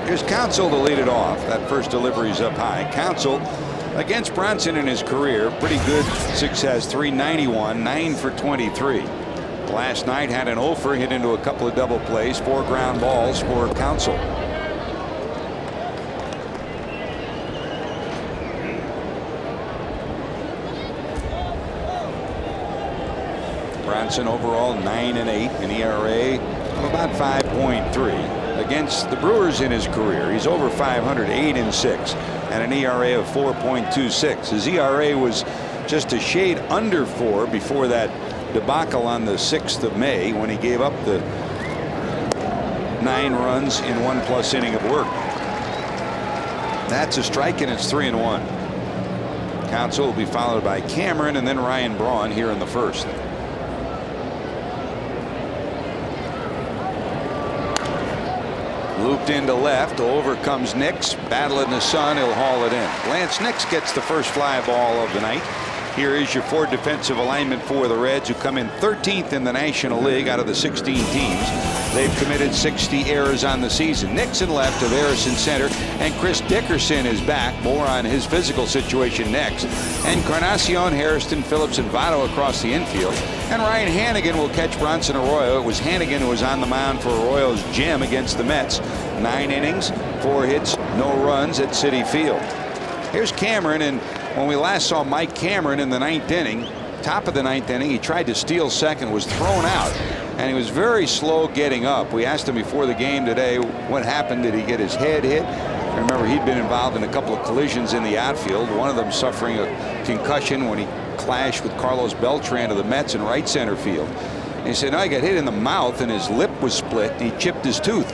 Here's Council to lead it off. That first delivery's up high. Council against Bronson in his career, pretty good success. 391, 9 for 23. Last night had an offer, hit into a couple of double plays, 4 ground balls for Council. Bronson overall 9-8, an ERA of about 5.3. Against the Brewers in his career, he's over 500, 8-6, and an ERA of 4.26. His ERA was just a shade under 4 before that debacle on the 6th of May when he gave up the 9 runs in 1+ inning of work. That's a strike, and it's 3-1. Council will be followed by Cameron and then Ryan Braun here in the first. Looped into left. Over comes Nix. Battle in the sun. He'll haul it in. Lance Nix gets the first fly ball of the night. Here is your 4 defensive alignment for the Reds, who come in 13th in the National League out of the 16 teams. They've committed 60 errors on the season. Nixon left, Taveras in center, and Chris Dickerson is back. More on his physical situation next. Encarnacion, Hairston, Phillips, and Votto across the infield. And Ryan Hannigan will catch Bronson Arroyo. It was Hannigan who was on the mound for Arroyo's gem against the Mets. 9 innings, 4 hits, no runs at Citi Field. Here's Cameron, and when we last saw Mike Cameron in the 9th inning, top of the 9th inning, he tried to steal second, was thrown out, and he was very slow getting up. We asked him before the game today what happened. Did he get his head hit? Remember, he'd been involved in a couple of collisions in the outfield, one of them suffering a concussion when he clashed with Carlos Beltran of the Mets in right center field. And he said, no, he got hit in the mouth and his lip was split and he chipped his tooth.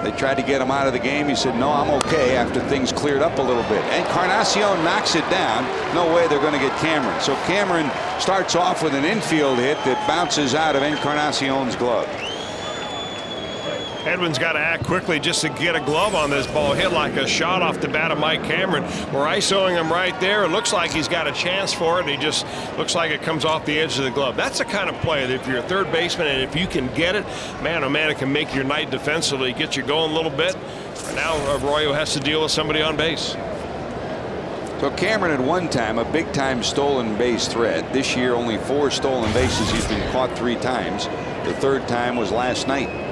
They tried to get him out of the game. He said, no, I'm okay, after things cleared up a little bit. Encarnacion knocks it down. No way they're going to get Cameron. So Cameron starts off with an infield hit that bounces out of Encarnacion's glove. Edwin's got to act quickly just to get a glove on this ball. Hit like a shot off the bat of Mike Cameron. We're ISOing him right there. It looks like he's got a chance for it. He just looks like it comes off the edge of the glove. That's the kind of play that if you're a third baseman and if you can get it, man, oh man, it can make your night defensively, get you going a little bit. And now Arroyo has to deal with somebody on base. So Cameron at one time a big time stolen base threat. This year only 4 stolen bases. He's been caught 3 times. The 3rd time was last night.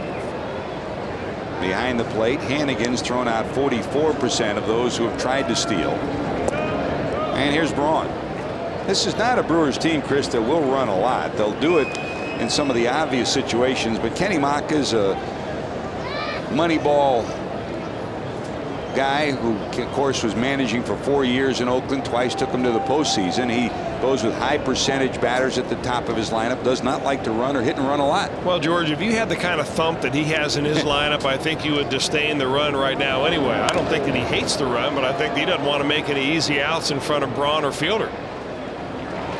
Behind the plate, Hannigan's thrown out 44% of those who have tried to steal. And here's Braun. This is not a Brewers team, Chris, that will run a lot. They'll do it in some of the obvious situations, but Kenny Maka's a money ball guy who, of course, was managing for 4 years in Oakland, twice took him to the postseason. He goes with high percentage batters at the top of his lineup, does not like to run or hit and run a lot. Well, George, if you had the kind of thump that he has in his lineup, I think you would disdain the run right now anyway. I don't think that he hates the run, but I think he doesn't want to make any easy outs in front of Braun or Fielder.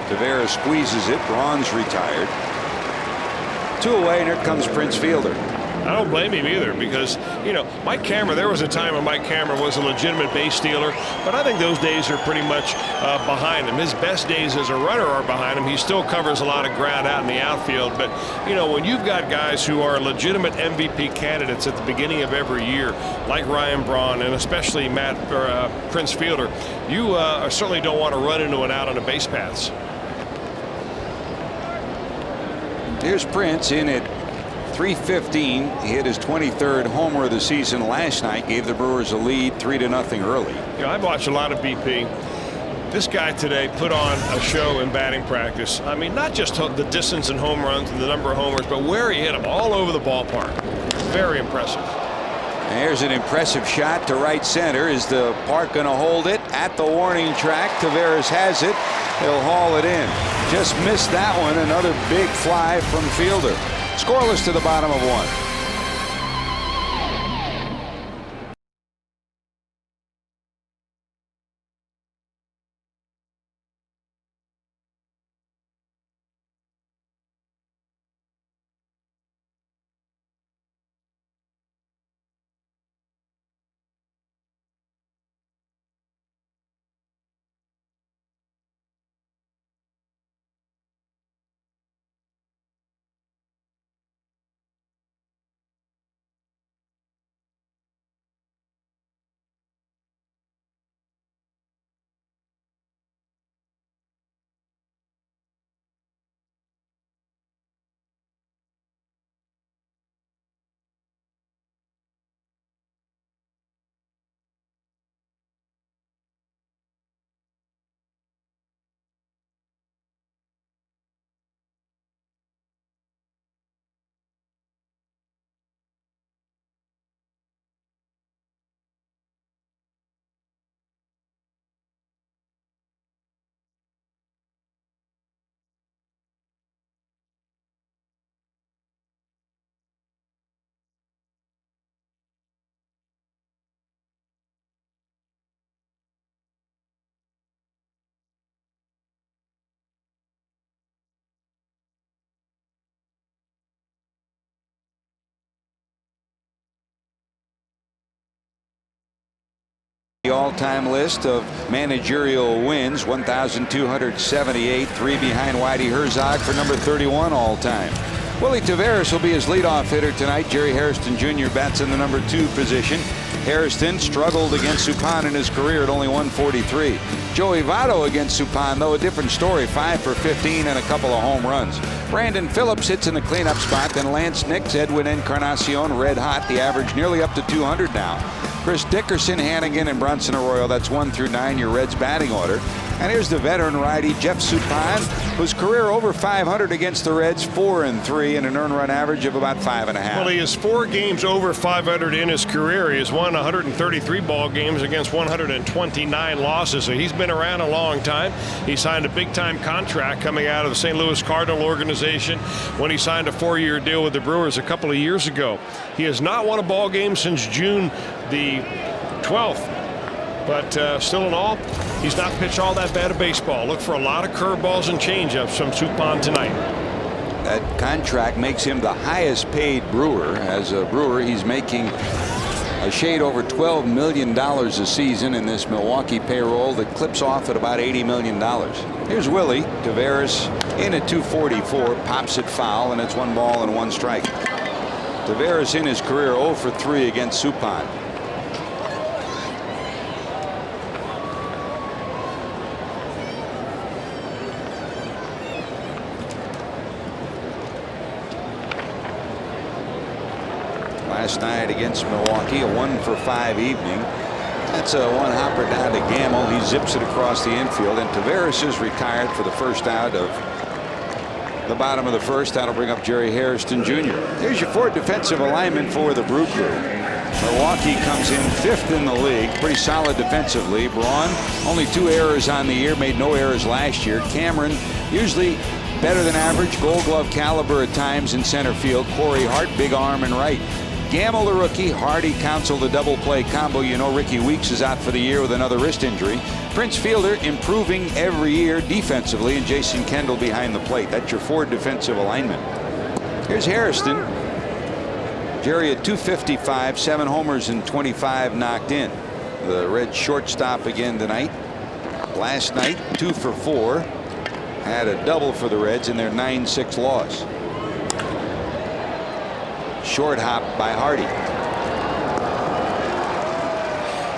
Taveras squeezes it. Braun's retired. 2 away, and here comes Prince Fielder. I don't blame him either, because, you know, Mike Cameron, there was a time when Mike Cameron was a legitimate base stealer, but I think those days are pretty much behind him. His best days as a runner are behind him. He still covers a lot of ground out in the outfield, but, you know, when you've got guys who are legitimate MVP candidates at the beginning of every year, like Ryan Braun and especially Prince Fielder, you certainly don't want to run into an out on the base paths. Here's Prince in at 3:15. He hit his 23rd homer of the season last night, gave the Brewers a lead 3-0 early. Yeah, I've watched a lot of BP. This guy today put on a show in batting practice. I mean, not just the distance and home runs and the number of homers, but where he hit them all over the ballpark. Very impressive. And here's an impressive shot to right center. Is the park going to hold it at the warning track? Taveras has it. He'll haul it in. Just missed that one. Another big fly from Fielder. Scoreless to the bottom of 1. The all-time list of managerial wins, 1,278, 3 behind Whitey Herzog for number 31 all-time. Willie Taveras will be his leadoff hitter tonight. Jerry Hairston Jr. bats in the number 2 position. Hairston struggled against Suppan in his career at only 143. Joey Votto against Suppan, though, a different story. 5 for 15 and a couple of home runs. Brandon Phillips hits in the cleanup spot. Then Lance Nix, Edwin Encarnacion, red hot. The average nearly up to 200 now. Chris Dickerson, Hannigan, and Bronson Arroyo. That's 1 through 9, your Reds batting order. And here's the veteran righty Jeff Suppan, whose career over 500 against the Reds, 4-3, and an earned run average of about 5.5. Well, he has 4 games over 500 in his career. He has won 133 ball games against 129 losses. So he's been around a long time. He signed a big-time contract coming out of the St. Louis Cardinal organization when he signed a 4-year deal with the Brewers a couple of years ago. He has not won a ball game since June the 12th. But still in all, he's not pitched all that bad of baseball. Look for a lot of curveballs and changeups from Suppan tonight. That contract makes him the highest paid Brewer. As a Brewer, he's making a shade over $12 million a season in this Milwaukee payroll that clips off at about $80 million. Here's Willie Taveras in at 244, pops it foul, and it's 1 ball and 1 strike. Taveras in his career 0 for 3 against Suppan. Last night against Milwaukee, a 1 for 5 evening. That's a 1-hopper down to Gamble. He zips it across the infield, and Taveras is retired for the first out of the bottom of the first. That'll bring up Jerry Hairston Jr. Here's your 4 defensive alignment for the Brew Crew. Milwaukee comes in 5th in the league, pretty solid defensively. Braun, only 2 errors on the year, made no errors last year. Cameron, usually better than average, Gold Glove caliber at times in center field. Corey Hart, big arm and right. Gamble, the rookie. Hardy counseled the double play combo. You know Ricky Weeks is out for the year with another wrist injury. Prince Fielder improving every year defensively, and Jason Kendall behind the plate. That's your 4 defensive alignment. Here's Hairston. Jerry at 255, 7 homers and 25 knocked in. The Red shortstop again tonight. Last night 2 for 4. Had a double for the Reds in their 9-6 loss. Short hop by Hardy.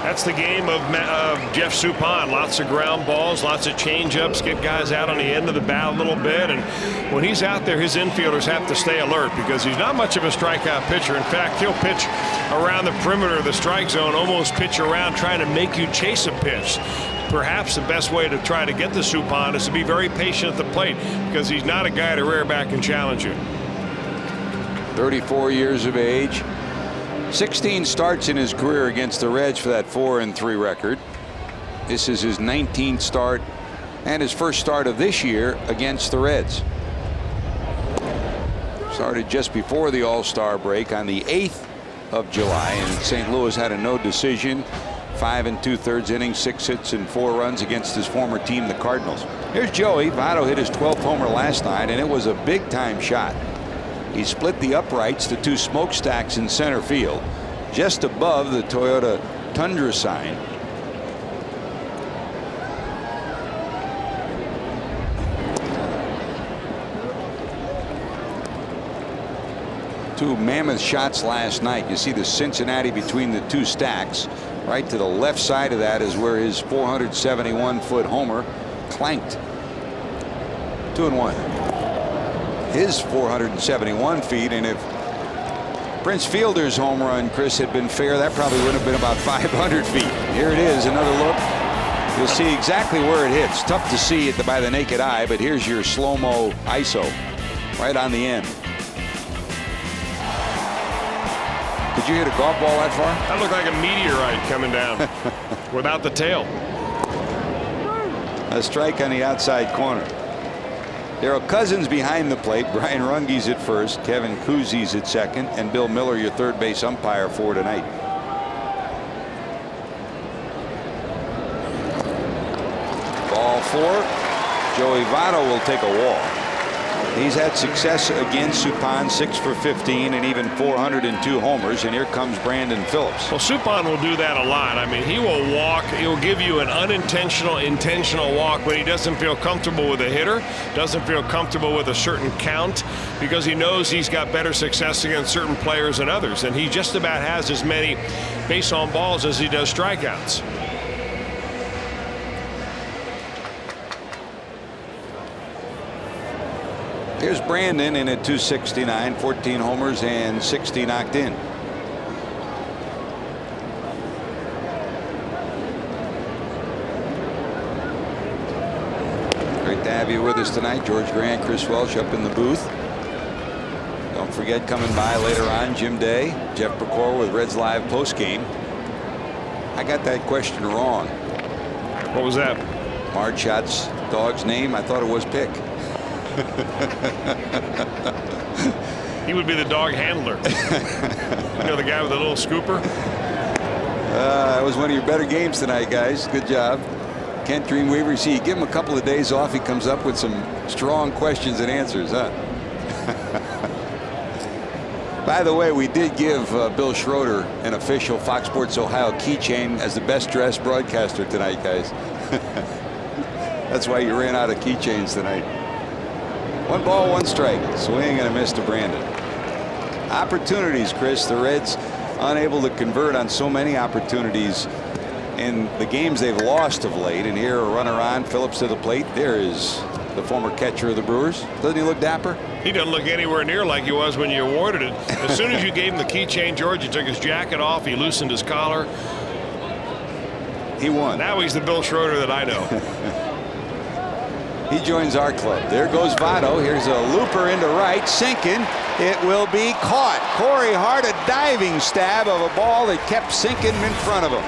That's the game of Jeff Suppan. Lots of ground balls, lots of changeups, get guys out on the end of the bat a little bit. And when he's out there, his infielders have to stay alert because he's not much of a strikeout pitcher. In fact, he'll pitch around the perimeter of the strike zone, almost pitch around trying to make you chase a pitch. Perhaps the best way to try to get the Suppan is to be very patient at the plate because he's not a guy to rear back and challenge you. 34 years of age. 16 starts in his career against the Reds for that 4-3 record. This is his 19th start and his first start of this year against the Reds. Started just before the All-Star break on the 8th of July, and St. Louis had a no decision. 5 2/3 innings, 6 hits and 4 runs against his former team, the Cardinals. Here's Joey. Votto hit his 12th homer last night, and it was a big-time shot. He split the uprights, the 2 smokestacks in center field, just above the Toyota Tundra sign. Two mammoth shots last night. You see the Cincinnati between the 2 stacks. Right to the left side of that is where his 471-foot homer clanked. 2-1. His 471 feet, and if Prince Fielder's home run, Chris, had been fair, that probably would have been about 500 feet. Here it is, another look. You'll see exactly where it hits. Tough to see it by the naked eye, but here's your slow-mo ISO right on the end. Did you hit a golf ball that far? That looked like a meteorite coming down without the tail. A strike on the outside corner. Darryl Cousins behind the plate. Brian Runge's at first. Kevin Kuzi's at second. And Bill Miller, your third base umpire for tonight. Ball 4. Joey Votto will take a walk. He's had success against Suppan, 6 for 15 and even 402 homers. And here comes Brandon Phillips. Well, Suppan will do that a lot. I mean, he will walk. He'll give you an unintentional, intentional walk when he doesn't feel comfortable with a hitter, doesn't feel comfortable with a certain count, because he knows he's got better success against certain players than others. And he just about has as many base on balls as he does strikeouts. Here's Brandon in at 269, 14 homers and 60 knocked in. Great to have you with us tonight. George Grant, Chris Welsh up in the booth. Don't forget, coming by later on, Jim Day, Jeff Pecor with Reds Live postgame. I got that question wrong. What was that? Marchot's dog's name, I thought it was Pick. He would be the dog handler. You know, the guy with the little scooper. That was one of your better games tonight, guys. Good job. Kent Dreamweaver, see, you give him a couple of days off, he comes up with some strong questions and answers, huh? By the way, we did give Bill Schroeder an official Fox Sports Ohio keychain as the best dressed broadcaster tonight, guys. That's why you ran out of keychains tonight. 1 ball, 1 strike. Swing and a miss to Brandon. Opportunities, Chris. The Reds unable to convert on so many opportunities in the games they've lost of late. And here a runner on, Phillips to the plate. There is the former catcher of the Brewers. Doesn't he look dapper? He doesn't look anywhere near like he was when you awarded it. As soon as you gave him the keychain, George, he took his jacket off, he loosened his collar. He won. Now he's the Bill Schroeder that I know. He joins our club. There goes Votto. Here's a looper into right, sinking. It will be caught. Corey Hart, a diving stab of a ball that kept sinking in front of him.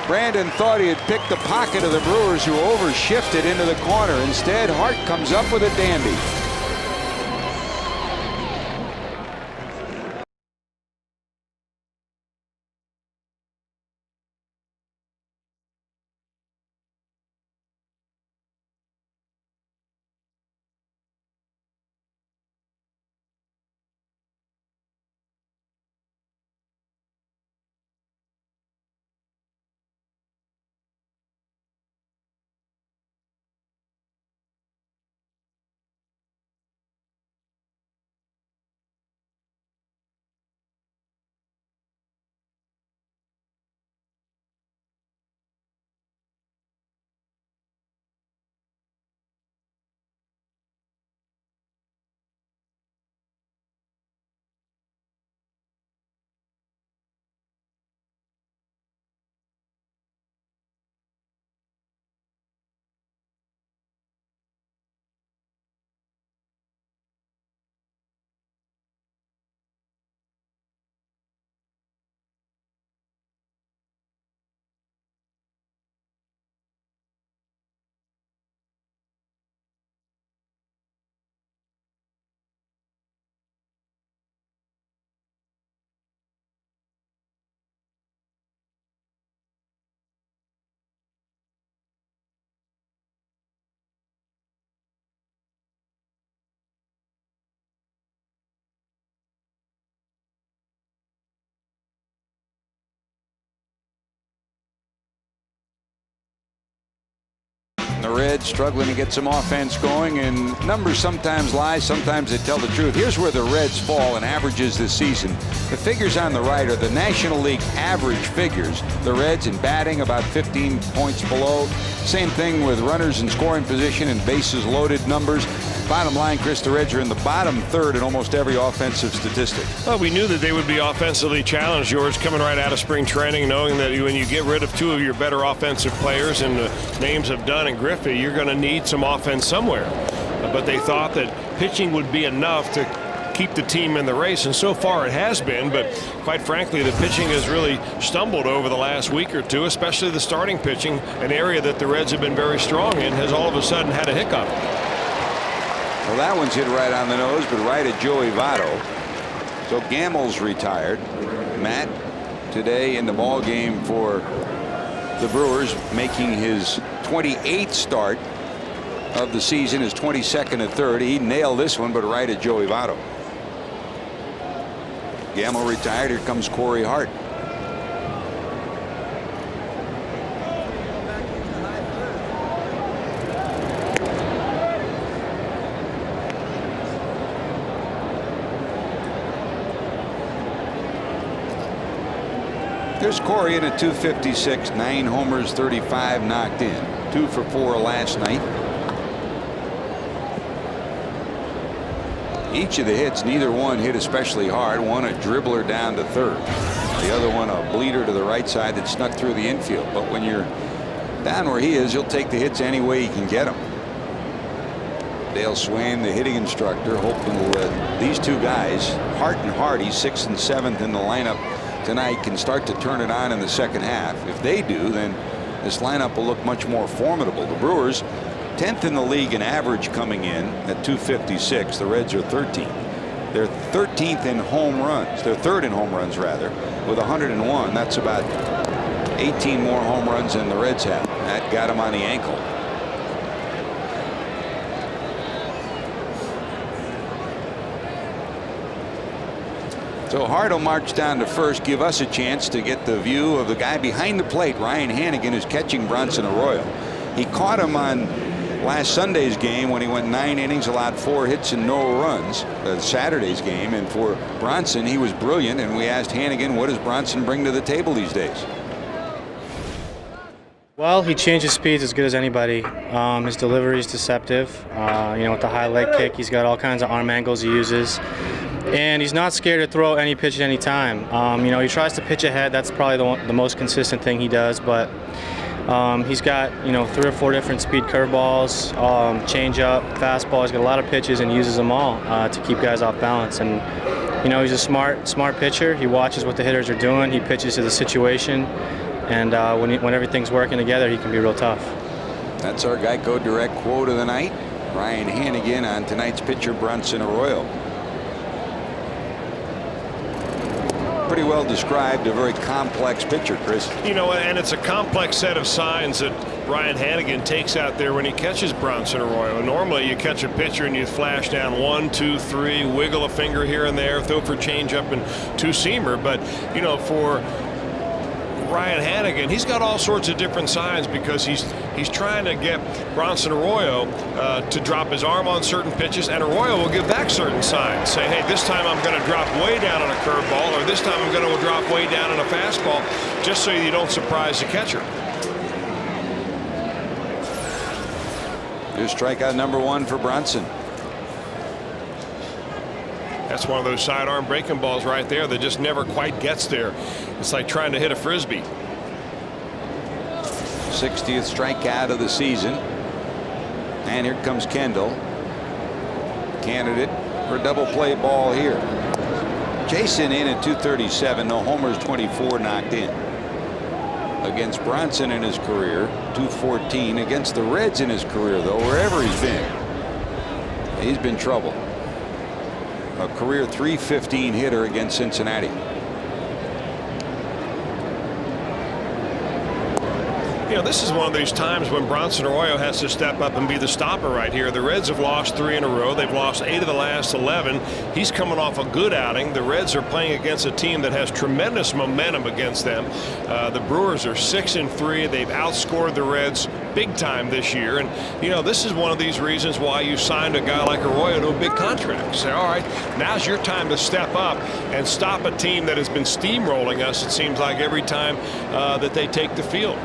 Brandon thought he had picked the pocket of the Brewers, who overshifted into the corner. Instead, Hart comes up with a dandy. The Reds struggling to get some offense going, and numbers sometimes lie, sometimes they tell the truth. Here's where the Reds fall in averages this season. The figures on the right are the National League average figures. The Reds in batting about 15 points below. Same thing with runners in scoring position and bases loaded numbers. Bottom line, Chris, the Reds are in the bottom third in almost every offensive statistic. Well, we knew that they would be offensively challenged, George, coming right out of spring training, knowing that when you get rid of 2 of your better offensive players in the names of Dunn and Griffey, you're going to need some offense somewhere. But they thought that pitching would be enough to keep the team in the race, and so far it has been. But quite frankly, the pitching has really stumbled over the last week or two, especially the starting pitching, an area that the Reds have been very strong in, has all of a sudden had a hiccup. Well, that one's hit right on the nose, but right at Joey Votto. So Gamble's retired. Matt today in the ball game for the Brewers, making his 28th start of the season, his 22nd at third. He nailed this one, but right at Joey Votto. Gamble retired. Here comes Corey Hart. There's Corey in at 256, 9 homers, 35 knocked in, 2 for 4 last night. Each of the hits, neither one hit especially hard. One a dribbler down to third, the other one a bleeder to the right side that snuck through the infield. But when you're down where he is, you'll take the hits any way you can get them. Dale Swain, the hitting instructor, hoping these two guys, Hart and Hardy, 6th and 7th in the lineup tonight, can start to turn it on in the second half. If they do, then this lineup will look much more formidable. The Brewers 10th in the league in average coming in at 256. The Reds are 13th. They're 13th in home runs. They're 3rd in home runs, rather, with 101. That's about 18 more home runs than the Reds have. That got them on the ankle. So Hart will march down to first, give us a chance to get the view of the guy behind the plate, Ryan Hannigan, who's catching Bronson Arroyo. He caught him on last Sunday's game when he went 9 innings, allowed 4 hits and no runs. Saturday's game, and for Bronson, he was brilliant. And we asked Hannigan, what does Bronson bring to the table these days? Well, he changes speeds as good as anybody. His delivery is deceptive. With the high leg kick, he's got all kinds of arm angles he uses. And he's not scared to throw any pitch at any time. He tries to pitch ahead. That's probably the most consistent thing he does. But he's got 3 or 4 different speed curveballs, changeup, fastball. He's got a lot of pitches and uses them all to keep guys off balance. And he's a smart pitcher. He watches what the hitters are doing. He pitches to the situation. And when everything's working together, he can be real tough. That's our Geico Direct quote of the night. Ryan Hannigan on tonight's pitcher, Bronson Arroyo. Pretty well described, a very complex pitcher, Chris. And it's a complex set of signs that Ryan Hannigan takes out there when he catches Bronson Arroyo. Normally you catch a pitcher and you flash down 1, 2, 3, wiggle a finger here and there, throw for changeup and 2-seamer. But for Ryan Hannigan, he's got all sorts of different signs because he's trying to get Bronson Arroyo to drop his arm on certain pitches, and Arroyo will give back certain signs. Say, hey, this time I'm going to drop way down on a curveball, or this time I'm going to drop way down on a fastball, just so you don't surprise the catcher. Here's strikeout number 1 for Bronson. That's one of those sidearm breaking balls right there that just never quite gets there. It's like trying to hit a frisbee. 60th strikeout of the season. And here comes Kendall. Candidate for a double play ball here. Jason in at 237. No homers, 24 knocked in. Against Bronson in his career, 214. Against the Reds in his career, though, wherever he's been trouble. A career .315 hitter against Cincinnati. This is one of those times when Bronson Arroyo has to step up and be the stopper right here. The Reds have lost 3 in a row. They've lost 8 of the last 11. He's coming off a good outing. The Reds are playing against a team that has tremendous momentum against them. The Brewers are 6-3. They've outscored the Reds big time this year. And, this is one of these reasons why you signed a guy like Arroyo to a big contract. Say, all right, now's your time to step up and stop a team that has been steamrolling us, it seems like, every time that they take the field.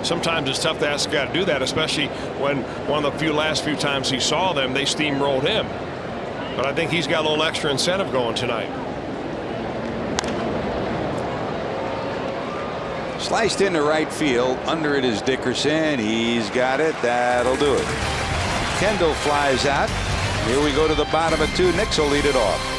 Sometimes it's tough to ask a guy to do that, especially when one of the last few times he saw them, they steamrolled him. But I think he's got a little extra incentive going tonight. Sliced into right field. Under it is Dickerson. He's got it. That'll do it. Kendall flies out. Here we go to the bottom of 2. Nix will lead it off.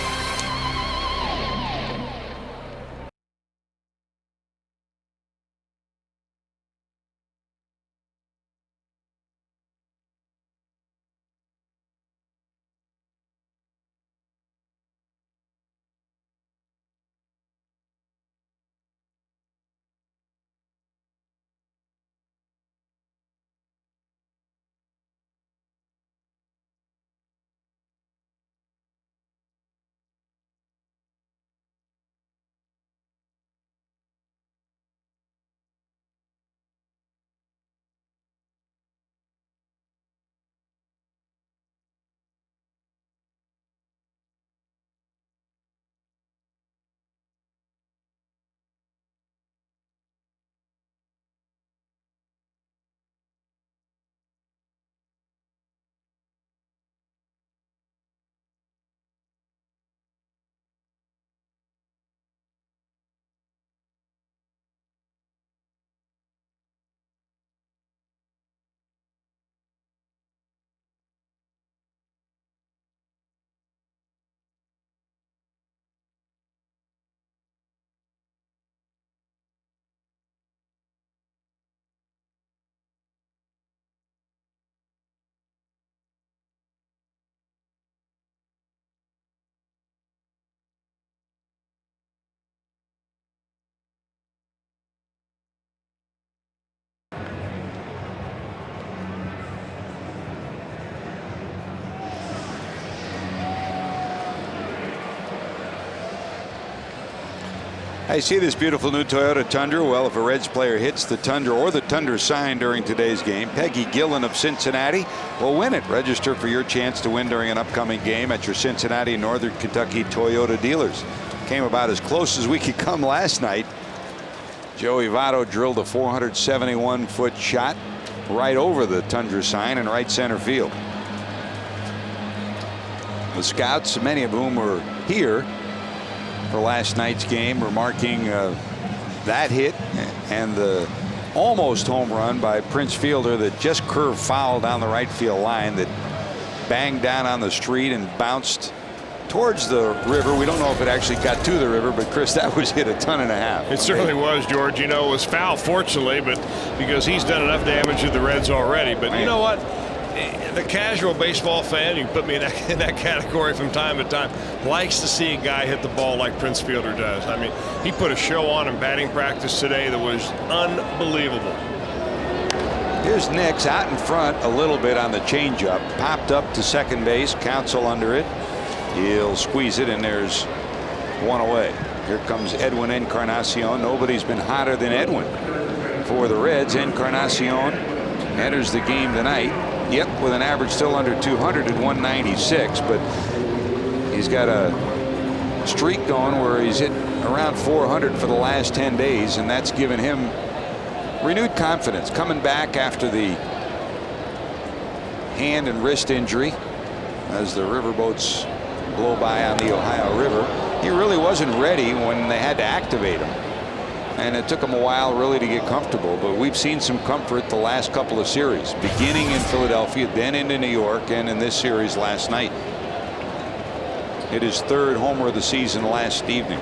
I see this beautiful new Toyota Tundra. Well, if a Reds player hits the Tundra or the Tundra sign during today's game, Peggy Gillen of Cincinnati will win it. Register for your chance to win during an upcoming game at your Cincinnati Northern Kentucky Toyota dealers. Came about as close as we could come last night. Joey Votto drilled a 471-foot shot right over the Tundra sign in right center field. The scouts, many of whom were here for last night's game, remarking that hit and the almost home run by Prince Fielder that just curved foul down the right field line that banged down on the street and bounced towards the river. We don't know if it actually got to the river, but Chris, that was hit a ton and a half. It certainly was, George. You know, it was foul, fortunately, but because he's done enough damage to the Reds already. But you know what? The casual baseball fan, you can put me in that category from time to time, likes to see a guy hit the ball like Prince Fielder does. I mean, he put a show on in batting practice today that was unbelievable. Here's Nix out in front a little bit on the changeup, popped up to second base, Counsell under it. He'll squeeze it, and there's one away. Here comes Edwin Encarnacion. Nobody's been hotter than Edwin for the Reds. Encarnacion enters the game tonight. Yep, with an average still under 200 at 196, but he's got a streak going where he's hit around 400 for the last 10 days, and that's given him renewed confidence coming back after the hand and wrist injury as the riverboats blow by on the Ohio River. He really wasn't ready when they had to activate him, and it took him a while really to get comfortable, but we've seen some comfort the last couple of series, beginning in Philadelphia, then into New York, and in this series last night. Hit his third homer of the season last evening.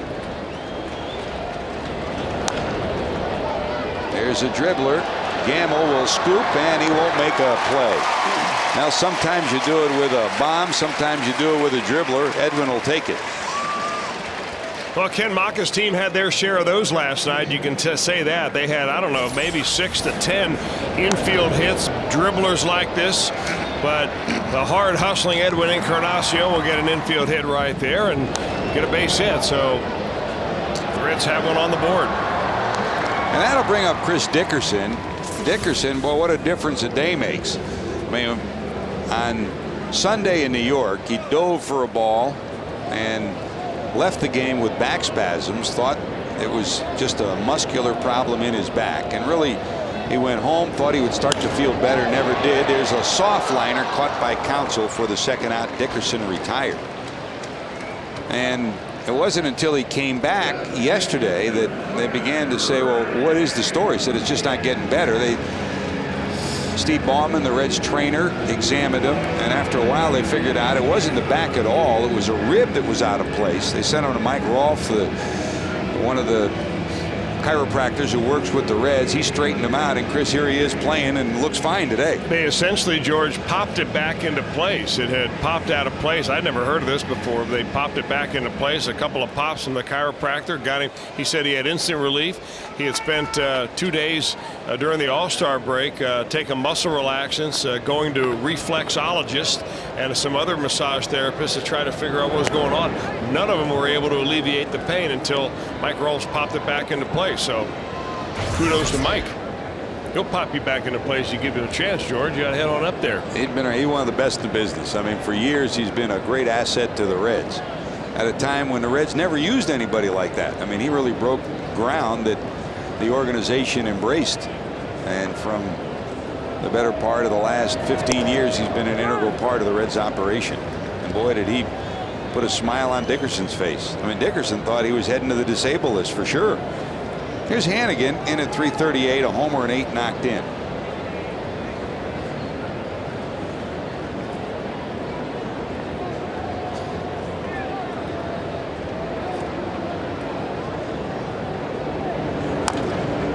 There's a dribbler. Gamble will scoop, and he won't make a play. Now, sometimes you do it with a bomb, sometimes you do it with a dribbler. Edwin will take it. Well, Ken Maka's team had their share of those last night. You can say that. They had, I don't know, maybe 6 to 10 infield hits, dribblers like this. But the hard hustling Edwin Encarnacion will get an infield hit right there and get a base hit. So the Reds have one on the board. And that'll bring up Chris Dickerson. Dickerson, boy, what a difference a day makes. I mean, on Sunday in New York, he dove for a ball and left the game with back spasms, thought it was just a muscular problem in his back, and really he went home, thought he would start to feel better, never did. There's a soft liner caught by Counsell for the second out. Dickerson retired, and it wasn't until he came back yesterday that they began to say, well, what is the story? He said it's just not getting better. Steve Bauman, the Reds trainer, examined him, and after a while they figured out it wasn't the back at all. It was a rib that was out of place. They sent him to Mike Rolfe, one of the chiropractors who works with the Reds. He straightened him out, and Chris, here he is playing and looks fine today. They essentially, George, popped it back into place. It had popped out of place. I'd never heard of this before. They popped it back into place. A couple of pops from the chiropractor got him. He said he had instant relief. He had spent 2 days during the All-Star break taking muscle relaxants, going to reflexologists and some other massage therapists to try to figure out what was going on. None of them were able to alleviate the pain until Mike Rolfe popped it back into place. So kudos to Mike. He'll pop you back into place. You give him a chance, George. You got to head on up there. He's one of the best in the business. I mean, for years he's been a great asset to the Reds at a time when the Reds never used anybody like that. I mean, he really broke ground that the organization embraced, and from the better part of the last 15 years he's been an integral part of the Reds operation. And boy, did he put a smile on Dickerson's face. I mean, Dickerson thought he was heading to the disabled list for sure. Here's Hannigan in at 338, a homer and 8 knocked in.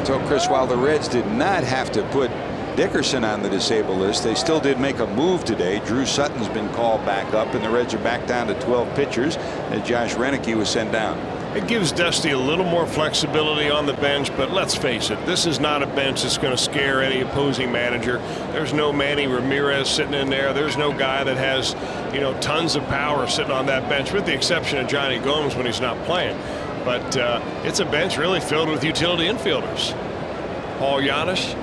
So, Chris, while the Reds did not have to put Dickerson on the disabled list, they still did make a move today. Drew Sutton's been called back up, and the Reds are back down to 12 pitchers as Josh Renicky was sent down. It gives Dusty a little more flexibility on the bench, but let's face it, this is not a bench that's going to scare any opposing manager. There's no Manny Ramirez sitting in there. There's no guy that has, tons of power sitting on that bench, with the exception of Johnny Gomes when he's not playing. but it's a bench really filled with utility infielders. Paul Giannis,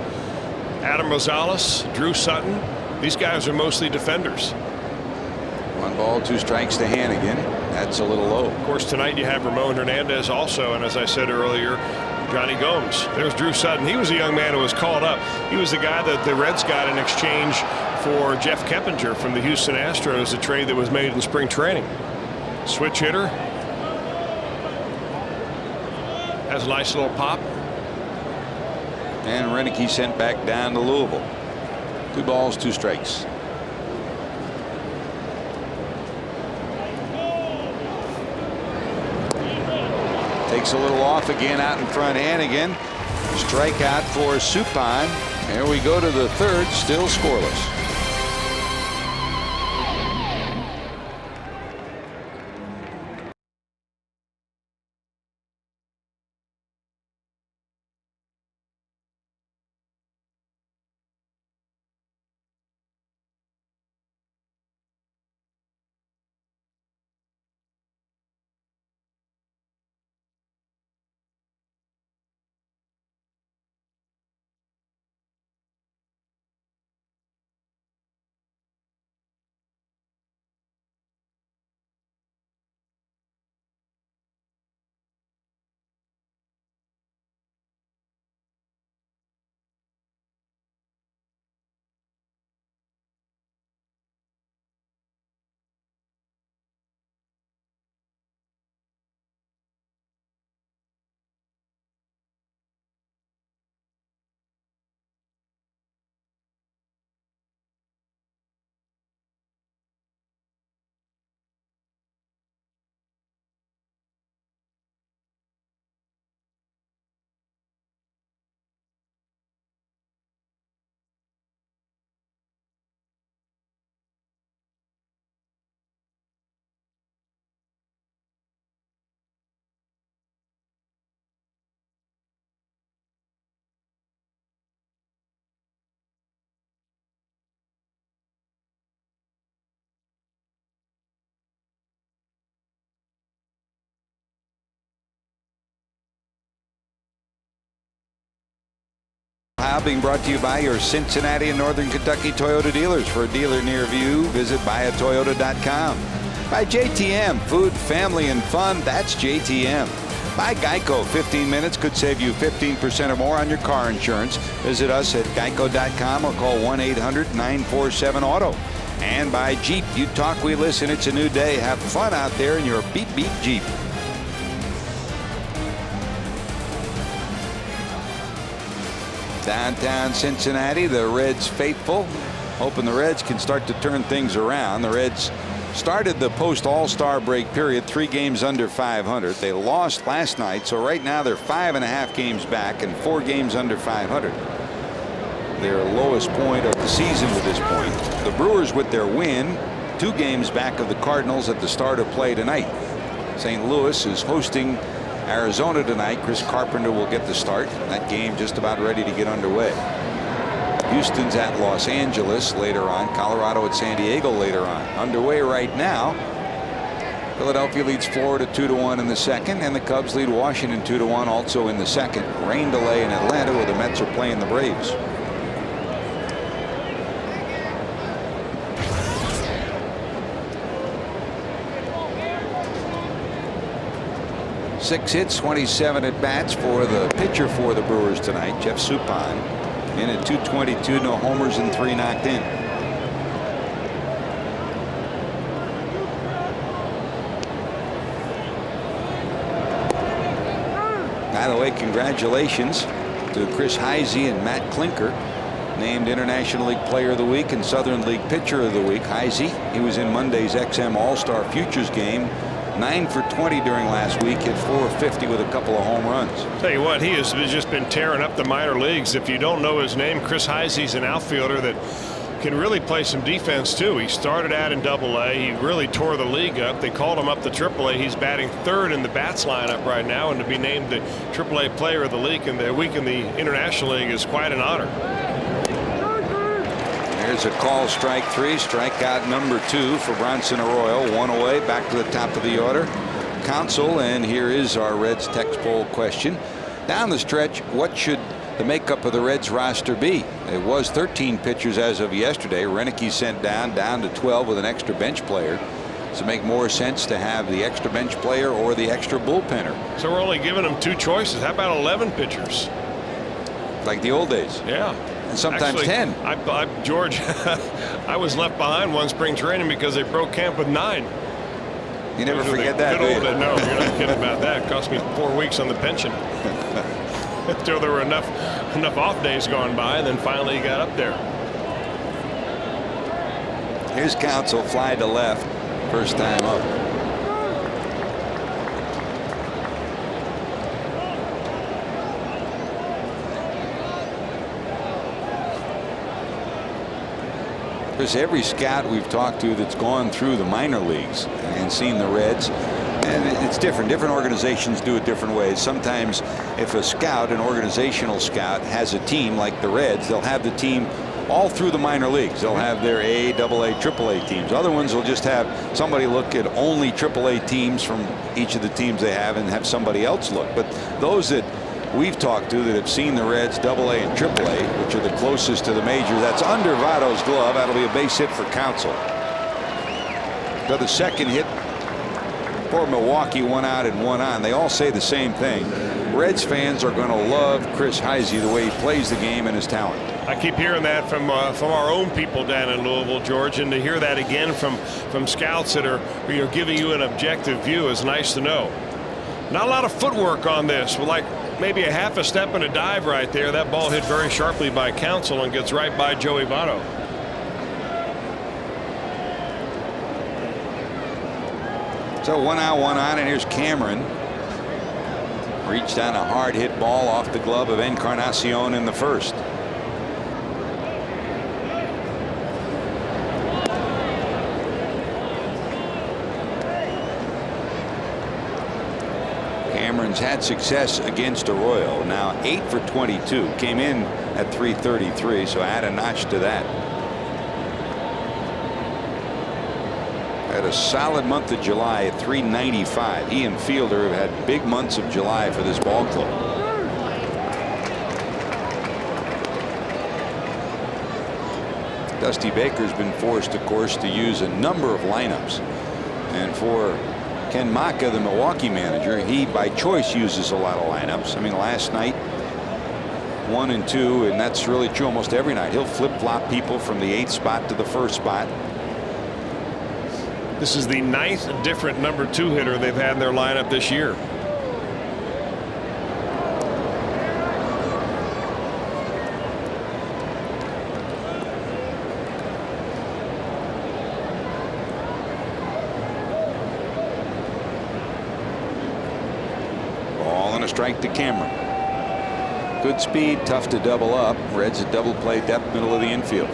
Adam Rosales, Drew Sutton. These guys are mostly defenders. 1 ball, 2 strikes to Hannigan. That's a little low. Of course, tonight you have Ramon Hernandez also, and as I said earlier, Johnny Gomes. There's Drew Sutton. He was a young man who was called up. He was the guy that the Reds got in exchange for Jeff Keppinger from the Houston Astros, a trade that was made in spring training. Switch hitter. Has a nice little pop. And Renicky sent back down to Louisville. 2 balls, 2 strikes. Takes a little off again out in front. Hannigan. Strikeout for Suppan. There we go to the 3rd, still scoreless. Being brought to you by your Cincinnati and Northern Kentucky Toyota dealers. For a dealer near you, visit buyatoyota.com. By JTM, food, family, and fun. That's JTM. By Geico, 15 minutes could save you 15% or more on your car insurance. Visit us at geico.com or call 1-800-947-AUTO. And by Jeep, you talk, we listen. It's a new day. Have fun out there in your beep beep Jeep. Downtown Cincinnati, the Reds faithful, hoping the Reds can start to turn things around. The Reds started the post All-Star break period 3 games under 500. They lost last night, so right now they're 5.5 games back and 4 games under 500. Their lowest point of the season to this point. The Brewers, with their win, 2 games back of the Cardinals at the start of play tonight. St. Louis is hosting Arizona tonight. Chris Carpenter will get the start. That game just about ready to get underway. Houston's at Los Angeles later on. Colorado at San Diego later on. Underway right now. Philadelphia leads Florida 2-1 in the second, and the Cubs lead Washington 2-1 also in the second. Rain delay in Atlanta where the Mets are playing the Braves. Six hits, 27 at bats for the pitcher for the Brewers tonight, Jeff Suppan. In at .222, no homers and 3 knocked in. By the way, congratulations to Chris Heisey and Matt Klinker, named International League Player of the Week and Southern League Pitcher of the Week. Heisey, he was in Monday's XM All-Star Futures game. 9 for 20 during last week, hit .450 with a couple of home runs. Tell you what, he has just been tearing up the minor leagues. If you don't know his name, Chris Heisey's an outfielder that can really play some defense too. He started out in Double-A. He really tore the league up. They called him up to Triple-A. He's batting 3rd in the bats lineup right now, and to be named the Triple-A Player of the League in the International League is quite an honor. There's a call, strike 3, strikeout number 2 for Bronson Arroyo. 1 away, back to the top of the order. Counsell, and here is our Reds text poll question. Down the stretch, what should the makeup of the Reds roster be? It was 13 pitchers as of yesterday. Renicky sent down to 12 with an extra bench player. Does it make more sense to have the extra bench player or the extra bullpenner? So we're only giving them 2 choices. How about 11 pitchers? Like the old days. Yeah. And sometimes Actually, 10. George, I was left behind one spring training because they broke camp with 9. You never forget that, do you? No, you're not kidding about that. It cost me 4 weeks on the pension. Until there were enough off days gone by, and then finally he got up there. Here's Counsell, fly to left, first time up. There's every scout we've talked to that's gone through the minor leagues and seen the Reds. And it's different. Different organizations do it different ways. Sometimes if a scout, an organizational scout, has a team like the Reds, they'll have the team all through the minor leagues. They'll have their A, AA, AAA teams. Other ones will just have somebody look at only AAA teams from each of the teams they have and have somebody else look. But those that we've talked to that have seen the Reds AA and AAA, which are the closest to the major, that's under Votto's glove. That'll be a base hit for Counsell. So the second hit for Milwaukee, 1 out and 1 on. They all say the same thing. Reds fans are going to love Chris Heisey, the way he plays the game and his talent. I keep hearing that from our own people down in Louisville, George, and to hear that again from scouts that are giving you an objective view is nice to know. Not a lot of footwork on this. Well, like maybe a half a step and a dive right there. That ball hit very sharply by Counsell and gets right by Joey Votto. So 1 out, 1 on, and here's Cameron. Reached on a hard hit ball off the glove of Encarnacion in the first. Cameron's had success against Arroyo. Now 8 for 22. Came in at 333, so add a notch to that. Had a solid month of July at 395. He and Fielder have had big months of July for this ball club. Dusty Baker's been forced, of course, to use a number of lineups. And for Ken Maka, the Milwaukee manager, he by choice uses a lot of lineups. I mean, last night 1 and 2, and that's really true almost every night. He'll flip-flop people from the 8th spot to the 1st spot. This is the 9th different number 2 hitter they've had in their lineup this year. Ball and a strike to Cameron. Good speed, tough to double up. Reds a double play depth, middle of the infield.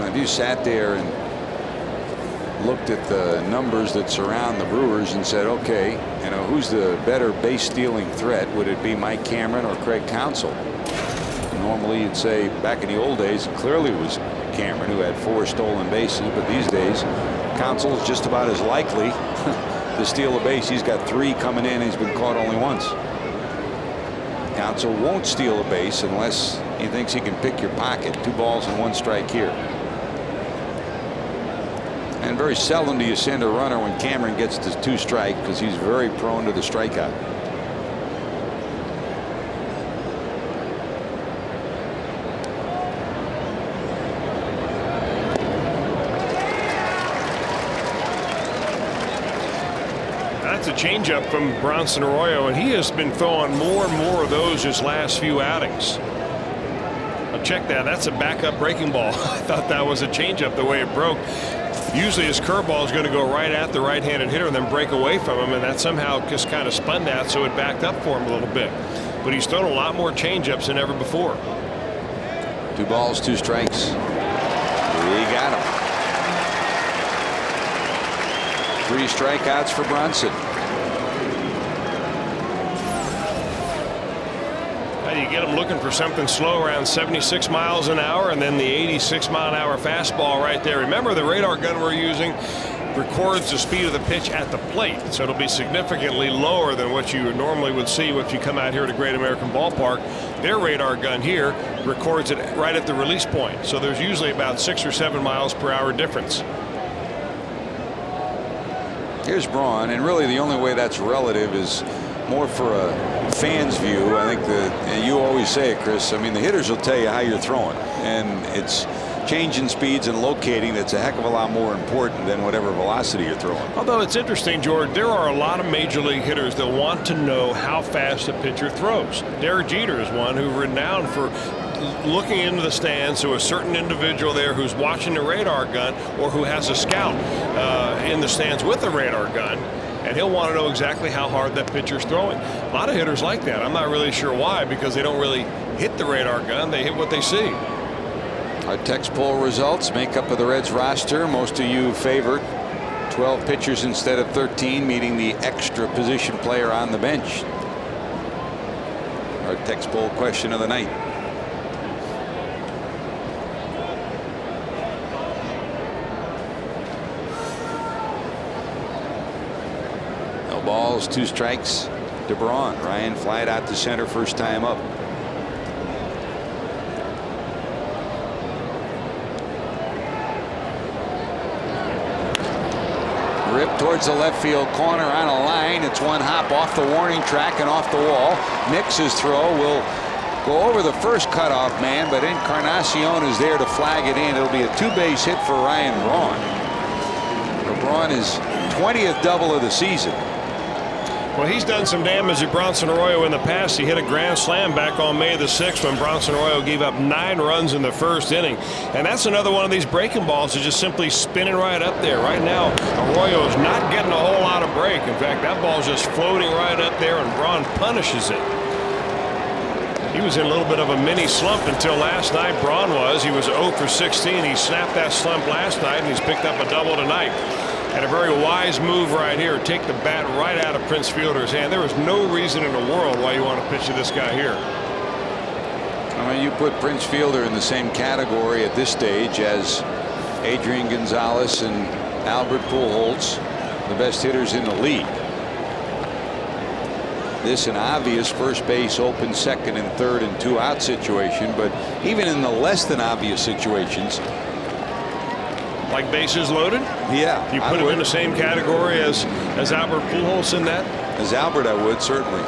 If you sat there and looked at the numbers that surround the Brewers and said, okay, who's the better base stealing threat? Would it be Mike Cameron or Craig Counsell? Normally you'd say back in the old days it clearly was Cameron, who had 4 stolen bases, but these days Counsell is just about as likely to steal a base. He's got 3 coming in. He's been caught only once. Counsell won't steal a base unless he thinks he can pick your pocket. 2 balls and 1 strike here. And very seldom do you send a runner when Cameron gets to 2 strike, because he's very prone to the strikeout. That's a changeup from Bronson Arroyo, and he has been throwing more and more of those his last few outings. Check that. That's a backup breaking ball. I thought that was a changeup the way it broke. Usually his curveball is going to go right at the right-handed hitter and then break away from him, and that somehow just kind of spun that, so it backed up for him a little bit. But he's thrown a lot more changeups than ever before. 2 balls, 2 strikes. He got him. 3 strikeouts for Bronson. You get him looking for something slow around 76 miles an hour, and then the 86-mile-an-hour fastball right there. Remember, the radar gun we're using records the speed of the pitch at the plate, so it'll be significantly lower than what you normally would see if you come out here to Great American Ballpark. Their radar gun here records it right at the release point, so there's usually about 6 or 7 miles per hour difference. Here's Braun, and really the only way that's relative is more for a fan's view. I think and you always say it, Chris, I mean, the hitters will tell you how you're throwing, and it's changing speeds and locating that's a heck of a lot more important than whatever velocity you're throwing. Although it's interesting, George, there are a lot of major league hitters that want to know how fast a pitcher throws. Derek Jeter is one who's renowned for looking into the stands to a certain individual there who's watching the radar gun, or who has a scout in the stands with a radar gun, and he'll want to know exactly how hard that pitcher's throwing. A lot of hitters like that. I'm not really sure why, because they don't really hit the radar gun. They hit what they see. Our text poll results, makeup of the Reds roster. Most of you favored 12 pitchers instead of 13, meaning the extra position player on the bench. Our text poll question of the night. No balls, 2 strikes to Braun. Ryan flied out to center first time up. Rip towards the left field corner on a line. It's one hop off the warning track and off the wall. Nix's throw will go over the first cutoff man, but Encarnacion is there to flag it in. It'll be a 2-base hit for Ryan Braun. Braun is 20th double of the season. Well, he's done some damage to Bronson Arroyo in the past. He hit a grand slam back on May the 6th when Bronson Arroyo gave up 9 runs in the first inning. And that's another one of these breaking balls that's just simply spinning right up there. Right now, Arroyo is not getting a whole lot of break. In fact, that ball's just floating right up there, and Braun punishes it. He was in a little bit of a mini slump until last night. Braun was. He was 0 for 16. He snapped that slump last night, and he's picked up a double tonight. And a very wise move right here. Take the bat right out of Prince Fielder's hand. There was no reason in the world why you want to pitch to this guy here. I mean, you put Prince Fielder in the same category at this stage as Adrian Gonzalez and Albert Pujols, the best hitters in the league. This an obvious first base, open second and third and 2-out situation, but even in the less than obvious situations, like bases loaded? Yeah. You put him in the same category as Albert Pujols in that? As Albert, I would, certainly.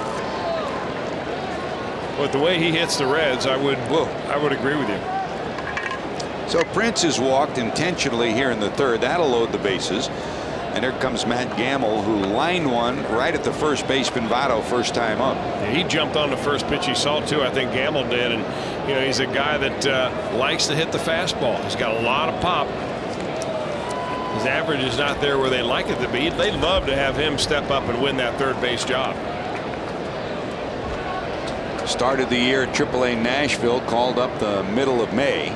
But the way he hits the Reds, I would agree with you. So Prince has walked intentionally here in the third. That'll load the bases. And here comes Matt Gamble, who lined one right at the first baseman Votto first time up. Yeah, he jumped on the first pitch he saw too. I think Gamble did, and you know, he's a guy that likes to hit the fastball. He's got a lot of pop. His average is not there where they like it to be. They'd love to have him step up and win that third base job. Started the year at AAA Nashville, called up the middle of May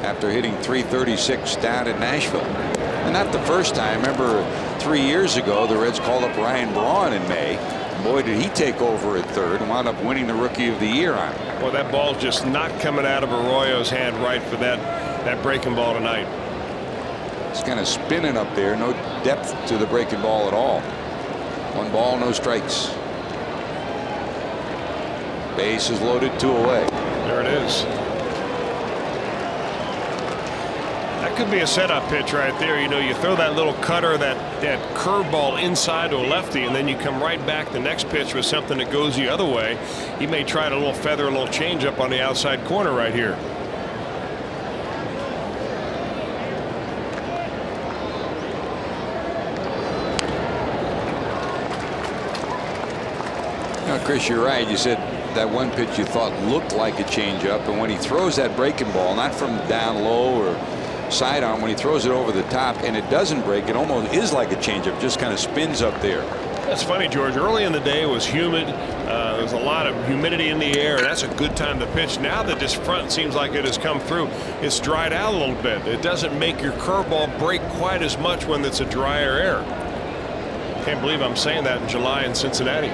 after hitting .336 down in Nashville. And not the first time. Remember 3 years ago the Reds called up Ryan Braun in May. Boy, did he take over at third and wound up winning the Rookie of the Year on him. Well, that ball's just not coming out of Arroyo's hand right for that breaking ball tonight. It's kind of spinning up there. No depth to the breaking ball at all. 1 ball, no strikes. Base is loaded, 2 away. There it is. That could be a setup pitch right there. You know, you throw that little cutter, that curveball inside to a lefty, and then you come right back the next pitch with something that goes the other way. He may try to little feather a little changeup on the outside corner right here. Chris, you're right. You said that one pitch you thought looked like a changeup, and when he throws that breaking ball, not from down low or sidearm, when he throws it over the top and it doesn't break, it almost is like a changeup, just kind of spins up there. It's funny, George. Early in the day it was humid. There's a lot of humidity in the air, and that's a good time to pitch. Now that this front seems like it has come through, it's dried out a little bit. It doesn't make your curveball break quite as much when it's a drier air. Can't believe I'm saying that in July in Cincinnati.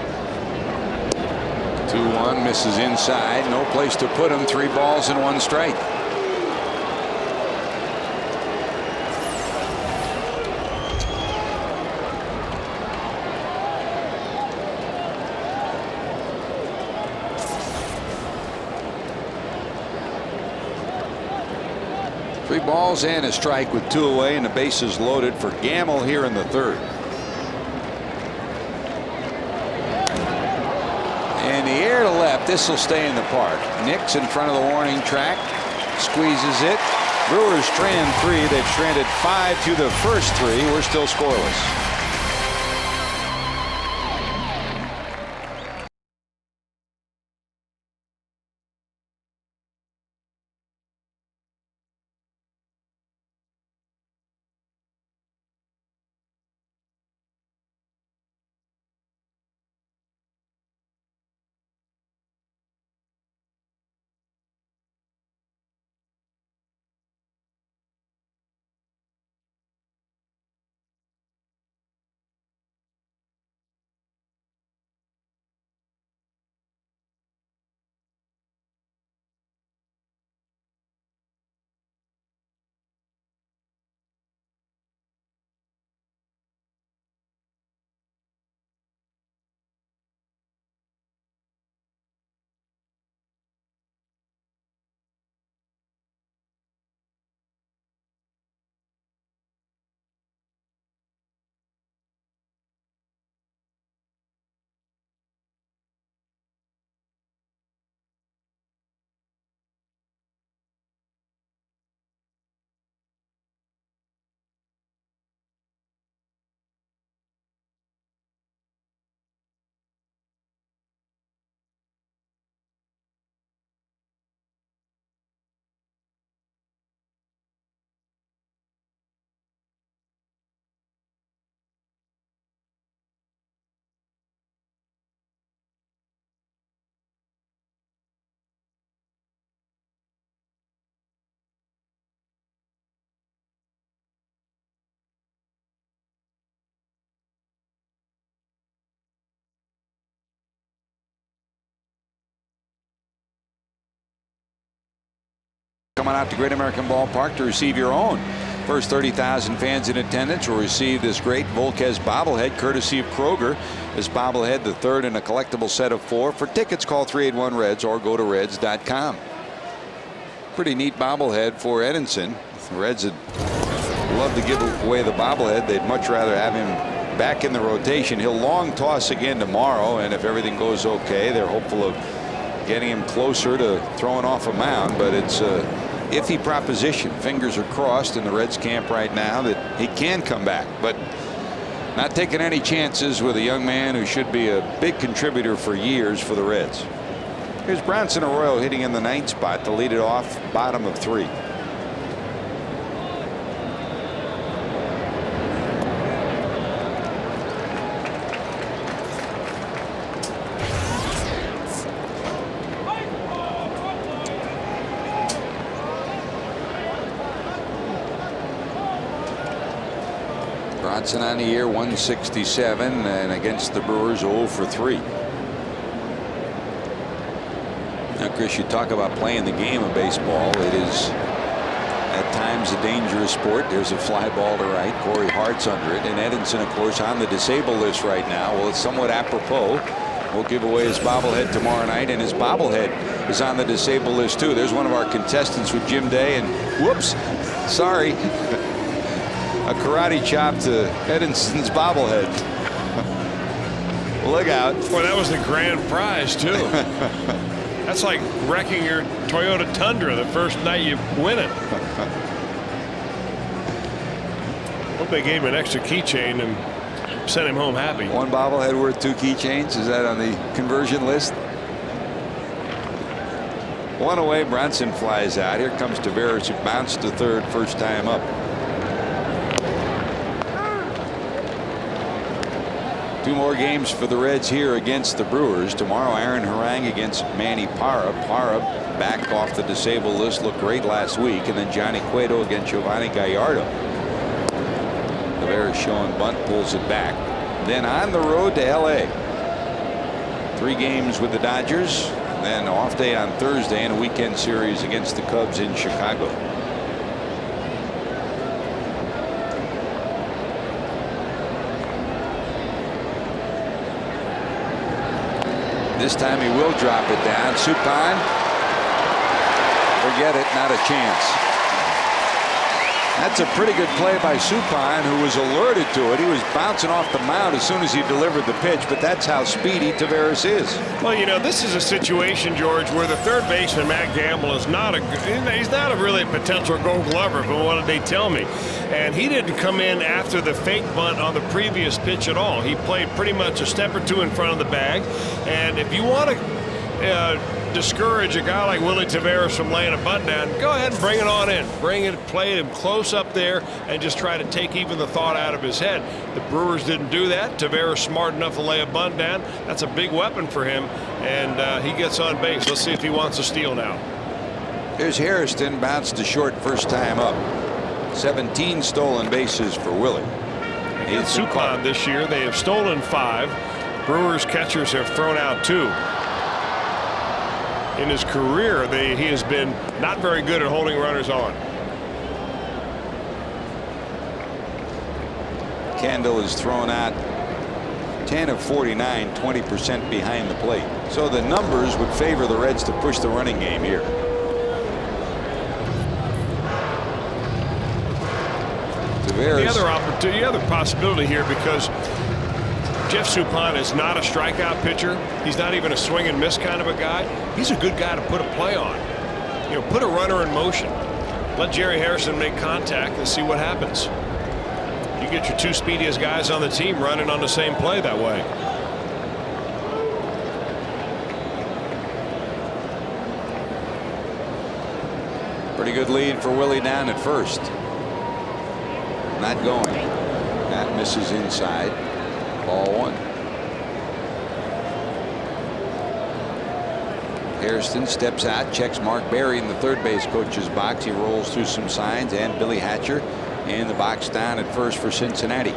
2-1, misses inside. No place to put him. 3 balls and 1 strike. Three balls and a strike with 2 away, and the bases loaded for Gamble here in the 3rd. And the air to left. This will stay in the park. Nix in front of the warning track, squeezes it. Brewers strand 3. They've stranded 5 to the first 3. We're still scoreless. Coming out to Great American Ballpark to receive your own. First 30,000 fans in attendance will receive this great Volquez bobblehead courtesy of Kroger. This bobblehead, the 3rd in a collectible set of 4. For tickets, call 381-REDS or go to reds.com. Pretty neat bobblehead for Edinson. The Reds would love to give away the bobblehead. They'd much rather have him back in the rotation. He'll long toss again tomorrow, and if everything goes okay, they're hopeful of getting him closer to throwing off a mound, but it's a iffy proposition. Fingers are crossed in the Reds camp right now that he can come back, but not taking any chances with a young man who should be a big contributor for years for the Reds. Here's Bronson Arroyo hitting in the 9th spot to lead it off, bottom of 3. Bronson on the year 167, and against the Brewers 0 for 3. Now, Chris, you talk about playing the game of baseball. It is at times a dangerous sport. There's a fly ball to right. Corey Hart's under it, and Edinson, of course, on the disabled list right now. Well, it's somewhat apropos. We'll give away his bobblehead tomorrow night, and his bobblehead is on the disabled list too. There's one of our contestants with Jim Day, and whoops, sorry. A karate chop to Edinson's bobblehead. Look out. Boy, that was the grand prize, too. That's like wrecking your Toyota Tundra the first night you win it. Hope they gave him an extra keychain and sent him home happy. One bobblehead worth 2 keychains. Is that on the conversion list? 1 away. Bronson flies out. Here comes Taveras, who bounced to 3rd first time up. Two more games for the Reds here against the Brewers. Tomorrow, Aaron Harang against Manny Parra. Parra back off the disabled list, looked great last week. And then Johnny Cueto against Giovanni Gallardo. Tavares showing bunt, pulls it back. Then on the road to LA. 3 games with the Dodgers. Then off day on Thursday and a weekend series against the Cubs in Chicago. This time he will drop it down. Suppan. Forget it, not a chance. That's a pretty good play by Suppan, who was alerted to it. He was bouncing off the mound as soon as he delivered the pitch, but that's how speedy Tavares is. Well, you know, this is a situation, George, where the third baseman, Matt Gamble, is not he's not a really potential Gold Glover, from what they tell me. And he didn't come in after the fake bunt on the previous pitch at all. He played pretty much a step or two in front of the bag. And if you want to discourage a guy like Willie Tavares from laying a bunt down, go ahead and bring it on in. Bring it, play him close up there, and just try to take even the thought out of his head. The Brewers didn't do that. Tavares smart enough to lay a bunt down. That's a big weapon for him, and he gets on base. Let's see if he wants to steal now. Here's Hairston, bounced to short first time up. 17 stolen bases for Willie. Against Suppan this year, they have stolen 5. Brewers catchers have thrown out 2. In his career, he has been not very good at holding runners on. Kendall is thrown out 10 of 49, 20% behind the plate. So the numbers would favor the Reds to push the running game here. The other possibility here, because Jeff Suppan is not a strikeout pitcher. He's not even a swing and miss kind of a guy. He's a good guy to put a play on. You know, put a runner in motion. Let Jerry Harrison make contact and see what happens. You get your 2 speediest guys on the team running on the same play that way. Pretty good lead for Willie down at first. Not going. That misses inside. Ball 1. Hairston steps out, checks Mark Berry in the third base coach's box. He rolls through some signs, and Billy Hatcher in the box down at first for Cincinnati.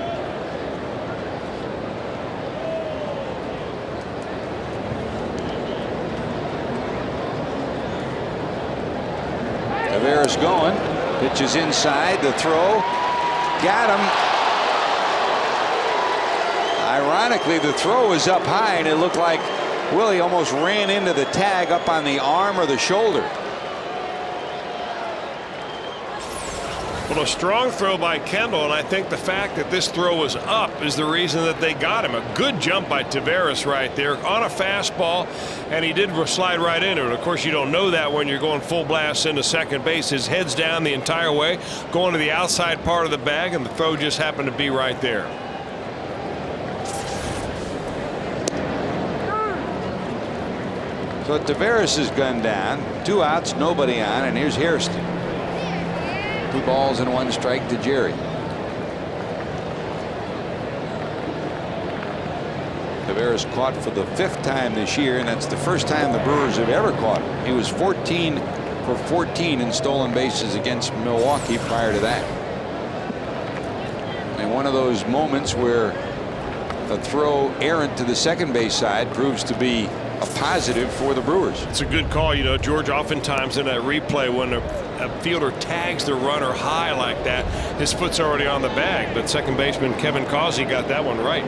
Tavares going. Pitches inside. The throw. Got him. Ironically, the throw was up high, and it looked like Willie almost ran into the tag up on the arm or the shoulder. Well, a strong throw by Kendall, and I think the fact that this throw was up is the reason that they got him. A good jump by Tavares right there on a fastball, and he did slide right into it. Of course, you don't know that when you're going full blast into second base. His head's down the entire way, going to the outside part of the bag, and the throw just happened to be right there. So Tavares is gunned down. 2 outs, nobody on, and here's Hairston. 2 balls and 1 strike to Jerry. Tavares caught for the 5th time this year, and that's the first time the Brewers have ever caught him. He was 14 for 14 in stolen bases against Milwaukee prior to that. And one of those moments where a throw errant to the second base side proves to be a positive for the Brewers. It's a good call. You know, George, oftentimes in that replay, when a fielder tags the runner high like that, his foot's already on the bag. But second baseman Kevin Causey got that one right.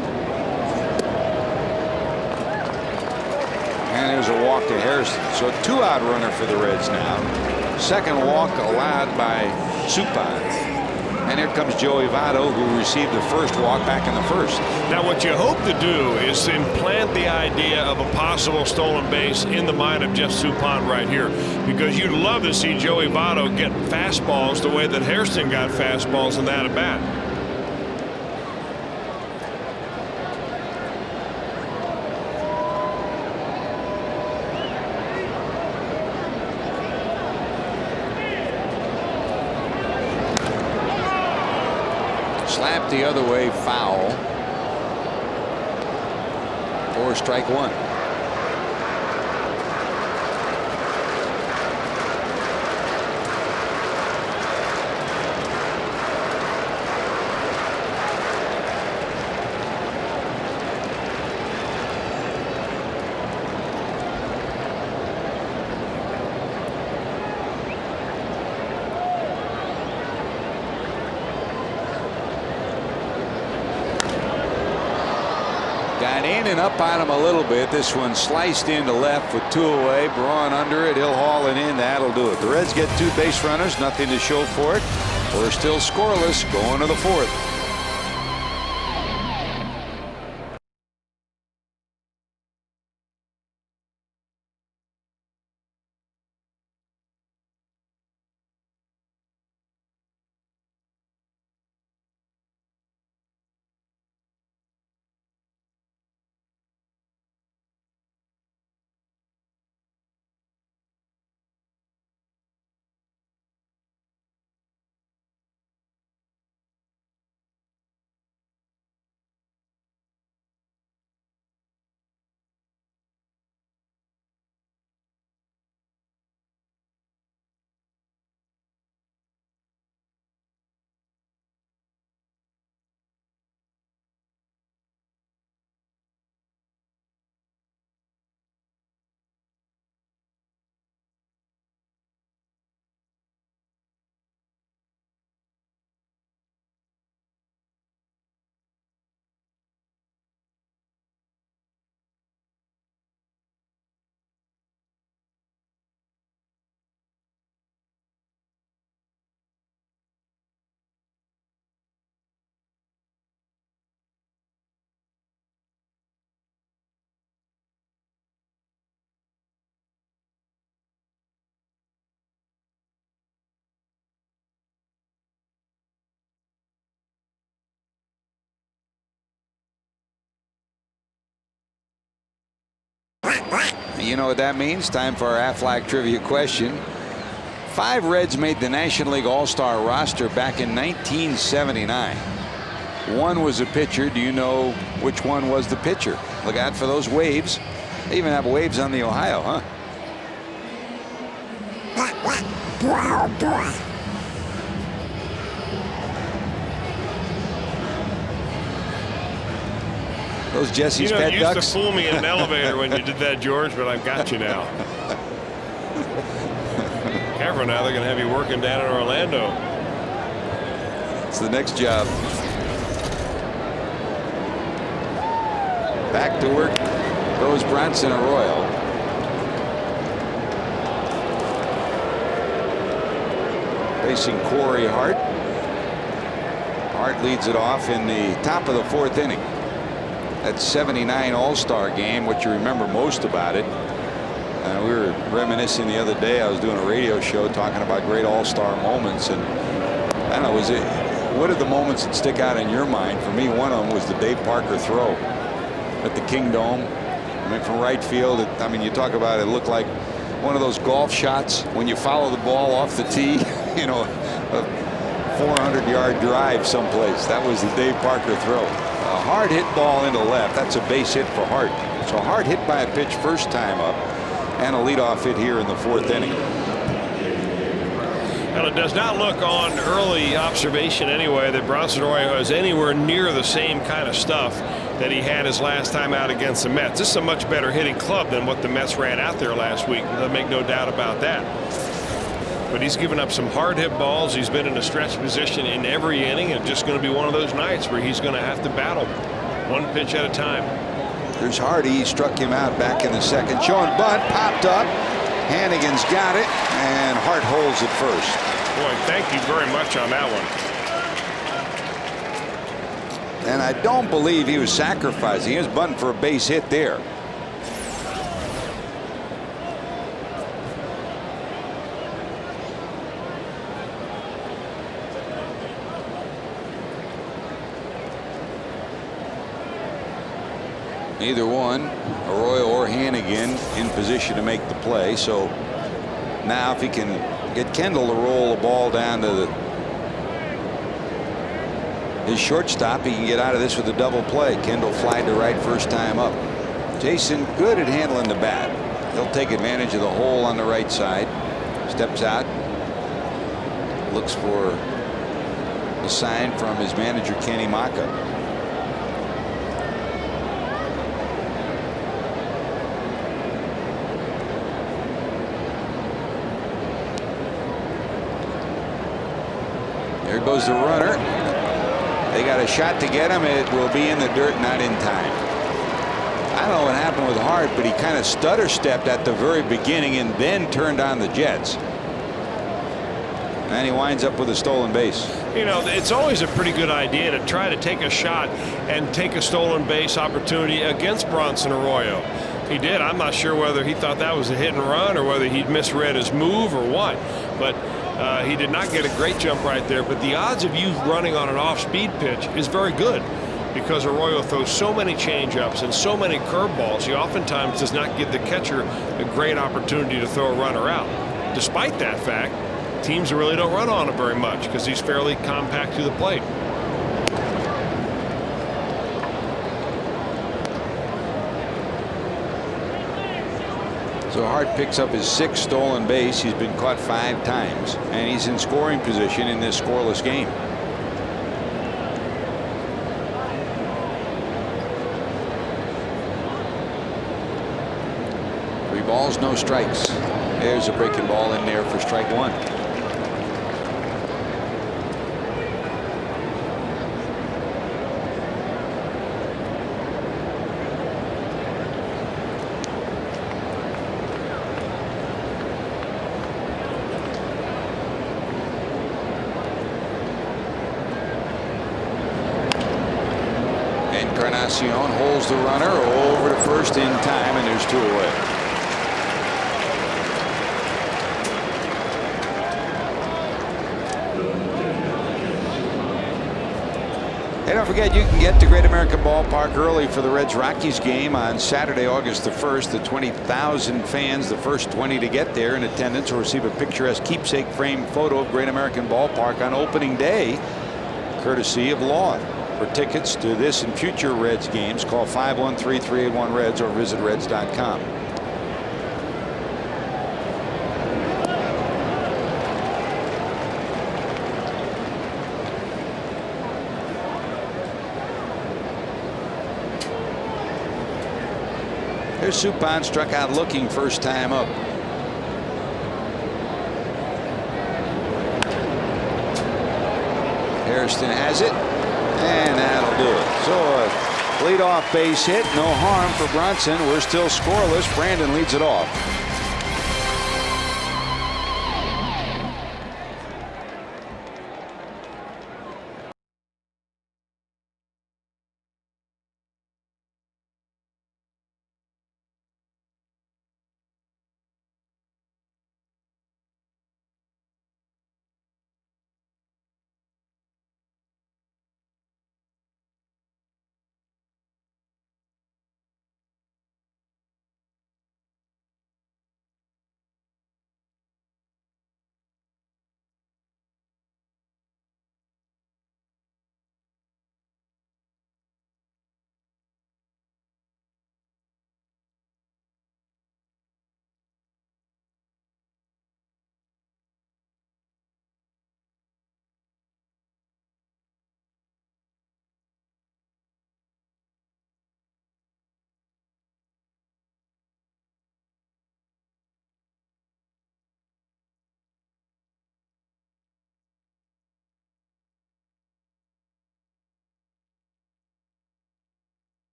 And there's a walk to Hairston. So a 2-out runner for the Reds now. Second walk allowed by Suppan. And here comes Joey Votto, who received the first walk back in the first. Now, what you hope to do is to implant the idea of a possible stolen base in the mind of Jeff Suppan right here, because you'd love to see Joey Votto get fastballs the way that Hairston got fastballs in that at bat. Slapped the other way, foul. or strike one. Got in and up on him a little bit. This one sliced into left with 2 away. Braun under it. He'll haul it in. That'll do it. The Reds get 2 base runners. Nothing to show for it. We're still scoreless going to the 4th. You know what that means? Time for our Aflac trivia question. 5 Reds made the National League All-Star roster back in 1979. 1 was a pitcher. Do you know which one was the pitcher? Look out for those waves. They even have waves on the Ohio, huh? Those Jesse's pet ducks. You used to fool me in an elevator when you did that, George, but I've got you now. Careful now, they're going to have you working down in Orlando. It's the next job. Back to work goes Bronson Arroyo. Facing Corey Hart. Hart leads it off in the top of the 4th inning. That 79 All-Star game, what you remember most about it. We were reminiscing the other day. I was doing a radio show talking about great All-Star moments, and I don't know, what are the moments that stick out in your mind? For me, one of them was the Dave Parker throw at the Kingdome. I mean, from right field. I mean, you talk about it looked like one of those golf shots when you follow the ball off the tee. You know, a 400-yard drive someplace. That was the Dave Parker throw. A hard hit ball into left. That's a base hit for Hart. So Hart hit by a pitch first time up, and a leadoff hit here in the 4th inning. Well, it does not look on early observation anyway that Bronson Arroyo has anywhere near the same kind of stuff that he had his last time out against the Mets. This is a much better hitting club than what the Mets ran out there last week. I'll make no doubt about that. But he's given up some hard hit balls. He's been in a stretch position in every inning, and just going to be one of those nights where he's going to have to battle one pitch at a time. There's Hardy. He struck him out back in the 2nd. Showing bunt, popped up. Hannigan's got it, and Hart holds it first. Boy, thank you very much on that one. And I don't believe he was sacrificing. He was bunting for a base hit there. Either one, Arroyo or Hannigan, in position to make the play. So now if he can get Kendall to roll the ball down to his shortstop, he can get out of this with a double play. Kendall flied to right first time up. Jason good at handling the bat. He'll take advantage of the hole on the right side. Steps out. Looks for a sign from his manager Kenny Maka. There goes the runner. They got a shot to get him. It will be in the dirt, not in time. I don't know what happened with Hart, but he kind of stutter stepped at the very beginning and then turned on the jets. And he winds up with a stolen base. You know, it's always a pretty good idea to try to take a shot and take a stolen base opportunity against Bronson Arroyo. He did. I'm not sure whether he thought that was a hit and run or whether he'd misread his move or what. But he did not get a great jump right there. But the odds of you running on an off-speed pitch is very good, because Arroyo throws so many changeups and so many curveballs. He oftentimes does not give the catcher a great opportunity to throw a runner out. Despite that fact, teams really don't run on him very much because he's fairly compact to the plate. So Hart picks up his 6th stolen base. He's been caught 5 times, and he's in scoring position in this scoreless game. Balls, no strikes. There's a breaking ball in there for strike 1. Encarnacion holds the runner over to first in time, and there's 2 away. Hey, don't forget, you can get to Great American Ballpark early for the Reds-Rockies game on Saturday, August the 1st. The 20,000 fans, the first 20 to get there in attendance, will receive a picturesque keepsake frame photo of Great American Ballpark on opening day, courtesy of Lawn. For tickets to this and future Reds games, call 513-381-REDS or visit Reds.com. There's Suppan, struck out looking first time up. Hairston has it, and that'll do it. So a leadoff base hit, no harm for Bronson. We're still scoreless. Brandon leads it off.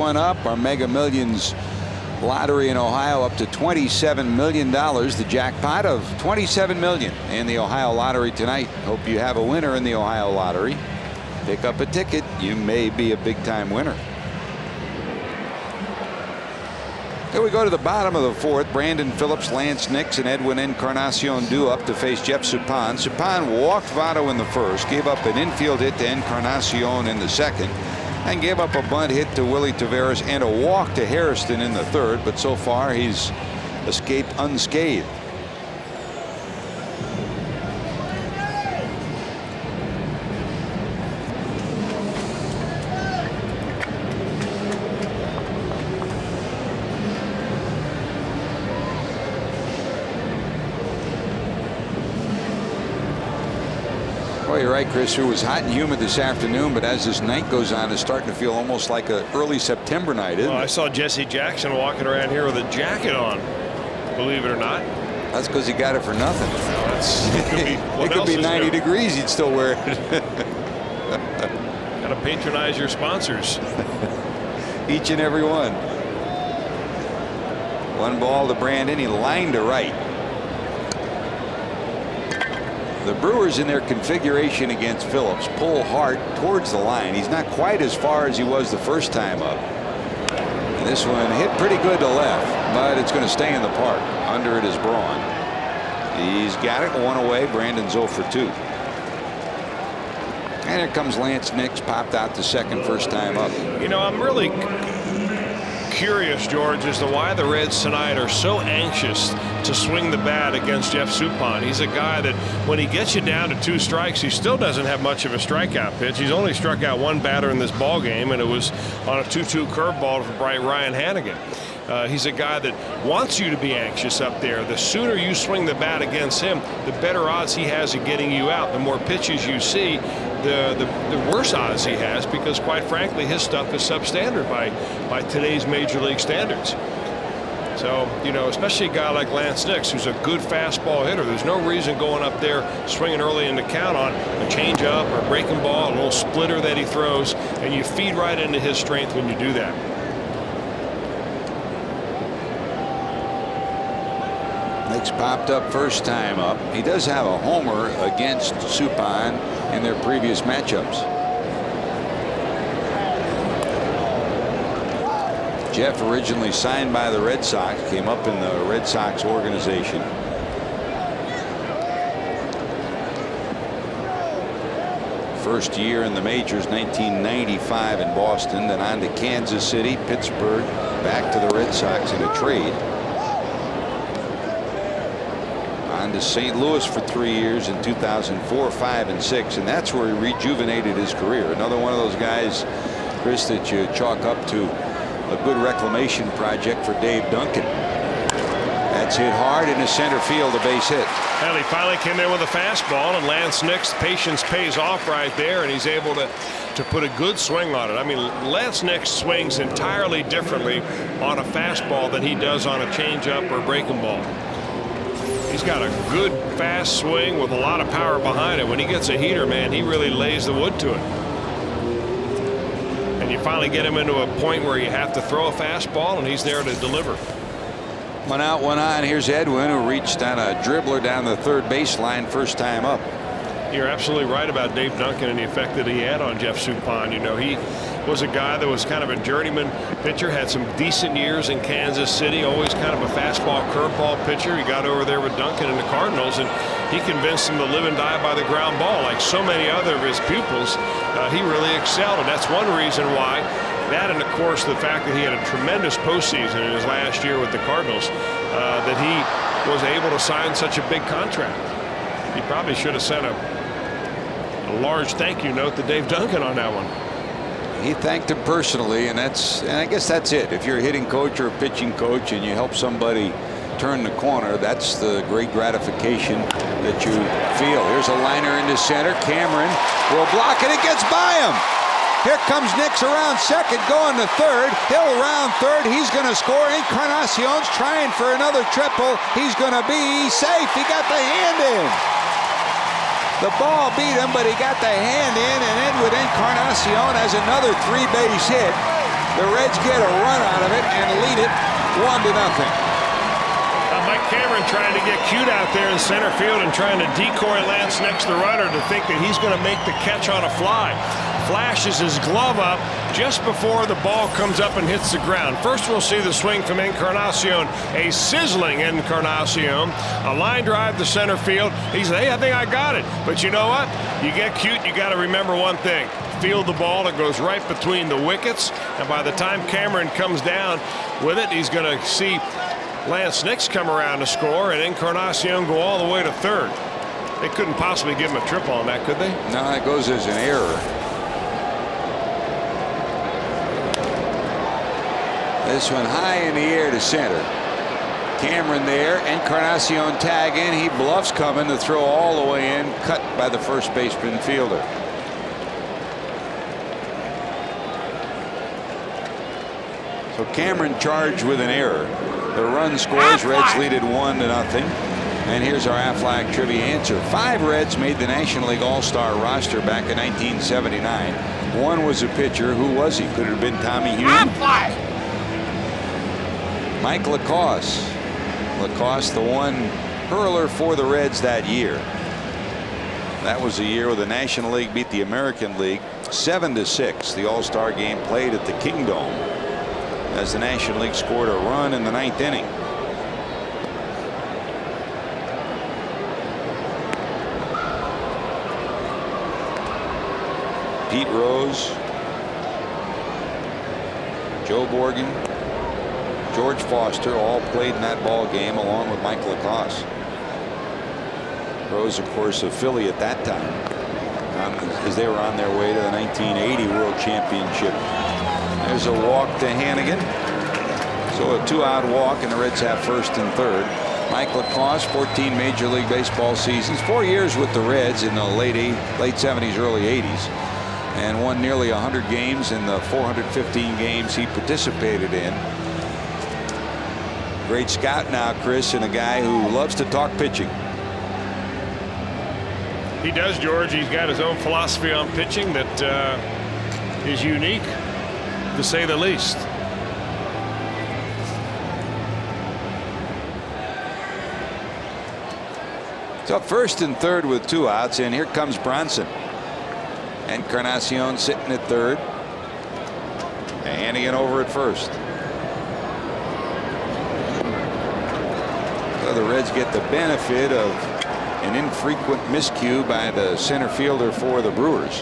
One up, our Mega Millions lottery in Ohio up to $27 million. The jackpot of $27 million in the Ohio lottery tonight. Hope you have a winner in the Ohio lottery. Pick up a ticket. You may be a big-time winner. Here we go to the bottom of the fourth. Brandon Phillips, Lance Nix, and Edwin Encarnacion due up to face Jeff Suppan. Suppan walked Votto in the first, gave up an infield hit to Encarnacion in the second, and gave up a bunt hit to Willie Taveras and a walk to Hairston in the third. But so far, he's escaped unscathed. Well, you're right, Chris. It was hot and humid this afternoon, but as this night goes on, it's starting to feel almost like an early September night, isn't it? I saw Jesse Jackson walking around here with a jacket on, believe it or not. That's because he got it for nothing. Well, it could be 90 degrees, he'd still wear it. Got to patronize your sponsors. Each and every one. One ball to Brandon. He lined to right. The Brewers in their configuration against Phillips pull hard towards the line. He's not quite as far as he was the first time up. And this one hit pretty good to left, but it's going to stay in the park. Under it is Braun. He's got it. One away. Brandon's 0 for 2. And here comes Lance Nix, popped out to second first time up. You know, I'm really curious, George, as to why the Reds tonight are so anxious to swing the bat against Jeff Suppan. He's a guy that when he gets you down to 2 strikes, he still doesn't have much of a strikeout pitch. He's only struck out 1 batter in this ball game, and it was on a 2-2 curveball from Ryan Hannigan. He's a guy that wants you to be anxious up there. The sooner you swing the bat against him, the better odds he has of getting you out. The more pitches you see, the worse odds he has, because quite frankly his stuff is substandard by today's major league standards. So, you know, especially a guy like Lance Nix, who's a good fastball hitter, there's no reason going up there swinging early in the count on a changeup or a breaking ball, a little splitter that he throws, and you feed right into his strength when you do that. Nix popped up first time up. He does have a homer against Suppan in their previous matchups. Jeff, originally signed by the Red Sox, came up in the Red Sox organization. First year in the majors, 1995 in Boston, then on to Kansas City, Pittsburgh, back to the Red Sox in a trade. On to St. Louis for 3 years in 2004, 5, and 6, and that's where he rejuvenated his career. Another one of those guys, Chris, that you chalk up to a good reclamation project for Dave Duncan. That's hit hard into center field, a base hit. Well, he finally came in with a fastball, and Lance Nix' patience pays off right there, and he's able to put a good swing on it. I mean, Lance Nix swings entirely differently on a fastball than he does on a changeup or breaking ball. He's got a good fast swing with a lot of power behind it. When he gets a heater, man, he really lays the wood to it. And you finally get him into a point where you have to throw a fastball, and he's there to deliver. One out, one on. Here's Edwin, who reached on a dribbler down the third baseline first time up. You're absolutely right about Dave Duncan and the effect that he had on Jeff Suppan. You know, he was a guy that was kind of a journeyman pitcher, had some decent years in Kansas City, always kind of a fastball curveball pitcher. He got over there with Duncan and the Cardinals, and he convinced him to live and die by the ground ball. Like so many other of his pupils, he really excelled, and that's one reason why. That, and of course the fact that he had a tremendous postseason in his last year with the Cardinals, that he was able to sign such a big contract. He probably should have sent a large thank you note to Dave Duncan on that one. He thanked him personally, and I guess that's it. If you're a hitting coach or a pitching coach and you help somebody turn the corner, that's the great gratification that you feel. Here's a liner into center. Cameron will block it. It gets by him. Here comes Nix around second, going to third. Hill around third. He's going to score. Encarnacion's trying for another triple. He's going to be safe. He got the hand in. The ball beat him, but he got the hand in, and Edwin Encarnacion has another 3-base hit. The Reds get a run out of it and lead it 1-0. Mike Cameron trying to get cute out there in center field and trying to decoy Lance Nix, the runner, to think that he's going to make the catch on a fly. Flashes his glove up just before the ball comes up and hits the ground. First we'll see the swing from Encarnacion, a sizzling Encarnacion, a line drive to center field. He said, hey, I think I got it. But you know what? You get cute, you got to remember one thing. Field the ball, it goes right between the wickets, and by the time Cameron comes down with it, he's going to see Lance Nix come around to score and Encarnacion go all the way to third. They couldn't possibly give him a triple on that, could they? No, that goes as an error. This one high in the air to center. Cameron there, Encarnacion tag in. He bluffs coming to throw all the way in, cut by the first baseman fielder. So Cameron charged with an error. The run scores. Reds lead it 1-0. And here's our Aflac trivia answer. 5 Reds made the National League All-Star roster back in 1979. One was a pitcher. Who was he? Could it have been Tommy Hughes? Mike Lacoste. Lacoste, the one hurler for the Reds that year. That was the year where the National League beat the American League 7-6. The All-Star game played at the Kingdome, as the National League scored a run in the 9th inning. Pete Rose, Joe Borgen, George Foster all played in that ball game along with Mike Lacoste. Rose, of course, a Philly at that time, as they were on their way to the 1980 World Championship. There's a walk to Hannigan. So a 2-out walk, and the Reds have first and third. Mike Lacoste, 14 Major League Baseball seasons, 4 years with the Reds in the late 70s, early 80s, and won nearly 100 games in the 415 games he participated in. Great scout now, Chris, and a guy who loves to talk pitching. He does, George. He's got his own philosophy on pitching that is unique, to say the least. So first and third with 2 outs, and here comes Bronson. Encarnacion sitting at third, and Hannigan over at first. So the Reds get the benefit of an infrequent miscue by the center fielder for the Brewers.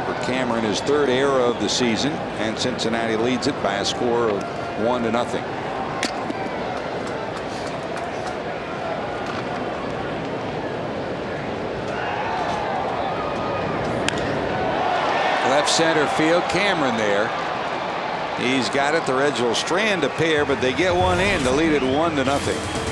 For Cameron, his 3rd error of the season, and Cincinnati leads it by a score of 1-0. Left center field, Cameron there. He's got it. The Reds will strand a pair, but they get one in to lead it 1-0.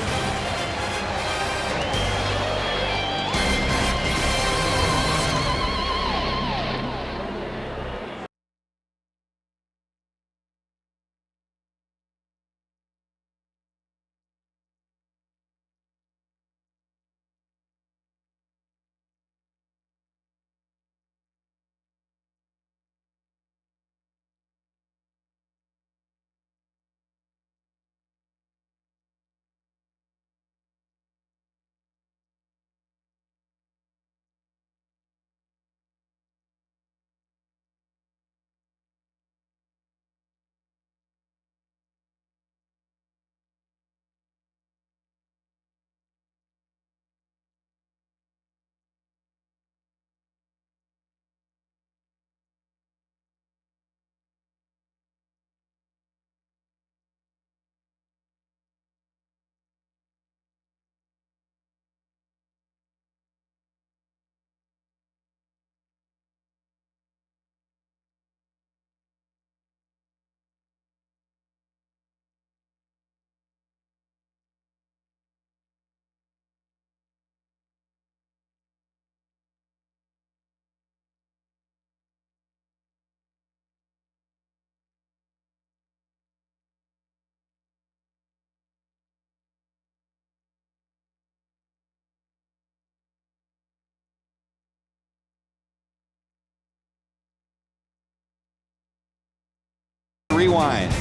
unwind.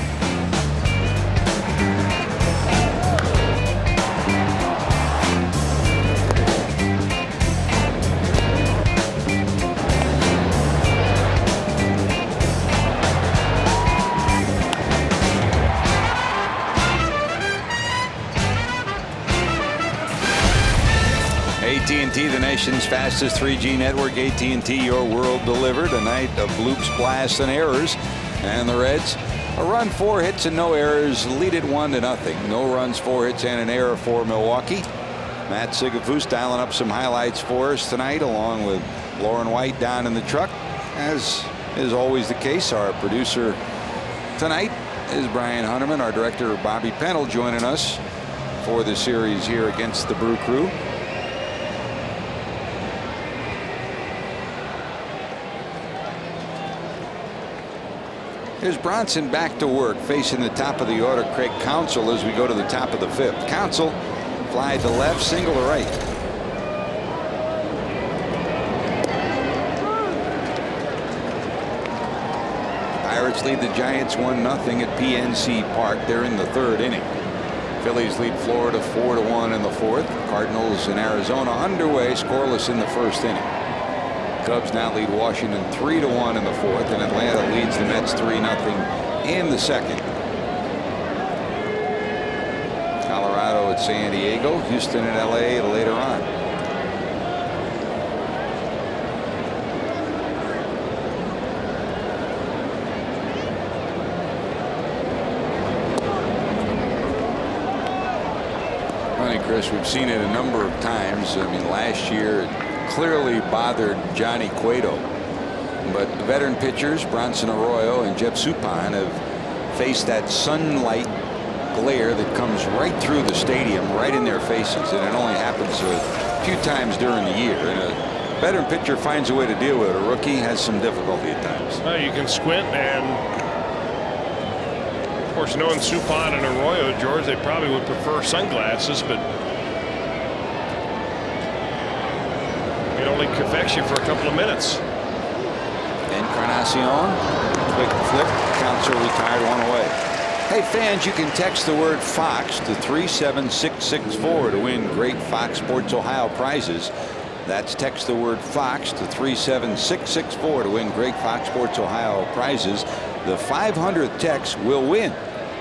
AT&T, the nation's fastest 3G network. AT&T, your world delivered. A night of bloops, blasts, and errors. And the Reds, a run, 4 hits, and no errors, lead it 1-0. No runs, 4 hits, and an error for Milwaukee. Matt Sigafus dialing up some highlights for us tonight, along with Lauren White down in the truck. As is always the case, our producer tonight is Brian Hunterman. Our director, Bobby Pennell, joining us for the series here against the Brew Crew. Here's Bronson back to work, facing the top of the order, Craig Counsell, as we go to the top of the 5th. Counsell, fly to left, single to right. Pirates lead the Giants 1-0 at PNC Park. They're in the 3rd inning. Phillies lead Florida 4-1 in the 4th. Cardinals and Arizona underway, scoreless in the 1st inning. Cubs now lead Washington 3-1 in the 4th, and Atlanta leads the Mets 3-0 in the 2nd. Colorado at San Diego, Houston and LA later on. Funny, Chris, we've seen it a number of times. I mean, last year it clearly bothered Johnny Cueto, but the veteran pitchers Bronson Arroyo and Jeff Suppan have faced that sunlight glare that comes right through the stadium, right in their faces, and it only happens a few times during the year. And a veteran pitcher finds a way to deal with it. A rookie has some difficulty at times. Well, you can squint, and of course, knowing Suppan and Arroyo, George, they probably would prefer sunglasses, but it only affects you for a couple of minutes. Encarnacion, quick flip, Counsell retired, 1 away. Hey fans, you can text the word Fox to 37664 to win great Fox Sports Ohio prizes. That's text the word Fox to 37664 to win great Fox Sports Ohio prizes. The 500th text will win.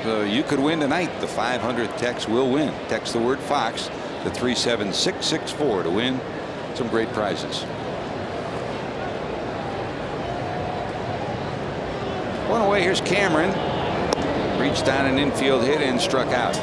So you could win tonight. The 500th text will win. Text the word Fox to 37664 to win some great prizes. 1 away. Here's Cameron. Reached down an infield hit and struck out.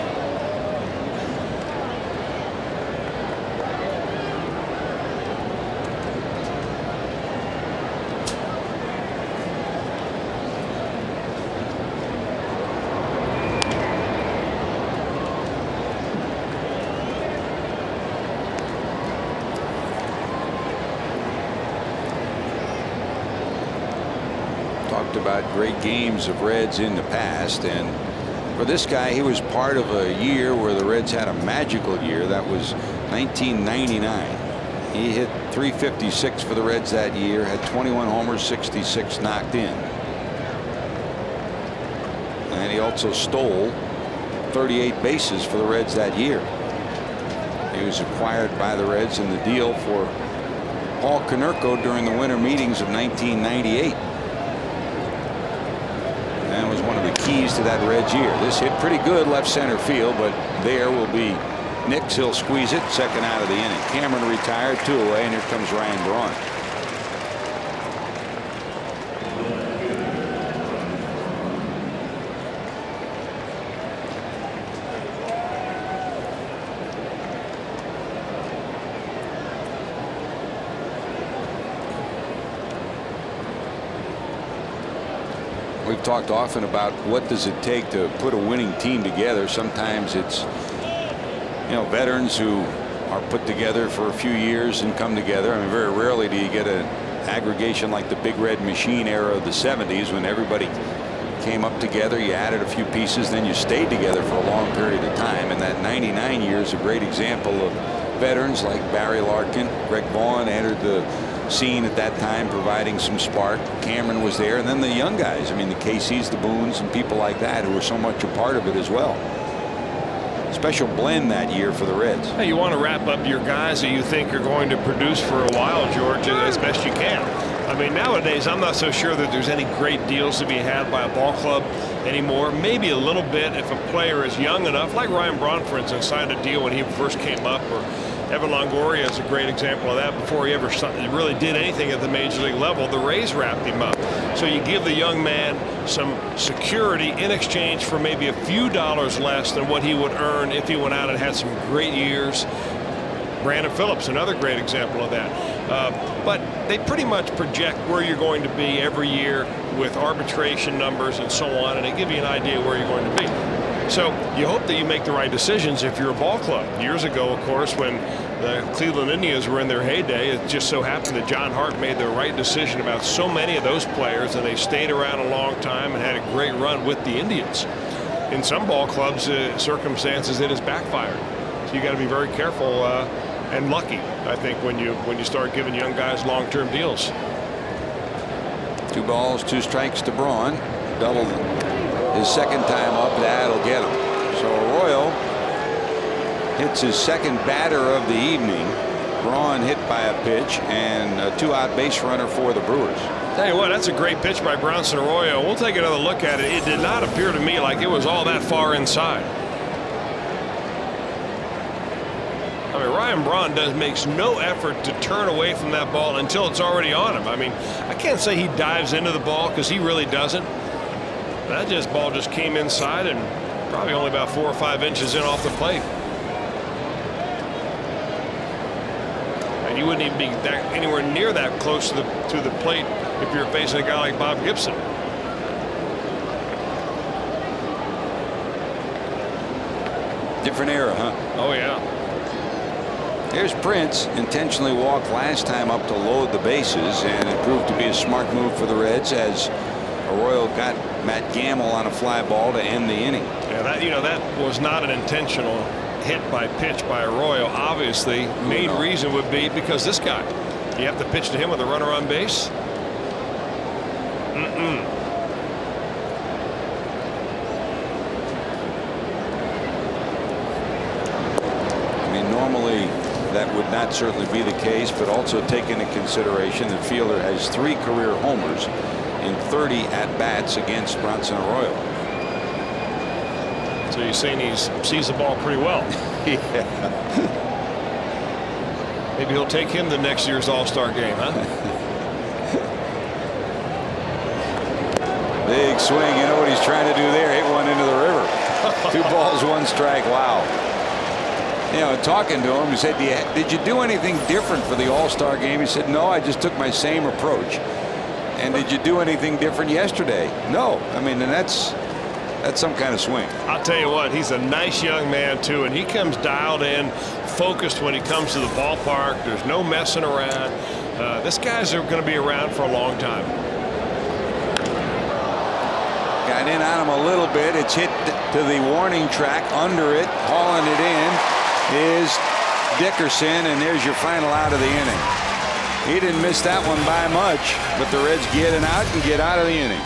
Talked about great games of Reds in the past, and for this guy, he was part of a year where the Reds had a magical year. That was 1999. He hit .356 for the Reds that year, had 21 homers, 66 knocked in, and he also stole 38 bases for the Reds that year. He was acquired by the Reds in the deal for Paul Konerko during the winter meetings of 1998. And was one of the keys to that Reds year. This hit pretty good left center field, but there will be Nix. He'll squeeze it, second out of the inning. Cameron retired, 2 away, and here comes Ryan Braun. We've talked often about what does it take to put a winning team together. Sometimes it's, you know, veterans who are put together for a few years and come together. I mean, very rarely do you get an aggregation like the Big Red Machine era of the 70s, when everybody came up together, you added a few pieces, then you stayed together for a long period of time. And that 99 year is a great example of veterans like Barry Larkin. Greg Vaughn entered the scene at that time, providing some spark. Cameron was there, and then the young guys. I mean, the Caseys, the Boones, and people like that who were so much a part of it as well. Special blend that year for the Reds. Hey, you want to wrap up your guys that you think are going to produce for a while, George, as best you can. I mean, nowadays, I'm not so sure that there's any great deals to be had by a ball club anymore. Maybe a little bit if a player is young enough, like Ryan Braun, for instance, signed a deal when he first came up, or Evan Longoria is a great example of that. Before he ever really did anything at the major league level, the Rays wrapped him up. So you give the young man some security in exchange for maybe a few dollars less than what he would earn if he went out and had some great years. Brandon Phillips, another great example of that. But they pretty much project where you're going to be every year with arbitration numbers and so on, and they give you an idea where you're going to be. So you hope that you make the right decisions if you're a ball club. Years ago, of course, when the Cleveland Indians were in their heyday, it just so happened that John Hart made the right decision about so many of those players, and they stayed around a long time and had a great run with the Indians. In some ball clubs, circumstances, it has backfired. So you got to be very careful and lucky, I think, when you start giving young guys long-term deals. 2 balls, 2 strikes to Braun. Doubled his second time up. That'll get him. So Arroyo hits his second batter of the evening. Braun hit by a pitch, and a 2-out base runner for the Brewers. Tell you what, that's a great pitch by Bronson Arroyo. We'll take another look at it. It did not appear to me like it was all that far inside. I mean, Ryan Braun makes no effort to turn away from that ball until it's already on him. I mean, I can't say he dives into the ball, because he really doesn't. That ball just came inside and probably only about 4 or 5 inches in off the plate. And you wouldn't even be anywhere near that close to the plate if you're facing a guy like Bob Gibson. Different era, huh? Oh, yeah. Here's Prince. Intentionally walked last time up to load the bases, and it proved to be a smart move for the Reds as Arroyo got Matt Gamble on a fly ball to end the inning. Yeah, that was not an intentional hit by pitch by Arroyo. Obviously, main reason would be because this guy. You have to pitch to him with a runner on base. I mean, normally that would not certainly be the case, but also take into consideration that Fielder has 3 career homers in 30 at-bats against Bronson Arroyo. So you're saying he sees the ball pretty well. Yeah. Maybe he'll take him to next year's All-Star game, huh? Big swing. You know what he's trying to do there? Hit one into the river. 2 balls, 1 strike. Wow. You know, talking to him, he said, did you do anything different for the All-Star game? He said, no, I just took my same approach. And did you do anything different yesterday? No. I mean, and that's some kind of swing. I'll tell you what, he's a nice young man, too, and he comes dialed in, focused when he comes to the ballpark. There's no messing around. This guy's going to be around for a long time. Got in on him a little bit. It's hit to the warning track. Under it, hauling it in is Dickerson, and there's your final out of the inning. He didn't miss that one by much, but the Reds get an out and get out of the inning.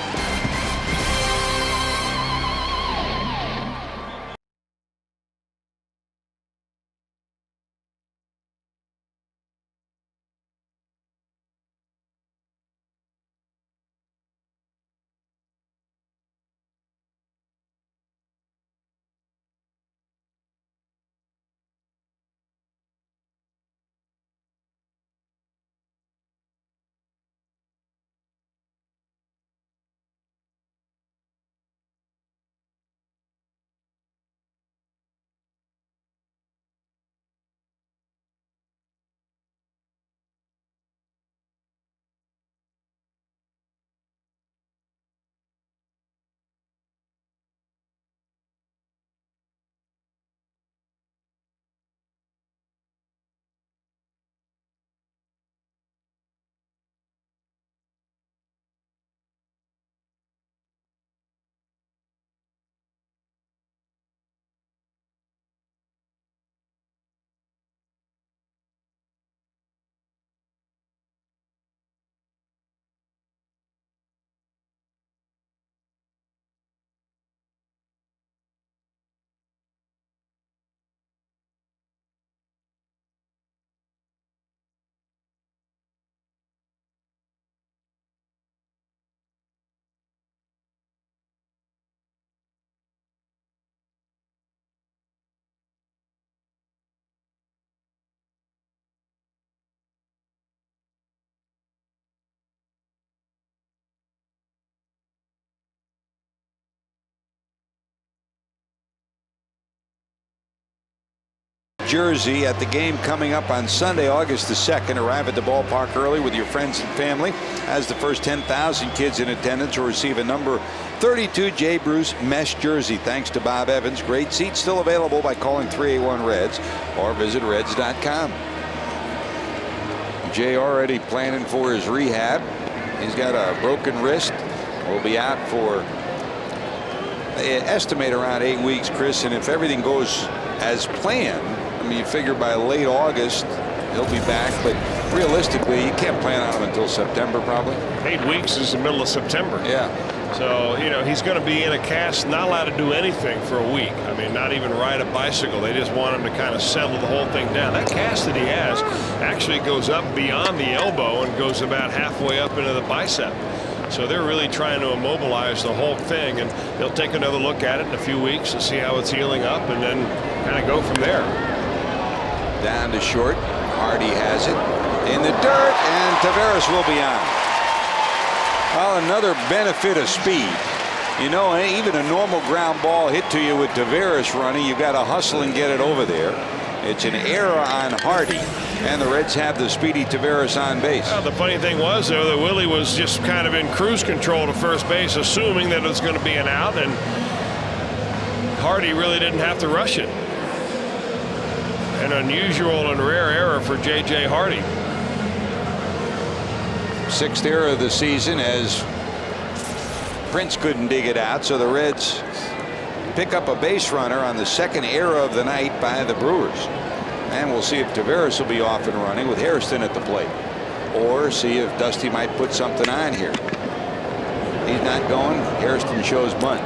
jersey at the game coming up on Sunday, August the 2nd. Arrive at the ballpark early with your friends and family, as the first 10,000 kids in attendance will receive a number 32 J. Bruce mesh jersey. Thanks to Bob Evans. Great seats still available by calling 381-REDS or visit reds.com. Jay already planning for his rehab. He's got a broken wrist. Will be out for, they estimate, around 8 weeks, Chris. And if everything goes as planned, I mean, you figure by late August he'll be back. But realistically, you can't plan on him until September, probably. 8 weeks is the middle of September. Yeah. So, you know, he's going to be in a cast, not allowed to do anything for a week. I mean, not even ride a bicycle. They just want him to kind of settle the whole thing down. That cast that he has actually goes up beyond the elbow and goes about halfway up into the bicep. So they're really trying to immobilize the whole thing, and they'll take another look at it in a few weeks to see how it's healing up and then kind of go from there. Down to short. Hardy has it in the dirt, and Taveras will be on. Well, another benefit of speed. You know, even a normal ground ball hit to you with Taveras running, you've got to hustle and get it over there. It's an error on Hardy, and the Reds have the speedy Taveras on base. Well, the funny thing was, though, that Willie was just kind of in cruise control to first base, assuming that it was going to be an out, and Hardy really didn't have to rush it. An unusual and rare error for J.J. Hardy. 6th error of the season, as Prince couldn't dig it out, so the Reds pick up a base runner on the 2nd error of the night by the Brewers. And we'll see if Taveras will be off and running with Hairston at the plate, or see if Dusty might put something on here. He's not going. Hairston shows bunt.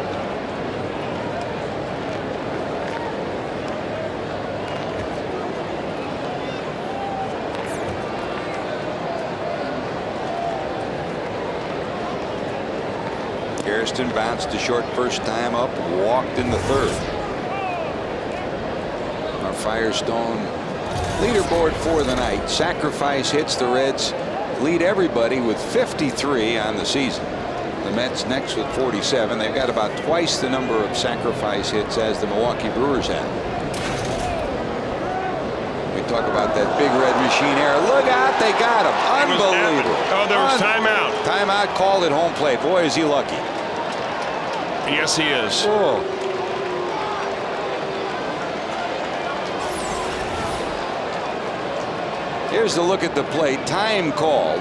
Hairston bounced to short first time up, walked in the 3rd. Our Firestone leaderboard for the night. Sacrifice hits. The Reds lead everybody with 53 on the season. The Mets next with 47. They've got about twice the number of sacrifice hits as the Milwaukee Brewers have. We talk about that big red machine error. Look out, they got him. Unbelievable. Oh, there was timeout. Timeout called at home plate. Boy, is he lucky. Yes, he is. Oh. Here's the look at the plate. Time called.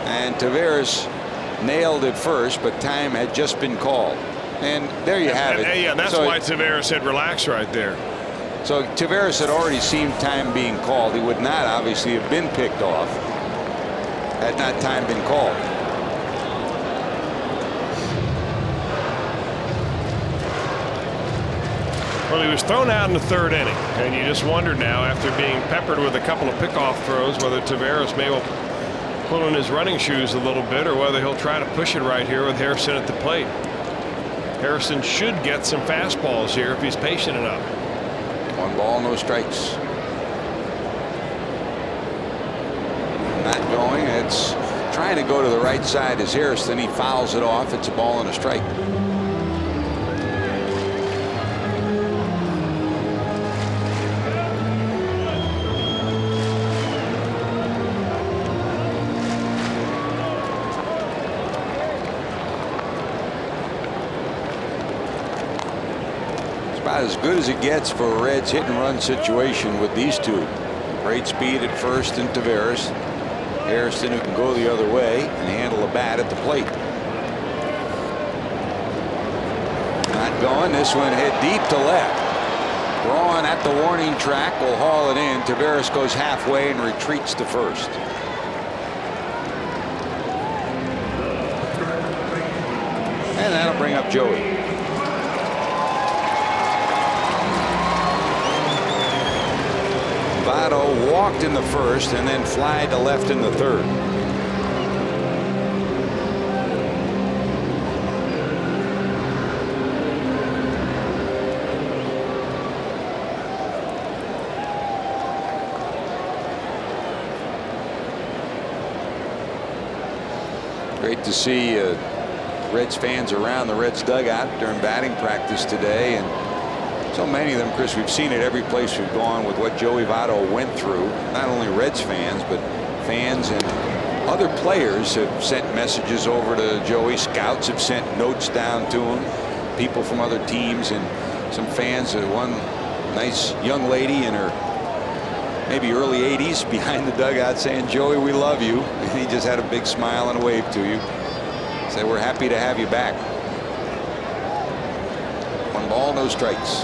And Taveras nailed it first, but time had just been called. And there you have it. Yeah, that's why Taveras said relax right there. So Taveras had already seen time being called. He would not obviously have been picked off had not time been called. Well, he was thrown out in the 3rd inning, and you just wonder now, after being peppered with a couple of pickoff throws, whether Taveras may well pull in his running shoes a little bit, or whether he'll try to push it right here with Hairston at the plate. Harrison should get some fastballs here if he's patient enough. 1 ball, no strikes. Not going. It's trying to go to the right side as Hairston. He fouls it off. It's a ball and a strike. About as good as it gets for a Reds hit and run situation with these two. Great speed at first and Taveras. Hairston, who can go the other way and handle a bat at the plate. Not going. This one hit deep to left. Braun at the warning track will haul it in. Taveras goes halfway and retreats to first. And that'll bring up Joey. Votto walked in the 1st and then fly to left in the 3rd. Great to see Reds fans around the Reds dugout during batting practice today, and So many of them, Chris, we've seen it every place we've gone with what Joey Votto went through. Not only Reds fans, but fans and other players have sent messages over to Joey. Scouts have sent notes down to him. People from other teams and some fans. One nice young lady in her maybe early 80s behind the dugout saying, "Joey, we love you." And he just had a big smile and a wave to you. Said, "We're happy to have you back." 1 ball, no strikes.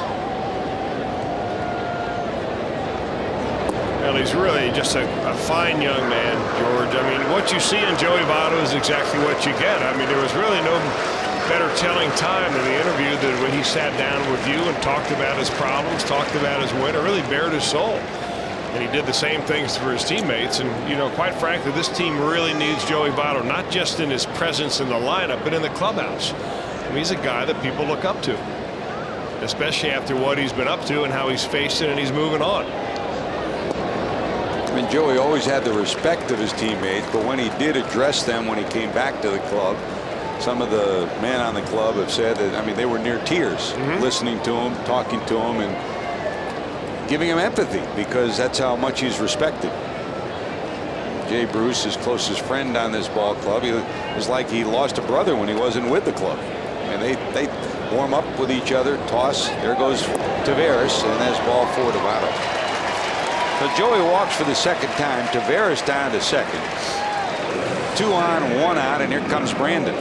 Well, he's really just a fine young man, George. I mean, what you see in Joey Votto is exactly what you get. I mean, there was really no better telling time in the interview than when he sat down with you and talked about his problems, talked about his win, and really bared his soul. And he did the same things for his teammates. And, you know, quite frankly, this team really needs Joey Votto, not just in his presence in the lineup, but in the clubhouse. I mean, he's a guy that people look up to, especially after what he's been up to and how he's faced it and he's moving on. I mean, Joey always had the respect of his teammates, but when he did address them when he came back to the club, some of the men on the club have said that, I mean, they were near tears listening to him, talking to him, and giving him empathy, because that's how much he's respected. Jay Bruce, his closest friend on this ball club, it was like he lost a brother when he wasn't with the club. And they warm up with each other, toss. There goes Taveras, and that's ball 4 to Votto. So Joey walks for the second time. Taveras down to second. 2 on, 1 out, and here comes Brandon.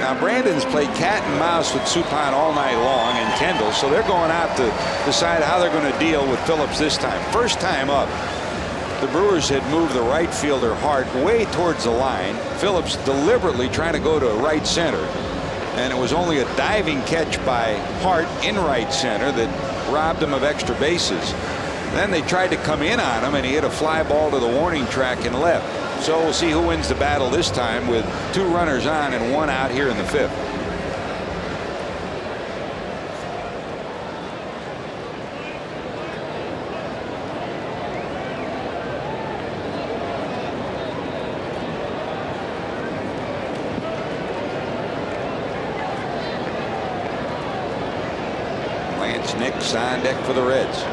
Now Brandon's played cat and mouse with Suppan all night long and Kendall, so they're going out to decide how they're going to deal with Phillips this time. First time up, the Brewers had moved the right fielder Hart way towards the line. Phillips deliberately trying to go to right center, and it was only a diving catch by Hart in right center that robbed him of extra bases. Then they tried to come in on him, and he hit a fly ball to the warning track and left. So we'll see who wins the battle this time with 2 runners on and 1 out here in the 5th. Lance Nix on deck for the Reds.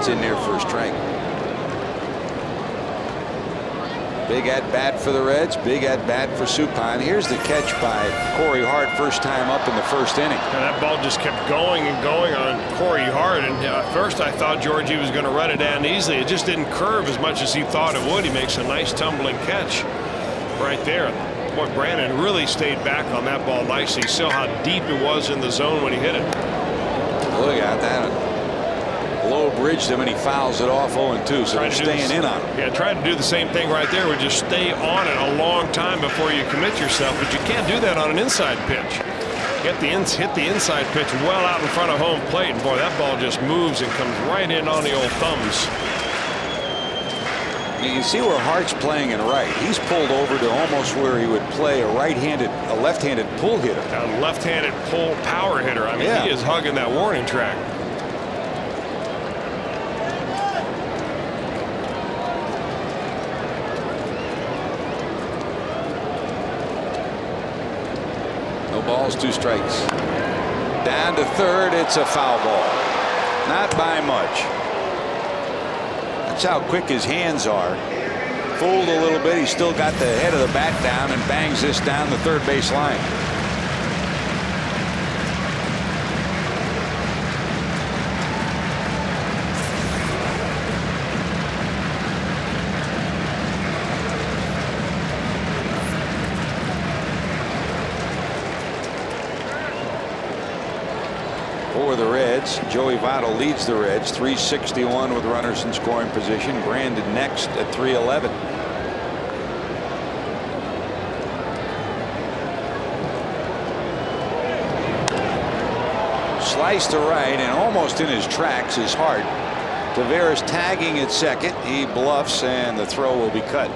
In there for a strike. Big at bat for the Reds. Big at bat for Suppan. Here's the catch by Corey Hart, first time up in the 1st inning. And that ball just kept going and going on Corey Hart. And at first I thought Georgie was going to run it down easily. It just didn't curve as much as he thought it would. He makes a nice tumbling catch right there. Boy, Brandon really stayed back on that ball nicely. You saw how deep it was in the zone when he hit it. Look at that. Low bridge him and he fouls it off 0-2, so they're staying in on him. Yeah, trying to do the same thing right there. Would just stay on it a long time before you commit yourself, but you can't do that on an inside pitch. Hit the inside pitch well out in front of home plate, and boy, that ball just moves and comes right in on the old thumbs. You can see where Hart's playing in right. He's pulled over to almost where he would play a left-handed pull hitter. A left-handed pull power hitter. I mean, He is hugging that warning track. Balls, 2 strikes. Down to 3rd. It's a foul ball. Not by much. That's how quick his hands are. Fooled a little bit. He's still got the head of the bat down and bangs this down the 3rd base line. For the Reds, Joey Votto leads the Reds 361 with runners in scoring position. Brandon next at 311. Slice to right and almost in his tracks is Hart. Taveras tagging at second. He bluffs and the throw will be cut.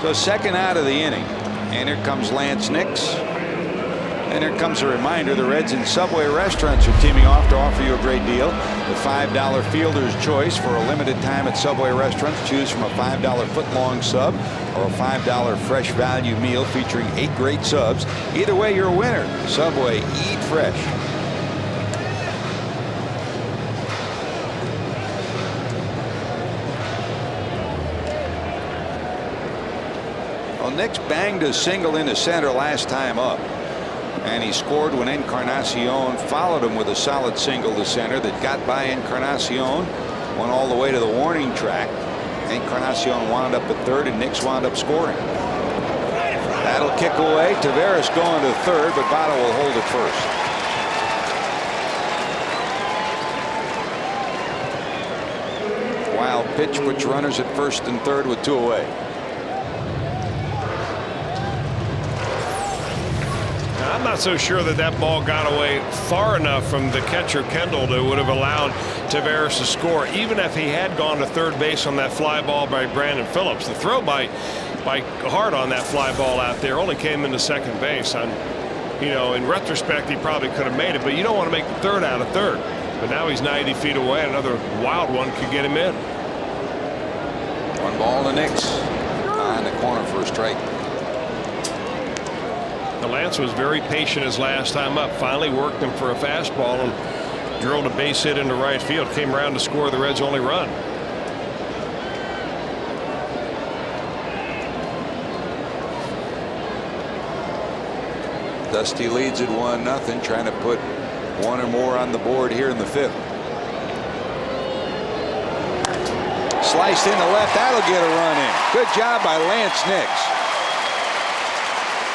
So 2nd out of the inning, and here comes Lance Nix. And here comes a reminder, the Reds and Subway restaurants are teaming off to offer you a great deal. The $5 Fielder's Choice for a limited time at Subway restaurants. Choose from a $5 foot-long sub or a $5 fresh value meal featuring 8 great subs. Either way, you're a winner. Subway, eat fresh. Well, Nix banged a single into center last time up. And he scored when Encarnacion followed him with a solid single to center that got by Encarnacion, went all the way to the warning track. Encarnacion wound up at third, and Nix wound up scoring. That'll kick away. Taveras going to third, but Votto will hold it first. Wild pitch puts runners at first and third with 2 away. I'm not so sure that that ball got away far enough from the catcher Kendall to would have allowed Taveras to score, even if he had gone to third base on that fly ball by Brandon Phillips. The throw by Hart on that fly ball out there only came into second base. And, you know, in retrospect, he probably could have made it, but you don't want to make the third out of third. But now he's 90 feet away. Another wild one could get him in. 1 ball to Nix. On the corner for a strike. Lance was very patient his last time up. Finally worked him for a fastball and drilled a base hit into right field. Came around to score the Reds' only run. Dusty leads at 1-0, trying to put 1 or more on the board here in the 5th. Sliced into left. That'll get a run in. Good job by Lance Nix.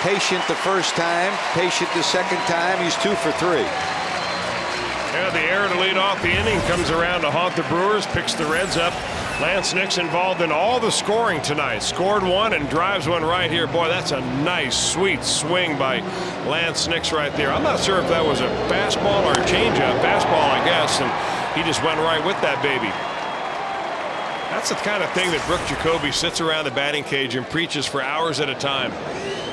Patient the first time, patient the second time. He's 2 for 3. Yeah, the error to lead off the inning comes around to haunt the Brewers, picks the Reds up. Lance Nix involved in all the scoring tonight. Scored 1 and drives 1 right here. Boy, that's a nice, sweet swing by Lance Nix right there. I'm not sure if that was a fastball or a changeup. Fastball, I guess, and he just went right with that baby. That's the kind of thing that Brooke Jacoby sits around the batting cage and preaches for hours at a time.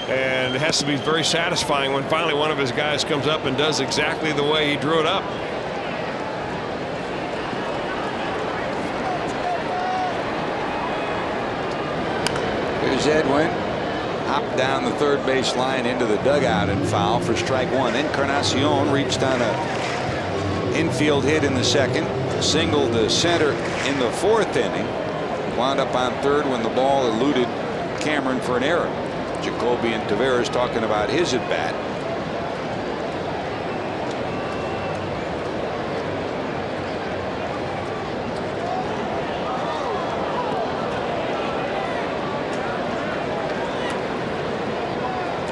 And it has to be very satisfying when finally one of his guys comes up and does exactly the way he drew it up. Here's Edwin. Hopped down the third base line into the dugout and foul for strike 1. Encarnacion reached on a infield hit in the second. Singled to center in the 4th inning. Wound up on third when the ball eluded Cameron for an error. Jacoby and Taveras talking about his at bat.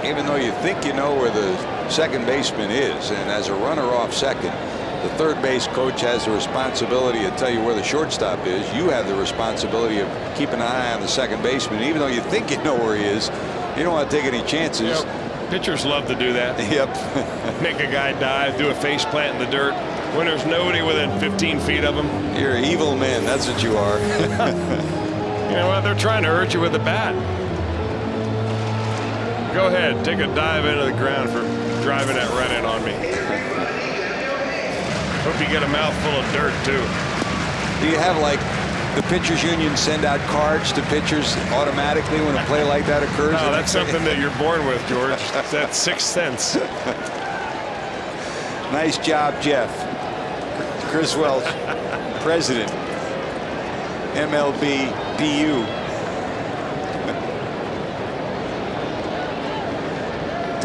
Even though you think you know where the second baseman is, and as a runner off second, the third base coach has the responsibility to tell you where the shortstop is. You have the responsibility of keeping an eye on the second baseman. Even though you think you know where he is, you don't want to take any chances. Yep. Pitchers love to do that. Yep. Make a guy dive, do a face plant in the dirt when there's nobody within 15 feet of him. You're evil men. That's what you are. You know what? They're trying to hurt you with a bat. Go ahead, take a dive into the ground for driving that right in on me. Hope you get a mouthful of dirt too. Do you have, like, the pitchers union send out cards to pitchers automatically when a play like that occurs? No, that's something that you're born with, George. That's 6th sense. Nice job, Jeff. Chris Welch, president, MLB PU.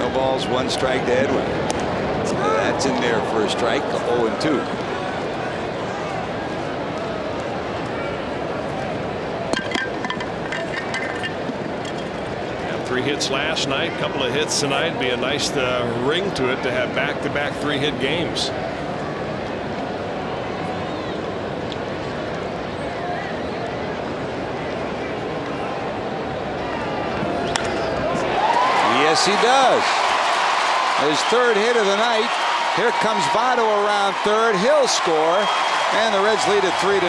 No balls, 1 strike to Edwin. That's in there for a strike. 0-2. 3 hits last night, couple of hits tonight. Be a nice ring to it to have back-to-back 3-hit games. Yes, he does. His 3rd hit of the night. Here comes Votto around third. He'll score, and the Reds lead at 3-0.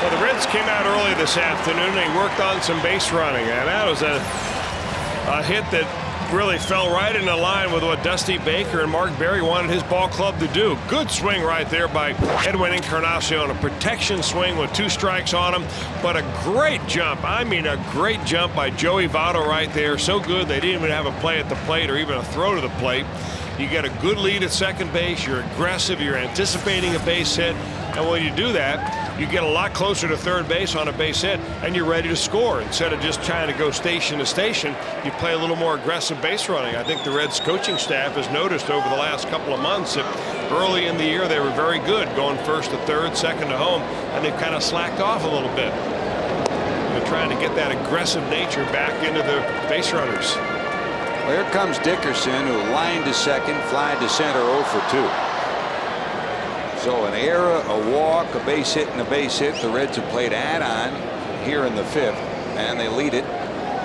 Well, the Reds Reds came out early this afternoon. They worked on some base running, and that was a hit that really fell right into line with what Dusty Baker and Mark Berry wanted his ball club to do. Good swing right there by Edwin Encarnacion. A protection swing with 2 strikes on him, but a great jump. I mean, a great jump by Joey Votto right there. So good they didn't even have a play at the plate or even a throw to the plate. You get a good lead at second base. You're aggressive. You're anticipating a base hit. And when you do that, you get a lot closer to third base on a base hit, and you're ready to score. Instead of just trying to go station to station, you play a little more aggressive base running. I think the Reds coaching staff has noticed over the last couple of months that early in the year they were very good going first to third, second to home, and they've kind of slacked off a little bit. They're trying to get that aggressive nature back into the base runners. Well, here comes Dickerson, who lined to second, fly to center, 0 for 2. So an error, a walk, a base hit, and a base hit. The Reds have played add-on here in the 5th, and they lead it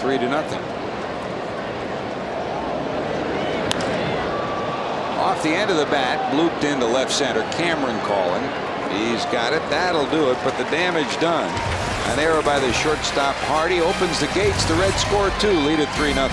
3-0. Off the end of the bat, blooped into left center. Cameron calling. He's got it. That'll do it, but the damage done. An error by the shortstop Hardy opens the gates. The Reds score 2, lead it 3-0.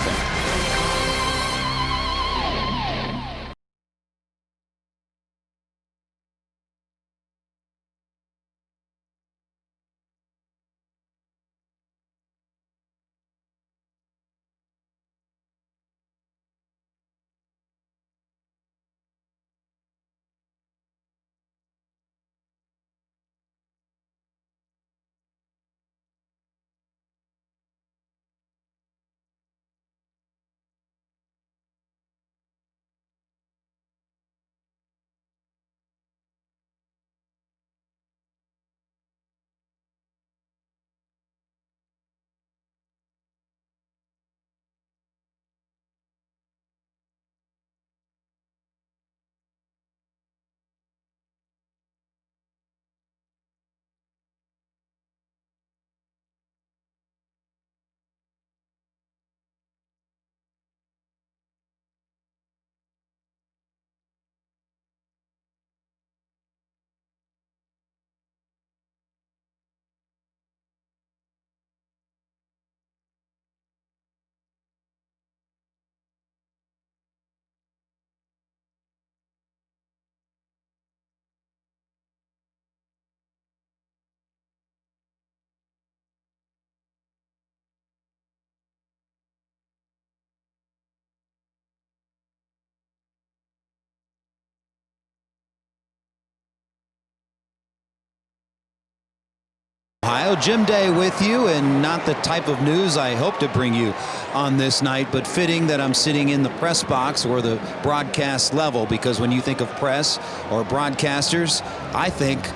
Ohio. Jim Day with you, and not the type of news I hope to bring you on this night, but fitting that I'm sitting in the press box or the broadcast level, because when you think of press or broadcasters, I think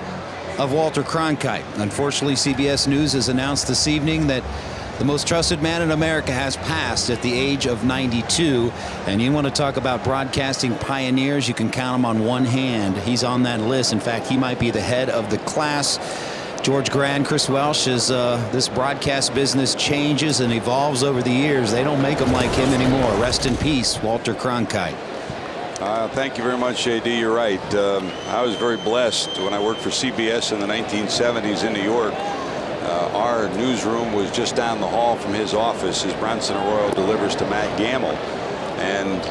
of Walter Cronkite. Unfortunately, CBS News has announced this evening that the most trusted man in America has passed at the age of 92. And you want to talk about broadcasting pioneers, you can count them on one hand. He's on that list. In fact, he might be the head of the class. George Grand, Chris Welsh, as this broadcast business changes and evolves over the years, they don't make them like him anymore. Rest in peace, Walter Cronkite. Thank you very much, JD. You're right. I was very blessed when I worked for CBS in the 1970s in New York. Our newsroom was just down the hall from his office as Bronson Arroyo delivers to Matt Gamble. And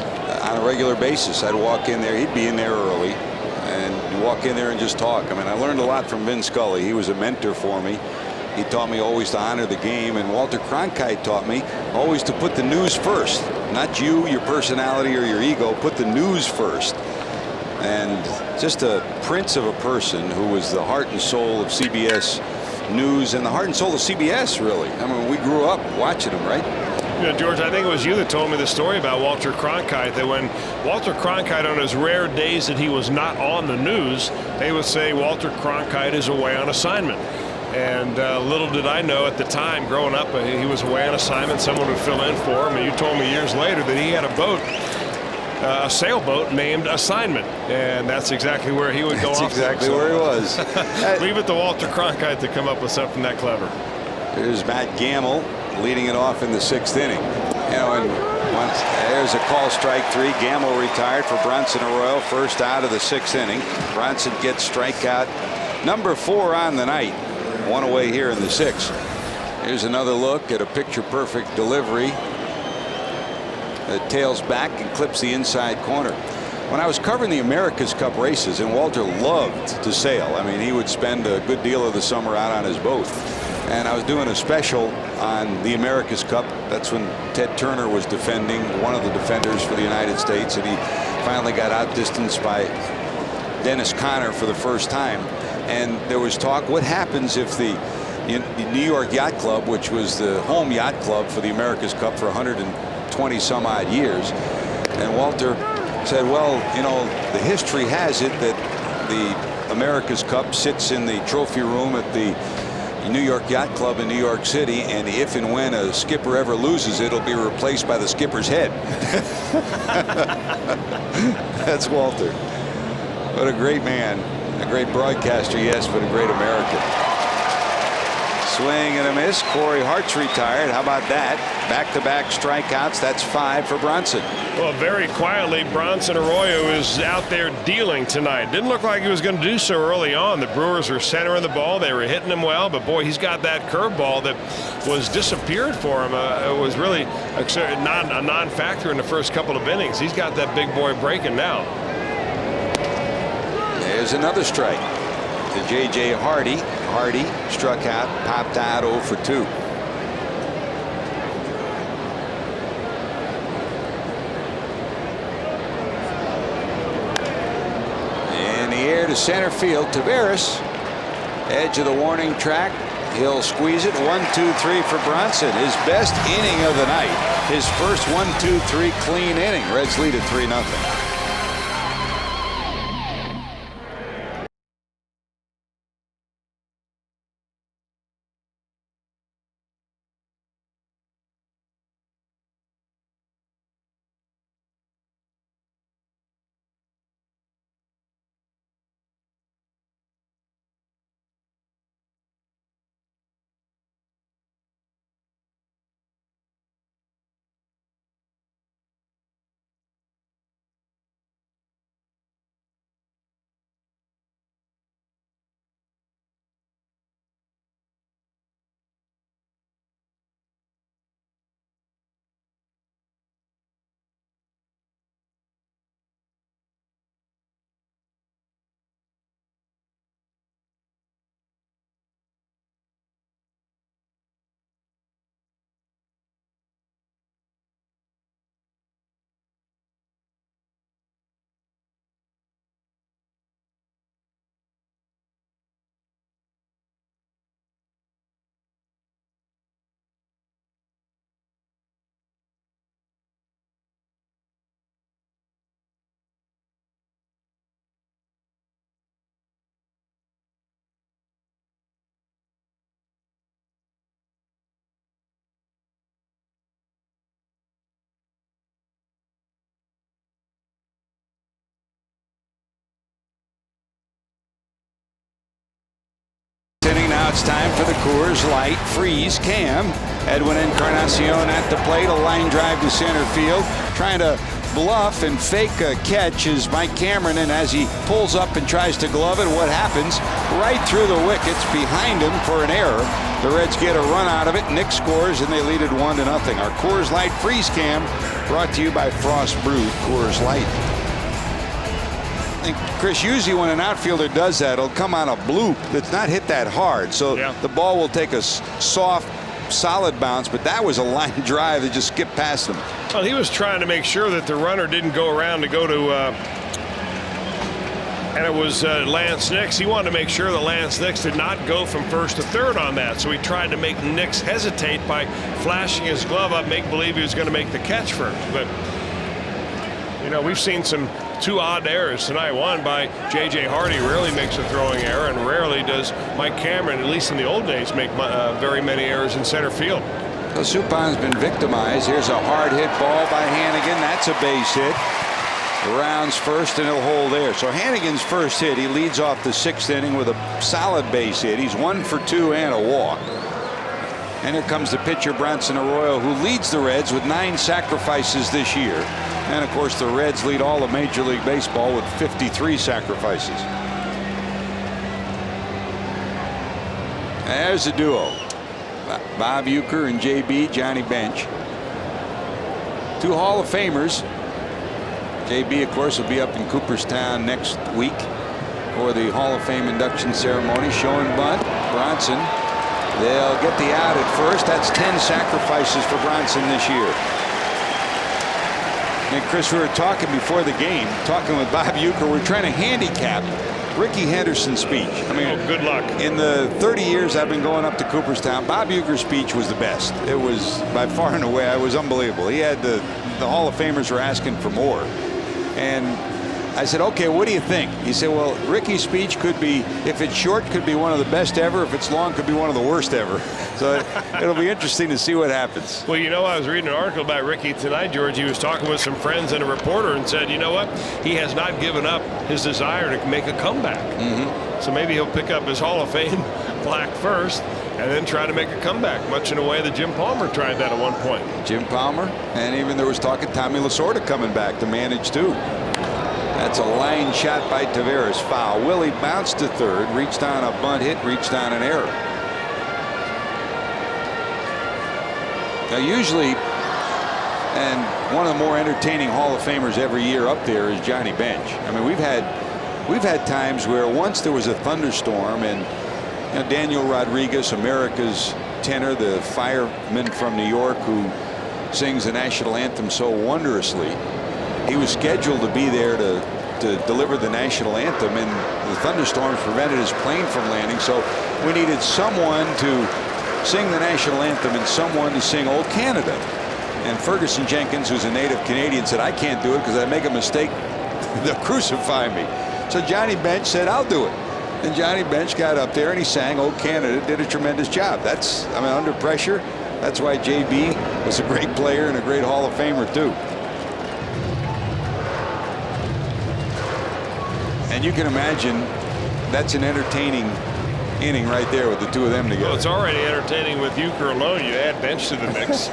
on a regular basis, I'd walk in there. He'd be in there early. And you walk in there and just talk. I mean, I learned a lot from Vin Scully. He was a mentor for me. He taught me always to honor the game. And Walter Cronkite taught me always to put the news first. Not you, your personality, or your ego. Put the news first. And just a prince of a person who was the heart and soul of CBS News and the heart and soul of CBS, really. I mean, we grew up watching him, right? You know, George, I think it was you that told me the story about Walter Cronkite, that when Walter Cronkite, on his rare days that he was not on the news, they would say Walter Cronkite is away on assignment. And little did I know at the time, growing up, he was away on assignment. Someone would fill in for him. And you told me years later that he had a boat, a sailboat named Assignment. And that's exactly where he would go off. That's exactly where he was. Leave it to Walter Cronkite to come up with something that clever. Here's Matt Gamble leading it off in the 6th inning. You know, and once there's a call, strike 3. Gamble retired for Bronson Arroyo, first out of the 6th inning. Bronson gets strikeout number 4 on the night. One away here in the 6th. Here's another look at a picture-perfect delivery that tails back and clips the inside corner. When I was covering the America's Cup races, and Walter loved to sail. I mean, he would spend a good deal of the summer out on his boat. And I was doing a special on the America's Cup. That's when Ted Turner was defending, one of the defenders for the United States, and he finally got outdistanced by Dennis Conner for the first time. And there was talk, what happens if the New York Yacht Club, which was the home yacht club for the America's Cup for 120 some odd years, and Walter said, well, you know, the history has it that the America's Cup sits in the trophy room at the New York Yacht Club in New York City, and if and when a skipper ever loses it, it'll be replaced by the skipper's head. That's Walter. What a great man, a great broadcaster, yes, but a great American. Swing and a miss. Corey Hart's retired. How about that? Back-to-back strikeouts. That's 5 for Bronson. Well, very quietly, Bronson Arroyo is out there dealing tonight. Didn't look like he was going to do so early on. The Brewers were centering the ball. They were hitting him well, but boy, he's got that curveball that was disappeared for him. It was really a non-factor in the first couple of innings. He's got that big boy breaking now. There's another strike to J.J. Hardy. Hardy struck out, popped out 0 for 2. In the air to center field. Taveras, edge of the warning track. He'll squeeze it. 1, 2, 3 for Bronson. His best inning of the night. His first 1, 2, 3 clean inning. Reds lead at 3-0. Now it's time for the Coors Light Freeze Cam. Edwin Encarnacion at the plate. A line drive to center field. Trying to bluff and fake a catch is Mike Cameron, and as he pulls up and tries to glove it, what happens? Right through the wickets behind him for an error. The Reds get a run out of it. Nick scores, and they lead it 1-0. Our Coors Light Freeze Cam brought to you by Frost Brewed Coors Light. And Chris, usually when an outfielder does that, it'll come on a bloop that's not hit that hard, so the ball will take a soft, solid bounce, but that was a line drive that just skipped past him. Well, he was trying to make sure that the runner didn't go around to go to and it was Lance Nix. He wanted to make sure that Lance Nix did not go from first to third on that, so he tried to make Nix hesitate by flashing his glove up, make believe he was going to make the catch first. But you know, we've seen some 2 odd errors tonight. One by J.J. Hardy, rarely makes a throwing error, and rarely does Mike Cameron, at least in the old days, make very many errors in center field. So Supan's been victimized. Here's a hard hit ball by Hannigan. That's a base hit. Rounds first, and he'll hold there. So Hannigan's first hit, he leads off the 6th inning with a solid base hit. He's 1 for 2 and a walk. And here comes the pitcher, Bronson Arroyo, who leads the Reds with 9 sacrifices this year. And of course, the Reds lead all of Major League Baseball with 53 sacrifices. There's the duo. Bob Uecker and JB, Johnny Bench. Two Hall of Famers. JB, of course, will be up in Cooperstown next week for the Hall of Fame induction ceremony. Show and bunt. Bronson. They'll get the out at first. That's 10 sacrifices for Bronson this year. And Chris, we were talking before the game, talking with Bob Uecker. We're trying to handicap Rickey Henderson's speech. I mean, good luck. In the 30 years I've been going up to Cooperstown, Bob Uecker's speech was the best. It was by far and away. It was unbelievable. He had the Hall of Famers were asking for more. And I said, okay, what do you think? He said, well, Rickey's speech could be, if it's short, could be one of the best ever. If it's long, could be one of the worst ever. So it'll be interesting to see what happens. Well, you know, I was reading an article about Rickey tonight, George. He was talking with some friends and a reporter and said, you know what? He has not given up his desire to make a comeback. So maybe he'll pick up his Hall of Fame plaque first and then try to make a comeback, much in a way that Jim Palmer tried that at one point. Jim Palmer, and even there was talk of Tommy Lasorda coming back to manage too. That's a line shot by Taveras. Foul. Willie bounced to third, reached on a bunt hit, reached on an error. Now usually, and one of the more entertaining Hall of Famers every year up there is Johnny Bench. I mean, we've had times where once there was a thunderstorm and Daniel Rodriguez, America's tenor, the fireman from New York who sings the national anthem so wondrously, he was scheduled to be there to deliver the national anthem, and the thunderstorms prevented his plane from landing. So we needed someone to sing the national anthem and someone to sing "Old Canada." And Ferguson Jenkins, who's a native Canadian, said, I can't do it because I make a mistake, they'll crucify me. So Johnny Bench said, I'll do it. And Johnny Bench got up there and he sang "Old Canada," did a tremendous job. That's, I mean, under pressure. That's why JB was a great player and a great Hall of Famer too. And you can imagine that's an entertaining inning right there with the two of them together. Well, it's already entertaining with Uecker alone. You add Bench to the mix.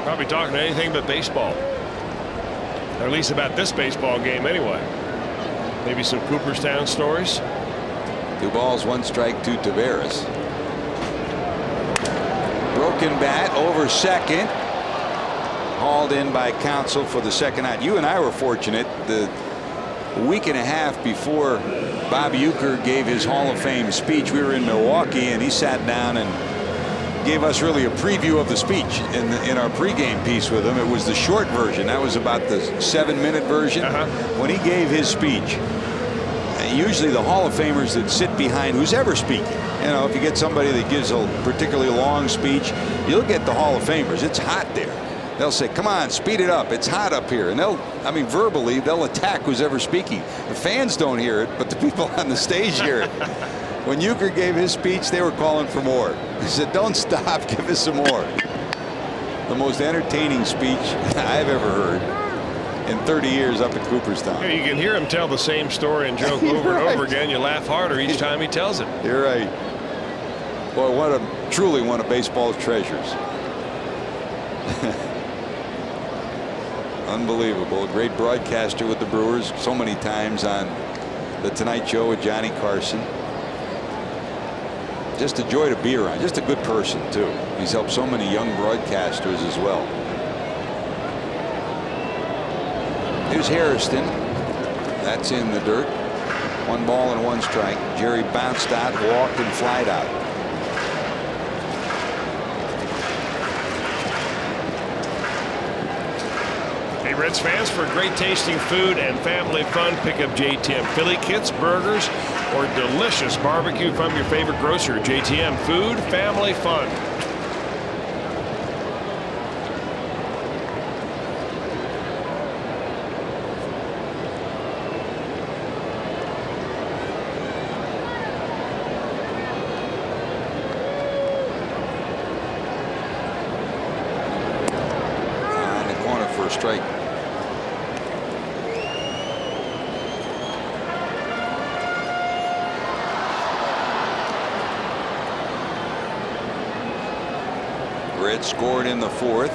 Probably talking anything but baseball. Or at least about this baseball game anyway. Maybe some Cooperstown stories. 2 balls, 1 strike to Taveras. Broken bat over second. Hauled in by Counsell for the second out. You and I were fortunate. The week and a half before Bob Uecker gave his Hall of Fame speech, we were in Milwaukee, and he sat down and gave us really a preview of the speech in our pregame piece with him. It was the short version. That was about the 7-minute version. When he gave his speech, usually the Hall of Famers that sit behind who's ever speaking, if you get somebody that gives a particularly long speech, you'll get the Hall of Famers. It's hot there. They'll say, come on, speed it up. It's hot up here. And verbally, they'll attack who's ever speaking. The fans don't hear it, but the people on the stage hear it. When Uecker gave his speech, they were calling for more. He said, don't stop, give us some more. The most entertaining speech I've ever heard in 30 years up at Cooperstown. Yeah, you can hear him tell the same story and joke over and over again. You laugh harder each time he tells it. You're right. Boy, truly one of baseball's treasures. Unbelievable. A great broadcaster with the Brewers so many times on the Tonight Show with Johnny Carson. Just a joy to be around. Just a good person too. He's helped so many young broadcasters as well. Here's Hairston. That's in the dirt. 1 ball and 1 strike. Jerry bounced out, walked, and flied out. Reds fans, for great tasting food and family fun, pick up JTM Philly kits, burgers, or delicious barbecue from your favorite grocer. JTM Food, family fun. On the corner for a strike. Reds scored in the 4th.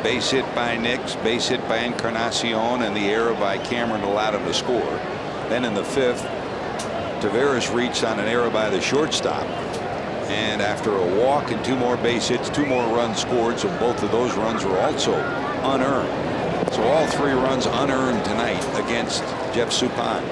Base hit by Nix, base hit by Encarnacion, and the error by Cameron allowed him to score. Then in the 5th, Taveras reached on an error by the shortstop. And after a walk and 2 more base hits, 2 more runs scored. So both of those runs were also unearned. So all 3 runs unearned tonight against Jeff Suppan.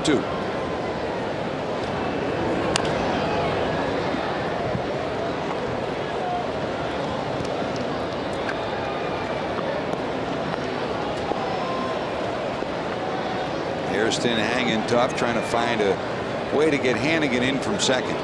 Two. Hairston hanging tough, trying to find a way to get Hannigan in from second.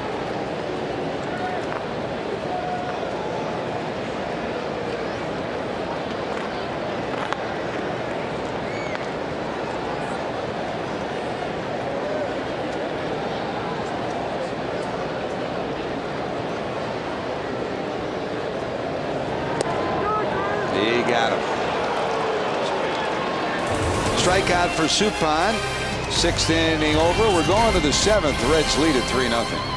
Strikeout for Suppan. 6th inning over. We're going to the 7th. The Reds lead at 3-0.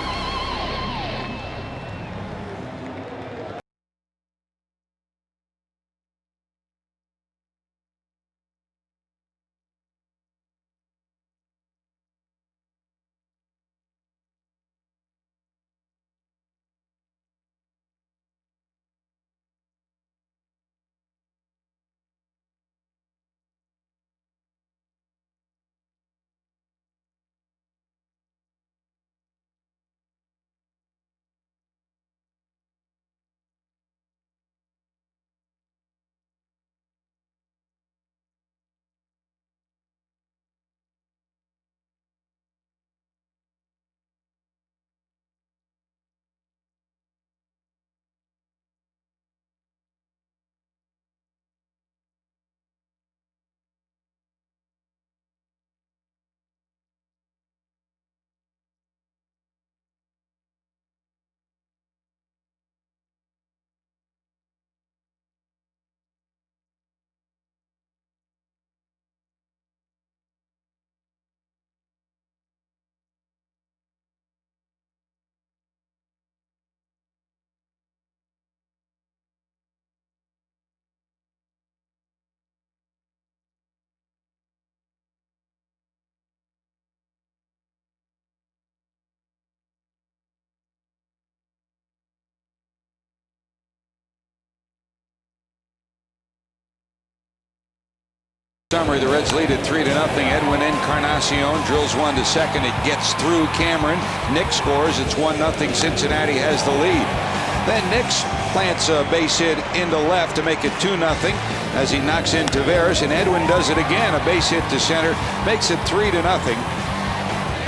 Summary, the Reds lead at 3-0. Edwin Encarnacion drills one to second. It gets through Cameron. Nick scores. It's 1-0. Cincinnati has the lead. Then Nix plants a base hit into left to make it 2-0 as he knocks in Taveras, and Edwin does it again. A base hit to center makes it 3-0.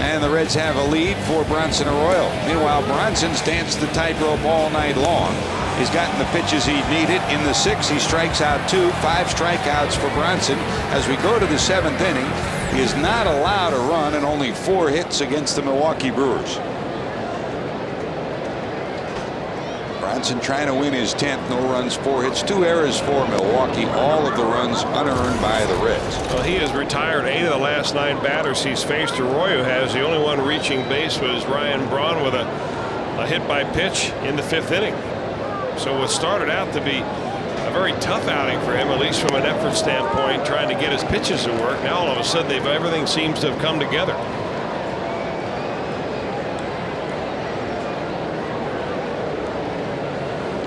And the Reds have a lead for Bronson Arroyo. Meanwhile, Bronson's danced the tightrope all night long. He's gotten the pitches he needed. In the 6th, he strikes out 2. 5 strikeouts for Bronson. As we go to the 7th inning, he is not allowed a run and only 4 hits against the Milwaukee Brewers. Bronson trying to win his 10th. No runs, 4 hits, 2 errors for Milwaukee. All of the runs unearned by the Reds. Well, he has retired 8 of the last 9 batters he's faced. Arroyo has. The only one reaching base was Ryan Braun with a hit by pitch in the 5th inning. So what started out to be a very tough outing for him, at least from an effort standpoint, trying to get his pitches to work. Now all of a sudden everything seems to have come together.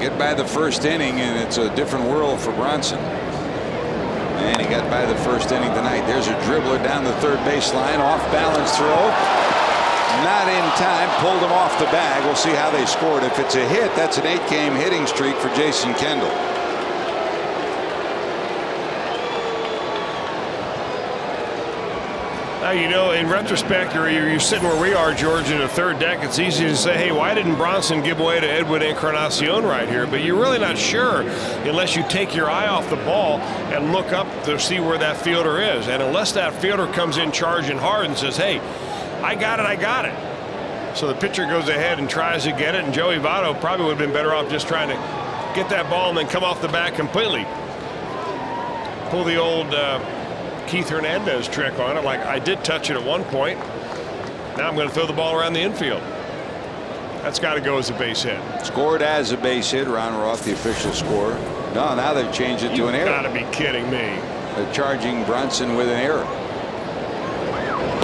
Get by the 1st inning and it's a different world for Bronson. And he got by the 1st inning tonight. There's a dribbler down the 3rd baseline, off balance throw. Not in time, pulled him off the bag. We'll see how they scored. If it's a hit, that's an 8-game hitting streak for Jason Kendall. Now, you know, in retrospect, you're sitting where we are, George, in the 3rd deck. It's easy to say, hey, why didn't Bronson give way to Edwin Encarnacion right here? But you're really not sure unless you take your eye off the ball and look up to see where that fielder is. And unless that fielder comes in charging hard and says, hey, I got it, So the pitcher goes ahead and tries to get it, and Joey Votto probably would have been better off just trying to get that ball and then come off the bat completely. Pull the old Keith Hernandez trick on it, like I did touch it at one point. Now I'm going to throw the ball around the infield. That's got to go as a base hit. Scored as a base hit. Ron Roth, the official score. No, now they've changed it to an error. You've got to be kidding me. They're charging Bronson with an error.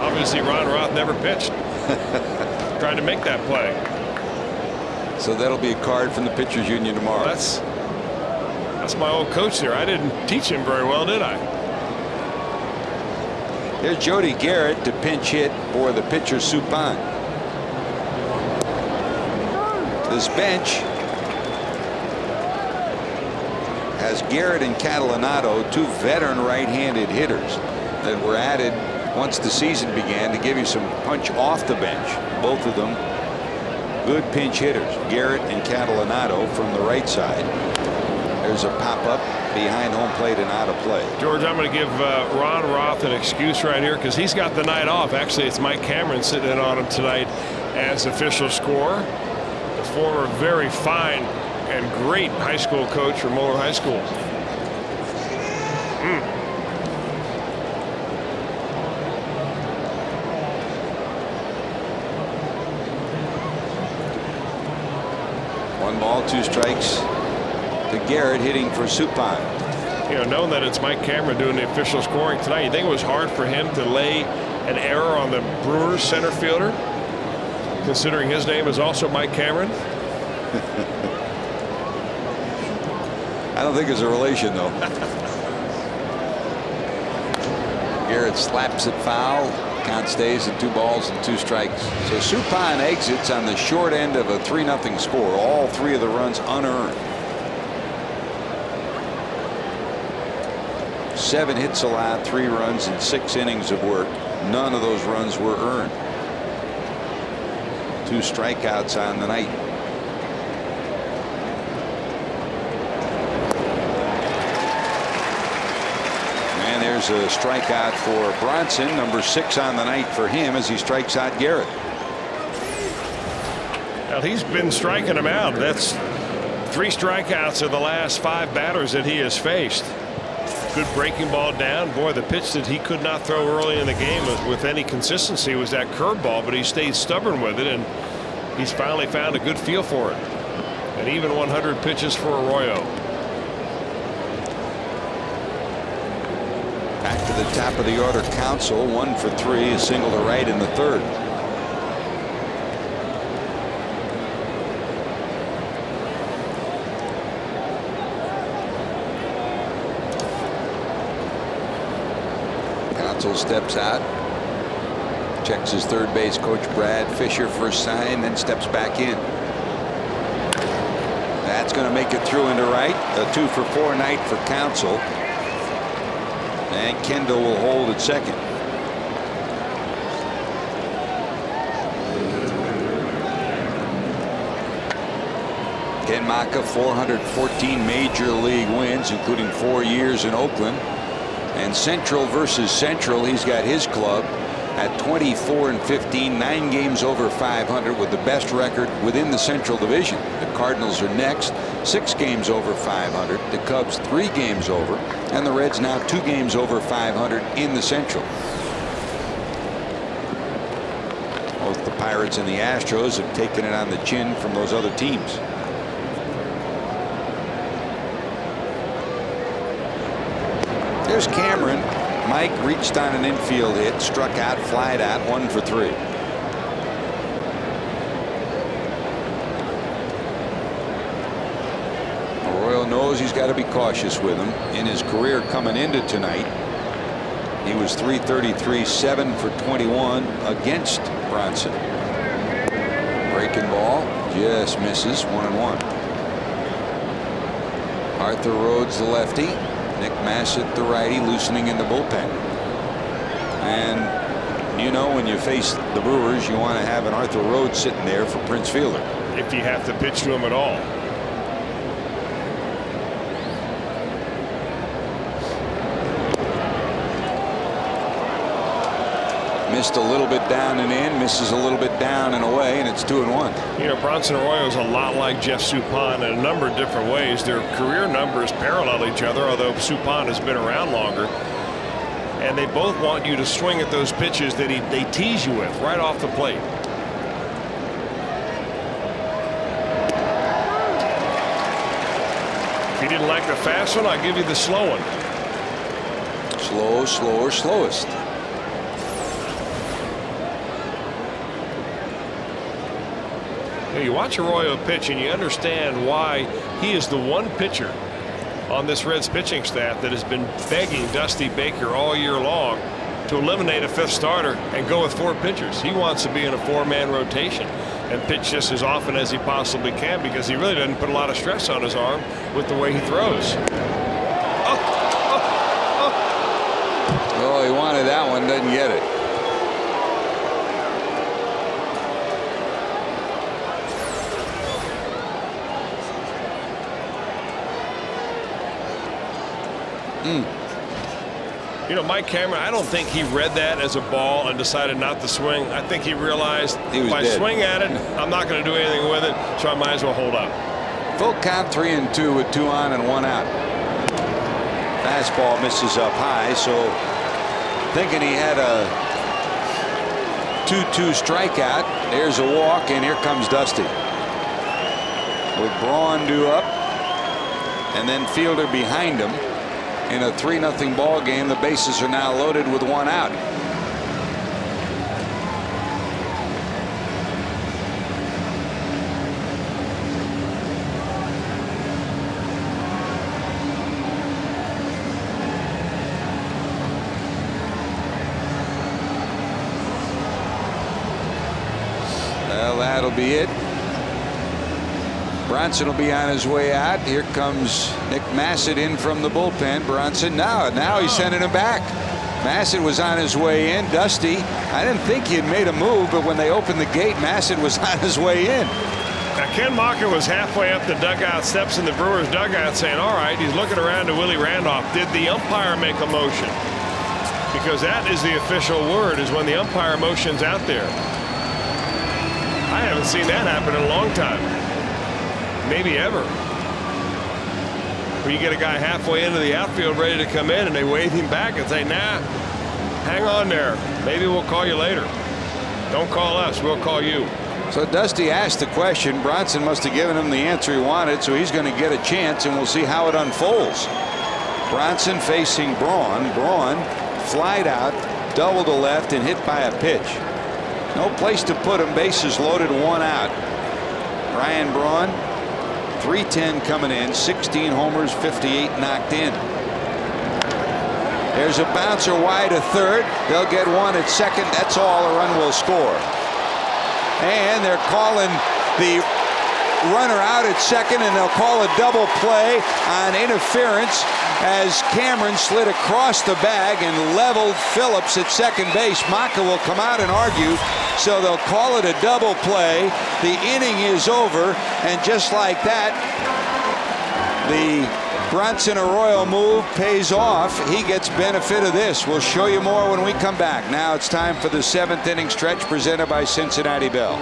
Obviously, Ron Roth never pitched. Trying to make that play. So that'll be a card from the pitchers union tomorrow. That's my old coach there. I didn't teach him very well, did I? There's Jody Garrett to pinch hit for the pitcher Suppan. This bench has Garrett and Catalanato, two veteran right-handed hitters that were added once the season began to give you some punch off the bench. Both of them good pinch hitters, Garrett and Catalanato from the right side. There's a pop-up behind home plate and out of play. George, I'm going to give Ron Roth an excuse right here because he's got the night off. Actually, it's Mike Cameron sitting in on him tonight as official scorer. The former very fine and great high school coach from Moeller High School. One ball, two strikes to Garrett, hitting for Suppan. You know, knowing that it's Mike Cameron doing the official scoring tonight, you think it was hard for him to lay an error on the Brewers center fielder, considering his name is also Mike Cameron? I don't think there's a relation, though. Garrett slaps it foul. Count stays at 2 balls and 2 strikes. So Suppan exits on the short end of a 3-0 score. All 3 of the runs unearned. 7 hits allowed, 3 runs in 6 innings of work. None of those runs were earned. 2 strikeouts on the night. And there's a strikeout for Bronson, number 6 on the night for him as he strikes out Garrett. Well, he's been striking him out. That's 3 strikeouts of the last 5 batters that he has faced. Good breaking ball down. Boy, the pitch that he could not throw early in the game with any consistency was that curveball, but he stayed stubborn with it, and he's finally found a good feel for it. And even 100 pitches for Arroyo. Back to the top of the order, Counsell, 1 for 3, a single to right in the 3rd. Counsell steps out, checks his third base coach Brad Fisher for a sign, then steps back in. That's going to make it through into right. A 2 for 4 night for Counsell. And Kendall will hold at second. Ken Maka, 414 major league wins, including 4 years in Oakland. And Central versus Central, he's got his club at 24-15, 9 games over 500 with the best record within the Central Division. The Cardinals are next, 6 games over 500. The Cubs 3 games over, and the Reds now 2 games over 500 in the Central. Both the Pirates and the Astros have taken it on the chin from those other teams. There's Cameron. Mike reached on an infield hit, struck out, flied out, 1 for 3. Arroyo knows he's got to be cautious with him. In his career coming into tonight, he was .333, 7 for 21 against Bronson. Breaking ball just misses, 1-1. Arthur Rhodes, the lefty. Nick Massett, the righty, loosening in the bullpen. And you know, when you face the Brewers, you want to have an Arthur Rhodes sitting there for Prince Fielder. If you have to pitch to him at all. Missed a little bit down and in, misses a little bit down and away, and it's 2-1. You know, Bronson Arroyo is a lot like Jeff Suppan in a number of different ways. Their career numbers parallel each other, although Suppan has been around longer. And they both want you to swing at those pitches that they tease you with right off the plate. If you didn't like the fast one, I'll give you the slow one. Slow, slower, slowest. You watch Arroyo pitch and you understand why he is the one pitcher on this Reds pitching staff that has been begging Dusty Baker all year long to eliminate a fifth starter and go with 4 pitchers. He wants to be in a 4-man rotation and pitch just as often as he possibly can because he really doesn't put a lot of stress on his arm with the way he throws. Oh, he wanted that one, doesn't get it. You know, Mike Cameron, I don't think he read that as a ball and decided not to swing. I think he realized if I swing at it, I'm not going to do anything with it, so I might as well hold up. Full count, 3-2 with 2 on and 1 out. Fastball misses up high, so thinking he had a 2-2 strikeout. There's a walk, and here comes Dusty. With Braun due up, and then Fielder behind him. In a 3-0 ball game, the bases are now loaded with 1 out. Well, that'll be it. Bronson will be on his way out. Here comes Nick Massett in from the bullpen. Bronson now he's sending him back. Massett was on his way in. Dusty, I didn't think he had made a move, but when they opened the gate, Massett was on his way in. Now, Ken Mocker was halfway up the dugout steps in the Brewers dugout saying, all right, he's looking around to Willie Randolph. Did the umpire make a motion? Because that is the official word, is when the umpire motion's out there. I haven't seen that happen in a long time. Maybe ever. Where you get a guy halfway into the outfield ready to come in and they wave him back and say, nah, hang on there. Maybe we'll call you later. Don't call us, we'll call you. So Dusty asked the question. Bronson must have given him the answer he wanted, so he's going to get a chance, and we'll see how it unfolds. Bronson facing Braun. Braun flied out, double to left, and hit by a pitch. No place to put him. Bases loaded, 1 out. Ryan Braun, .310 coming in, 16 homers, 58 knocked in. There's a bouncer wide to third. They'll get 1 at second. That's all. A run will score. And they're calling the runner out at second, and they'll call a double play on interference as Cameron slid across the bag and leveled Phillips at second base. Maka will come out and argue, so they'll call it a double play. The inning is over, and just like that, the Bronson Arroyo move pays off. He gets benefit of this. We'll show you more when we come back. Now it's time for the 7th inning stretch presented by Cincinnati Bell.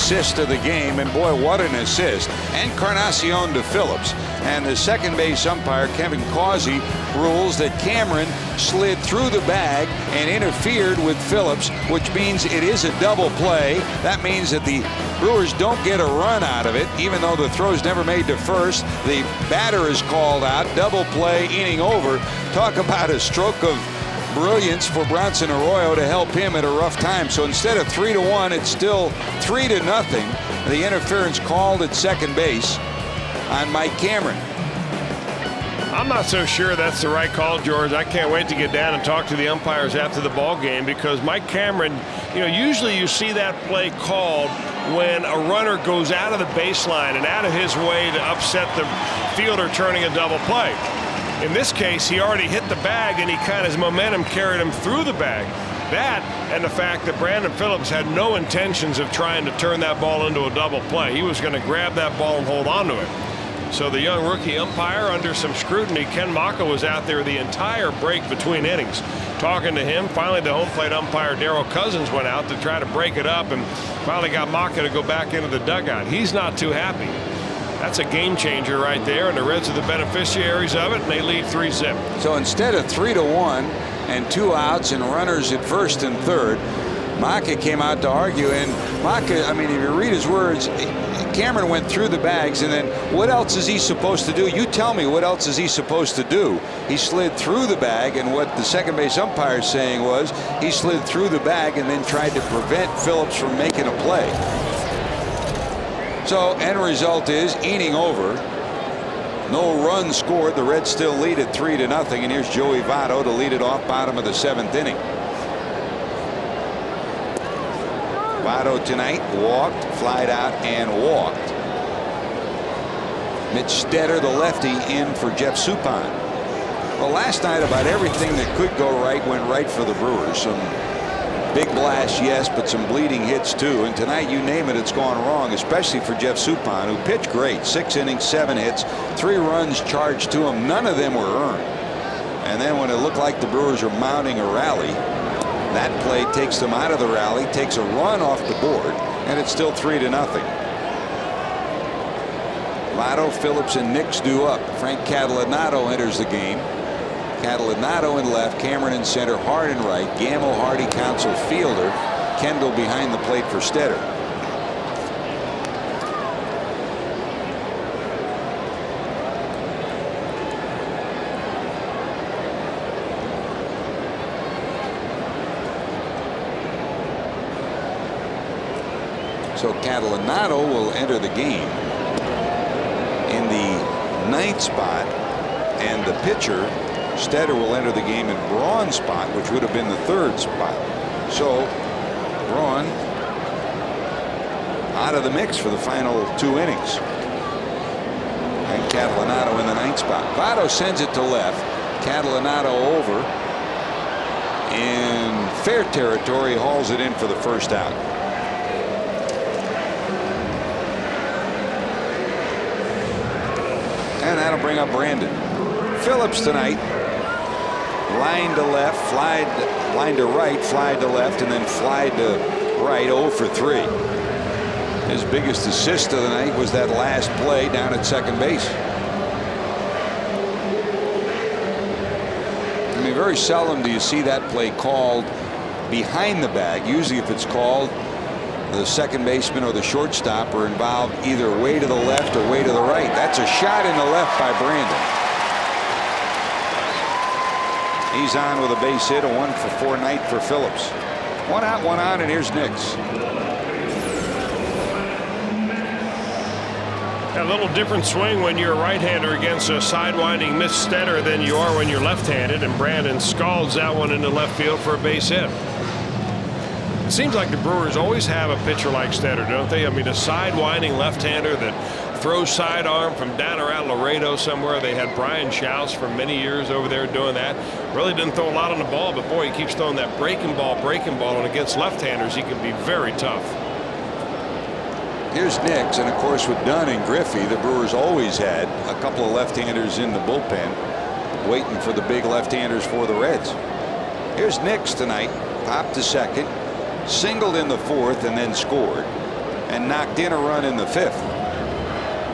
assist of the game, and boy, what an assist. Encarnacion to Phillips. And the second base umpire, Kevin Causey, rules that Cameron slid through the bag and interfered with Phillips, which means it is a double play. That means that the Brewers don't get a run out of it, even though the throw's never made to first. The batter is called out. Double play, inning over. Talk about a stroke of brilliance for Bronson Arroyo to help him at a rough time. So instead of 3-1, it's still 3-0. The interference called at second base on Mike Cameron. I'm not so sure that's the right call, George. I can't wait to get down and talk to the umpires after the ball game, because Mike Cameron, usually you see that play called when a runner goes out of the baseline and out of his way to upset the fielder turning a double play. In this case, he already hit the bag, and his momentum carried him through the bag. That and the fact that Brandon Phillips had no intentions of trying to turn that ball into a double play. He was going to grab that ball and hold on to it. So the young rookie umpire under some scrutiny. Ken Maka was out there the entire break between innings talking to him. Finally, the home plate umpire Darryl Cousins went out to try to break it up and finally got Maka to go back into the dugout. He's not too happy. That's a game changer right there, and the Reds are the beneficiaries of it, and they lead 3-0. So instead of 3-1 and 2 outs and runners at first and third, Maka came out to argue. And Maka, if you read his words, Cameron went through the bags, and then what else is he supposed to do? You tell me, what else is he supposed to do? He slid through the bag, and what the second base umpire is saying was he slid through the bag and then tried to prevent Phillips from making a play. So end result is inning over. No runs scored. The Reds still lead at 3-0, and here's Joey Votto to lead it off, bottom of the 7th inning. Votto tonight walked, flied out, and walked. Mitch Stetter, the lefty, in for Jeff Suppan. Well, last night about everything that could go right went right for the Brewers. Some big blasts, yes, but some bleeding hits too. And tonight, you name it, it's gone wrong, especially for Jeff Suppan, who pitched great. 6 innings, 7 hits, 3 runs charged to him. None of them were earned. And then when it looked like the Brewers were mounting a rally, that play takes them out of the rally, takes a run off the board, and it's still 3-0. Votto, Phillips, and Nix due up. Frank Catalanato enters the game. Catalanato in left, Cameron in center, Hart in right, Gamble, Hardy, Counsell, Fielder, Kendall behind the plate for Stetter. So Catalanato will enter the game in the 9th spot, and the pitcher Stetter will enter the game in Braun's spot, which would have been the 3rd spot. So Braun out of the mix for the final 2 innings, and Catalanato in the 9th spot. Votto sends it to left, Catalanato over in fair territory, hauls it in for the first out. And that'll bring up Brandon Phillips tonight. Line to left, line to right, fly to left, and then fly to right. 0 for 3. His biggest assist of the night was that last play down at second base. Very seldom do you see that play called behind the bag. Usually if it's called, the second baseman or the shortstop are involved either way to the left or way to the right. That's a shot in the left by Brandon. He's on with a base hit, a 1 for 4 night for Phillips. 1 out, 1 on, and here's Nix. A little different swing when you're a right-hander against a sidewinding Mitch Stetter than you are when you're left-handed, and Brandon scalds that one into left field for a base hit. It seems like the Brewers always have a pitcher like Stetter, don't they? I mean, a sidewinding left-hander that throws sidearm from down around Laredo somewhere. They had Brian Schaus for many years over there doing that. Really didn't throw a lot on the ball, but boy, he keeps throwing that breaking ball, and against left-handers, he can be very tough. Here's Nix, and of course with Dunn and Griffey, the Brewers always had a couple of left-handers in the bullpen waiting for the big left-handers for the Reds. Here's Nix tonight, popped to second, singled in the 4th, and then scored. and knocked in a run in the 5th.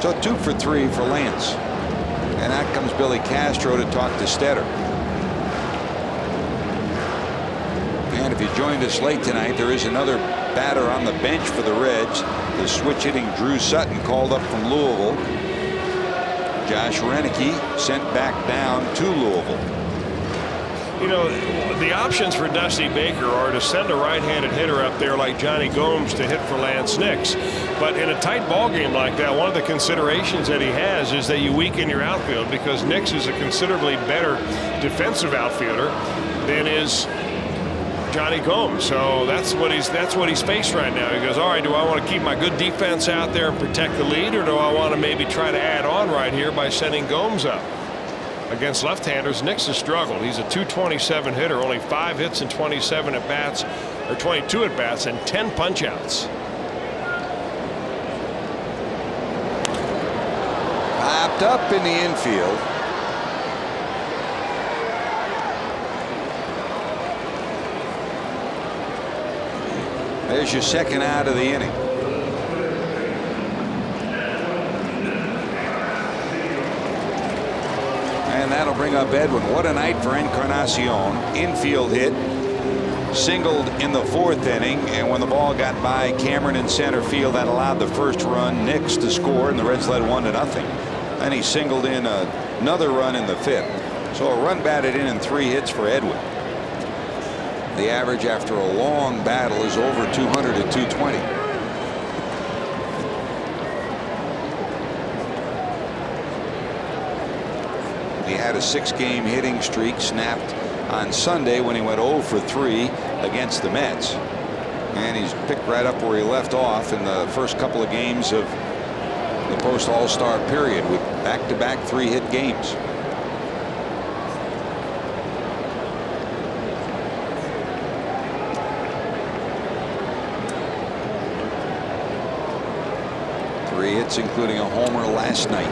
So 2 for 3 for Lance. And out comes Billy Castro to talk to Stetter. And if you joined us late tonight, there is another batter on the bench for the Reds. The switch hitting Drew Sutton, called up from Louisville. Josh Renicky sent back down to Louisville. You know, the options for Dusty Baker are to send a right-handed hitter up there like Johnny Gomes to hit for Lance Nix. But in a tight ball game like that, one of the considerations that he has is that you weaken your outfield, because Nix is a considerably better defensive outfielder than is Johnny Gomes. So that's what he's faced right now. He goes, all right, do I want to keep my good defense out there and protect the lead, or do I want to maybe try to add on right here by sending Gomes up? Against left-handers, Nix has struggled. He's a .227 hitter, only 5 hits and 27 at bats, or 22 at bats, and 10 punch-outs. Popped up in the infield. There's your second out of the inning. And that'll bring up Edwin. What a night for Encarnacion. Infield hit. Singled in the 4th inning. And when the ball got by Cameron in center field, that allowed the first run, Nix, to score, and the Reds led 1-0. Then he singled in another run in the 5th. So a run batted in and 3 hits for Edwin. The average after a long battle is over 200 at 220. He had a 6-game hitting streak snapped on Sunday when he went 0 for 3 against the Mets. And he's picked right up where he left off in the first couple of games of the post All-Star period, with back-to-back 3-hit games. Hits, including a homer last night.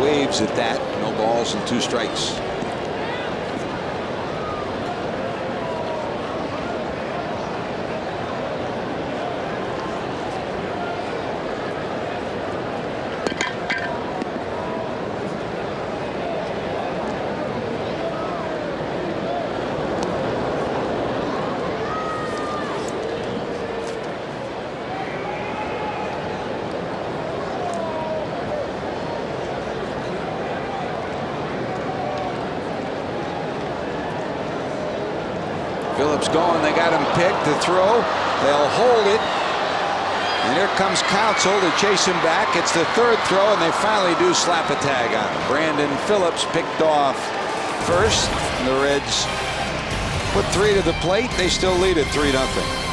Waves at that. No balls and 2 strikes. Phillips going. They got him picked to throw. They'll hold it. And here comes Counsell to chase him back. It's the 3rd throw, and they finally do slap a tag on him. Brandon Phillips picked off first. And the Reds put 3 to the plate. They still lead at 3-0.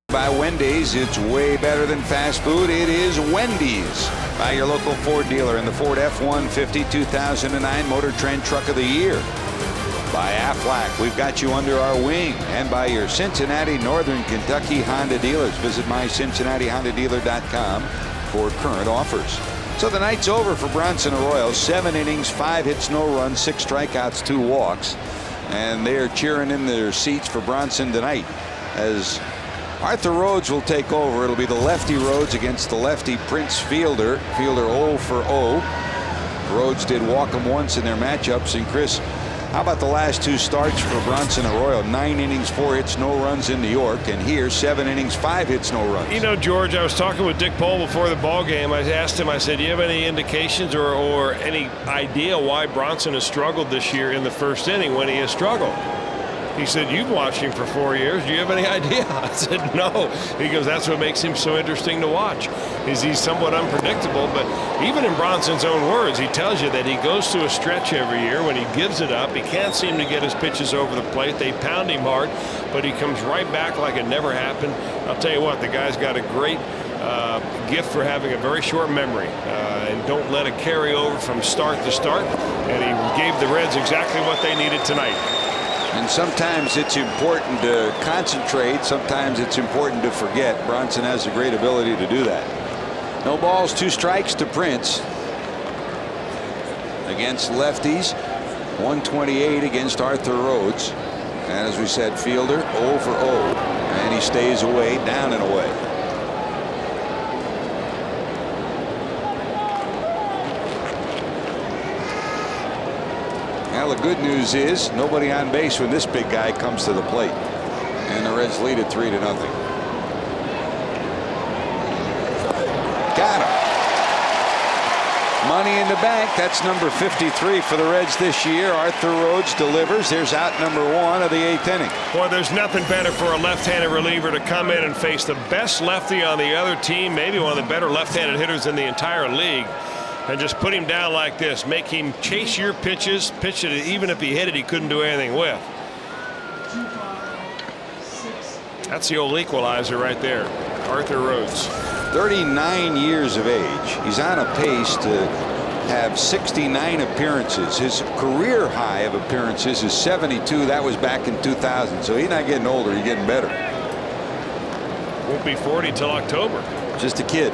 By Wendy's, it's way better than fast food. It is Wendy's. By your local Ford dealer in the Ford F-150 2009 Motor Trend Truck of the Year. By Aflac, we've got you under our wing, and by your Cincinnati Northern Kentucky Honda dealers. Visit mycincinnatihondadealer.com for current offers. So the night's over for Bronson Arroyo. 7 innings, 5 hits, no runs, 6 strikeouts, 2 walks. And they're cheering in their seats for Bronson tonight as Arthur Rhodes will take over. It'll be the lefty Rhodes against the lefty Prince Fielder. Fielder 0 for 0. Rhodes did walk him once in their matchups. And Chris, how about the last 2 starts for Bronson Arroyo? 9 innings, 4 hits, no runs in New York, and here 7 innings, 5 hits, no runs. You know, George, I was talking with Dick Pohl before the ball game. I asked him, I said, do you have any indications or any idea why Bronson has struggled this year in the first inning when he has struggled? He said, you've watched him for 4 years. Do you have any idea? I said, no. He goes, that's what makes him so interesting to watch, is he's somewhat unpredictable. But even in Bronson's own words, he tells you that he goes through a stretch every year when he gives it up. He can't seem to get his pitches over the plate. They pound him hard, but he comes right back like it never happened. I'll tell you what, the guy's got a great gift for having a very short memory, and don't let it carry over from start to start. And he gave the Reds exactly what they needed tonight. And sometimes it's important to concentrate. Sometimes it's important to forget. Bronson has a great ability to do that. No balls, 2 strikes to Prince. Against lefties, 128 against Arthur Rhodes. And as we said, Fielder 0 for 0. And he stays away, down and away. Well, the good news is nobody on base when this big guy comes to the plate. And the Reds lead it 3-0. Got him. Money in the bank. That's number 53 for the Reds this year. Arthur Rhodes delivers. There's out number 1 of the 8th inning. Boy, there's nothing better for a left-handed reliever to come in and face the best lefty on the other team, maybe one of the better left-handed hitters in the entire league, and just put him down like this. Make him chase your pitches, pitch it, even if he hit it, he couldn't do anything with. That's the old equalizer right there. Arthur Rhodes. 39 years of age. He's on a pace to have 69 appearances. His career high of appearances is 72. That was back in 2000. So he's not getting older, he's getting better. Won't be 40 till October. Just a kid.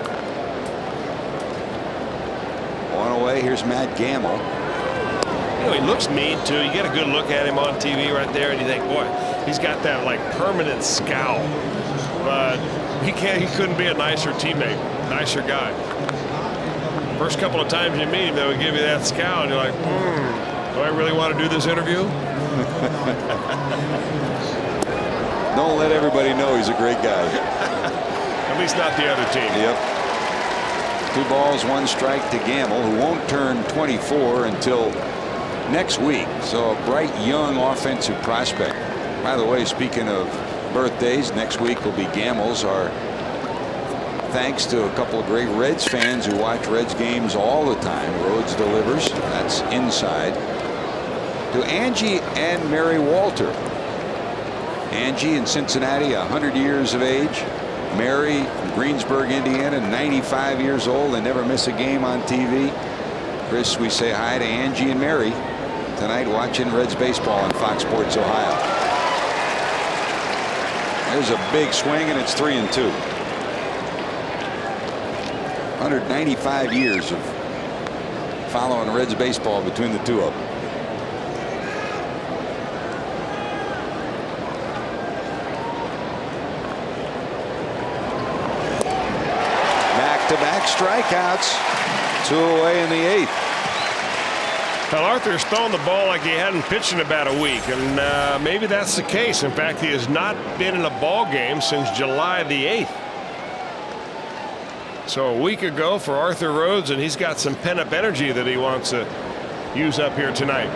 1 away. Here's Matt Gamble. You know, he looks mean too. You get a good look at him on TV right there, and you think, boy, he's got that like permanent scowl. But he couldn't be a nicer teammate, nicer guy. First couple of times you meet him, they would give you that scowl, and you're like, do I really want to do this interview? Don't let everybody know he's a great guy. At least not the other team. Yep. 2 balls, 1 strike to Gamble, who won't turn 24 until next week. So a bright young offensive prospect. By the way, speaking of birthdays, next week will be Gamble's. Our thanks to a couple of great Reds fans who watch Reds games all the time. Rhodes delivers. That's inside. To Angie and Mary Walter. Angie in Cincinnati, 100 years of age. Mary from Greensburg, Indiana, 95 years old. They never miss a game on TV. Chris, we say hi to Angie and Mary tonight watching Reds baseball on Fox Sports Ohio. There's a big swing, and it's 3-2. 195 years of following Reds baseball between the two of them. Back-to-back strikeouts. 2 away in the 8th. Well, Arthur's thrown the ball like he hadn't pitched in about a week, and maybe that's the case. In fact, he has not been in a ball game since July the 8th. So a week ago for Arthur Rhodes, and he's got some pent-up energy that he wants to use up here tonight.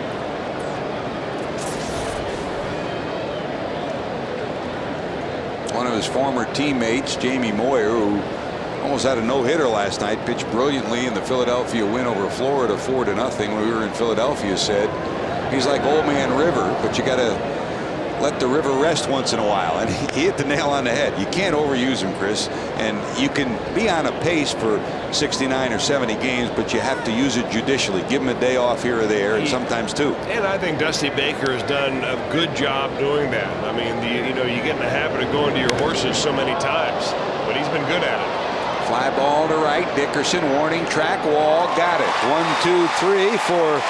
One of his former teammates, Jamie Moyer, who almost had a no-hitter last night, pitched brilliantly in the Philadelphia win over Florida 4-0 when we were in Philadelphia, said he's like Old Man River, but you got to let the river rest once in a while, and he hit the nail on the head. You can't overuse him, Chris, and you can be on a pace for 69 or 70 games, but you have to use it judicially. Give him a day off here or there, and sometimes two. And I think Dusty Baker has done a good job doing that. I mean, you get in the habit of going to your horses so many times, but he's been good at it. Fly ball to right. Dickerson, warning track wall, got it. 1, 2, 3 for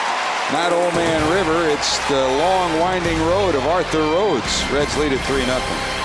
not Old Man River. It's the long winding road of Arthur Rhodes. Reds lead at 3-0.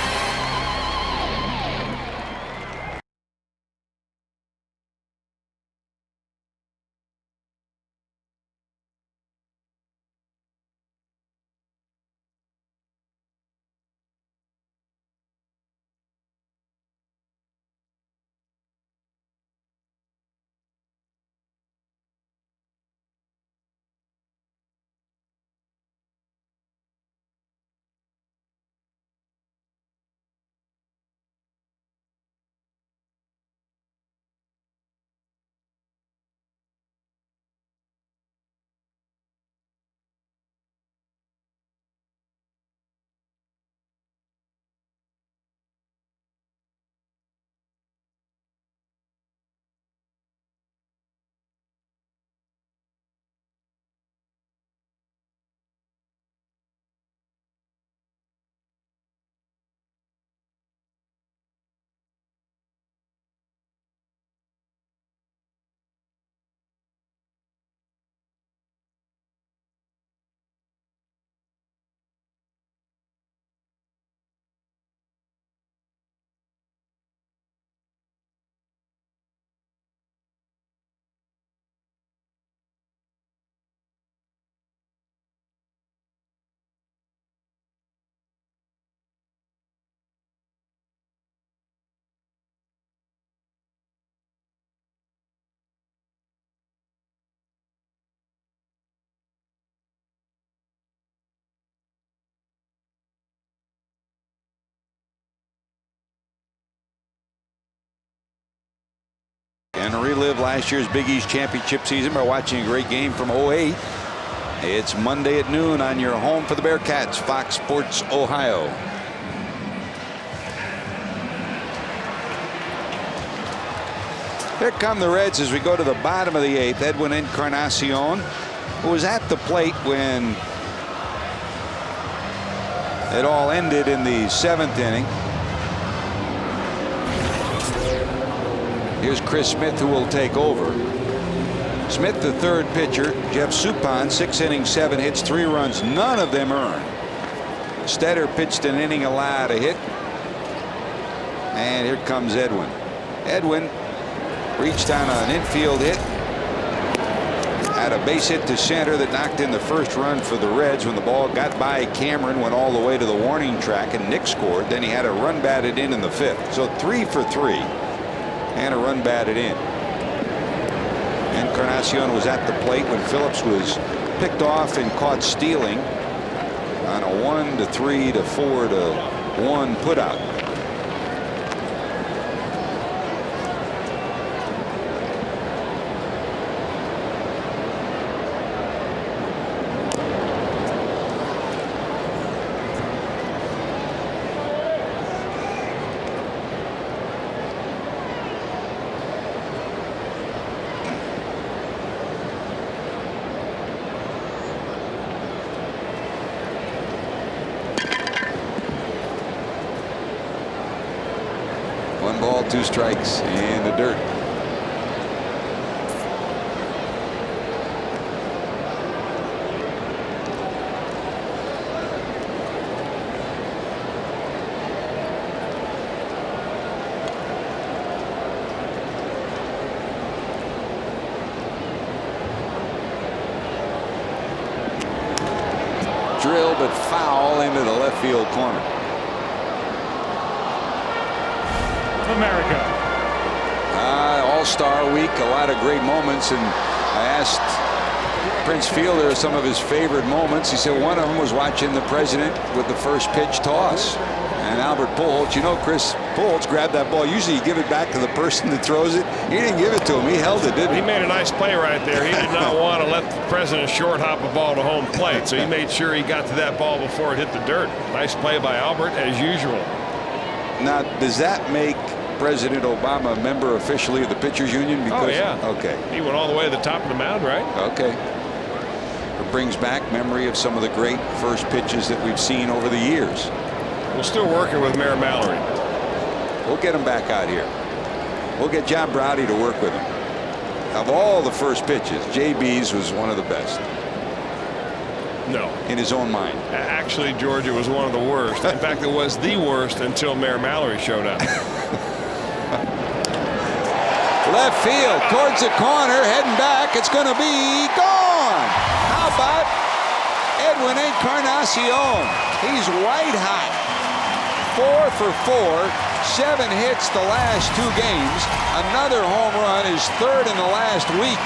And relive last year's Big East championship season by watching a great game from '08. It's Monday at noon on your home for the Bearcats, Fox Sports Ohio. Here come the Reds as we go to the bottom of the 8th. Edwin Encarnacion, who was at the plate when it all ended in the 7th inning. Here's Chris Smith, who will take over. Smith, the third pitcher. Jeff Suppan, 6 innings, 7 hits, 3 runs, none of them earned. Stetter pitched an inning, allowed a hit. And here comes Edwin. Edwin reached on an infield hit. Had a base hit to center that knocked in the first run for the Reds when the ball got by Cameron, went all the way to the warning track, and Nick scored. Then he had a run batted in the 5th. So 3 for 3. And a run batted in. Encarnacion was at the plate when Phillips was picked off and caught stealing on a 1 to 3 to 4 to 1 putout. Ball, 2 strikes in the dirt. Drill, but foul into the left field corner. America. All-Star week, a lot of great moments, and I asked Prince Fielder some of his favorite moments. He said one of them was watching the president with the first pitch toss, And Albert Pujols, you know, Chris Pujols grabbed that ball. Usually you give it back to the person that throws it. He didn't give it to him. He held it, didn't he? He made a nice play right there. He did not want to let the president short hop a ball to home plate, so he made sure he got to that ball before it hit the dirt. Nice play by Albert, as usual. Now, does that make President Obama a member officially of the Pitchers Union? Because, oh, yeah. Okay. He went all the way to the top of the mound, right? Okay. It brings back memory of some of the great first pitches that we've seen over the years. We're still working with Mayor Mallory. We'll get him back out here. We'll get John Browdy to work with him. Of all the first pitches, JB's was one of the best. No. In his own mind. Actually, George, it was one of the worst. In fact, it was the worst until Mayor Mallory showed up. Left field towards the corner, heading back. It's going to be gone. How about Edwin Encarnacion? He's white hot. 4 for 4, 7 hits the last 2 games. Another home run, his 3rd in the last week.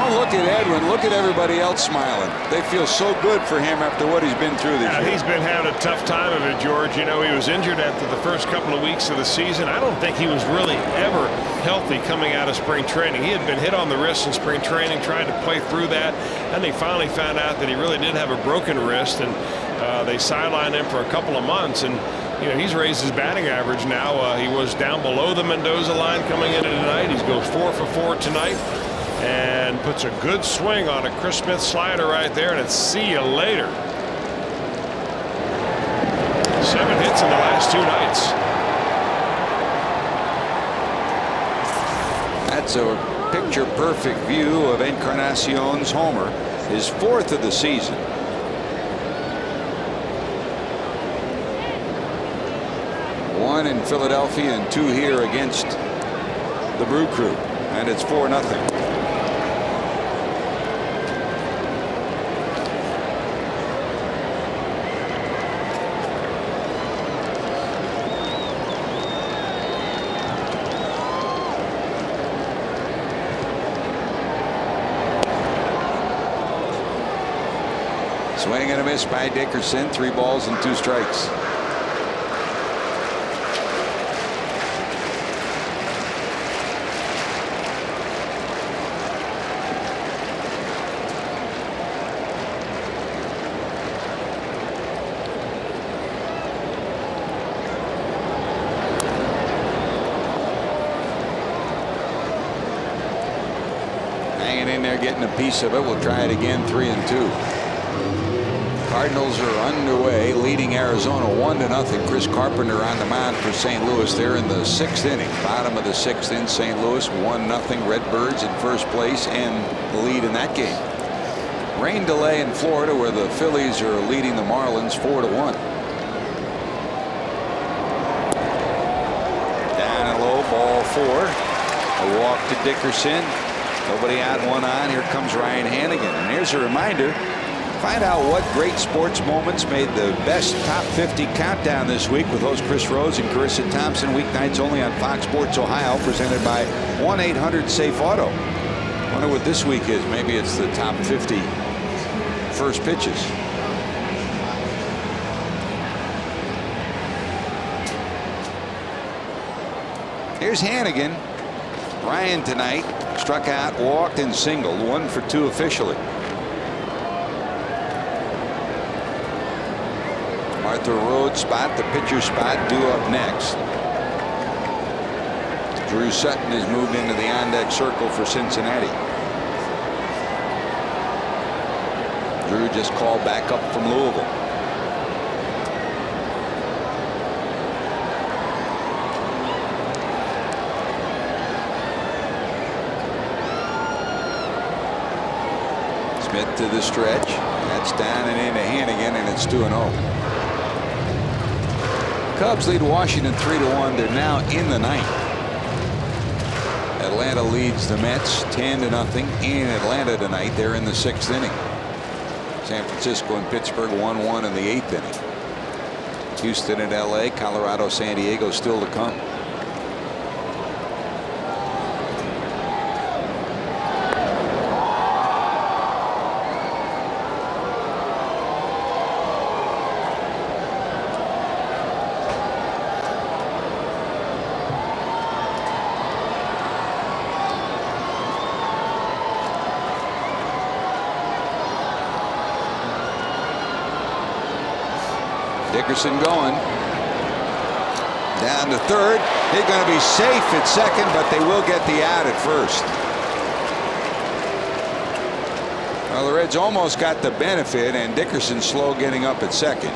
Look at Edwin. Look at everybody else smiling. They feel so good for him after what he's been through this year. He's been having a tough time of it, George. You know, he was injured after the first couple of weeks of the season. I don't think he was really ever healthy coming out of spring training. He had been hit on the wrist in spring training, tried to play through that, and they finally found out that he really did have a broken wrist, and they sidelined him for a couple of months. And you know, he's raised his batting average now. He was down below the Mendoza line coming into tonight. He goes 4 for 4 tonight. And puts a good swing on a Chris Smith slider right there, and it's see you later. 7 hits in the last 2 nights. That's a picture-perfect view of Encarnacion's homer, his 4th of the season. One in Philadelphia and 2 here against the Brew Crew, and it's 4-0. Swing and a miss by Dickerson. 3 balls and 2 strikes. Hanging in there, getting a piece of it. We'll try it again. 3-2. Cardinals are underway, leading Arizona 1-0. Chris Carpenter on the mound for St. Louis. They're in the 6th inning. Bottom of the 6th in St. Louis. 1-0. Redbirds in first place and the lead in that game. Rain delay in Florida, where the Phillies are leading the Marlins 4-1. Down and low, ball 4. A walk to Dickerson. Nobody out, 1 on. Here comes Ryan Hannigan. And here's a reminder. Find out what great sports moments made the best top 50 countdown this week with host Chris Rose and Carissa Thompson. Weeknights only on Fox Sports Ohio, presented by 1-800-SAFE-AUTO. Wonder what this week is. Maybe it's the top 50 first pitches. Here's Hannigan. Ryan tonight struck out, walked, and singled. 1 for 2 officially. Arthur Rhodes spot, the pitcher spot, due up next. Drew Sutton has moved into the on-deck circle for Cincinnati. Drew just called back up from Louisville. Smith to the stretch. That's down and into Hannigan, and it's 2-0. Cubs lead Washington 3-1. They're now in the 9th. Atlanta leads the Mets 10-0 in Atlanta tonight. They're in the 6th inning. San Francisco and Pittsburgh 1-1 in the 8th inning. Houston and LA, Colorado, San Diego still to come. Dickerson going down to third. They're going to be safe at second, but they will get the out at first. Well, the Reds almost got the benefit, and Dickerson slow getting up at second.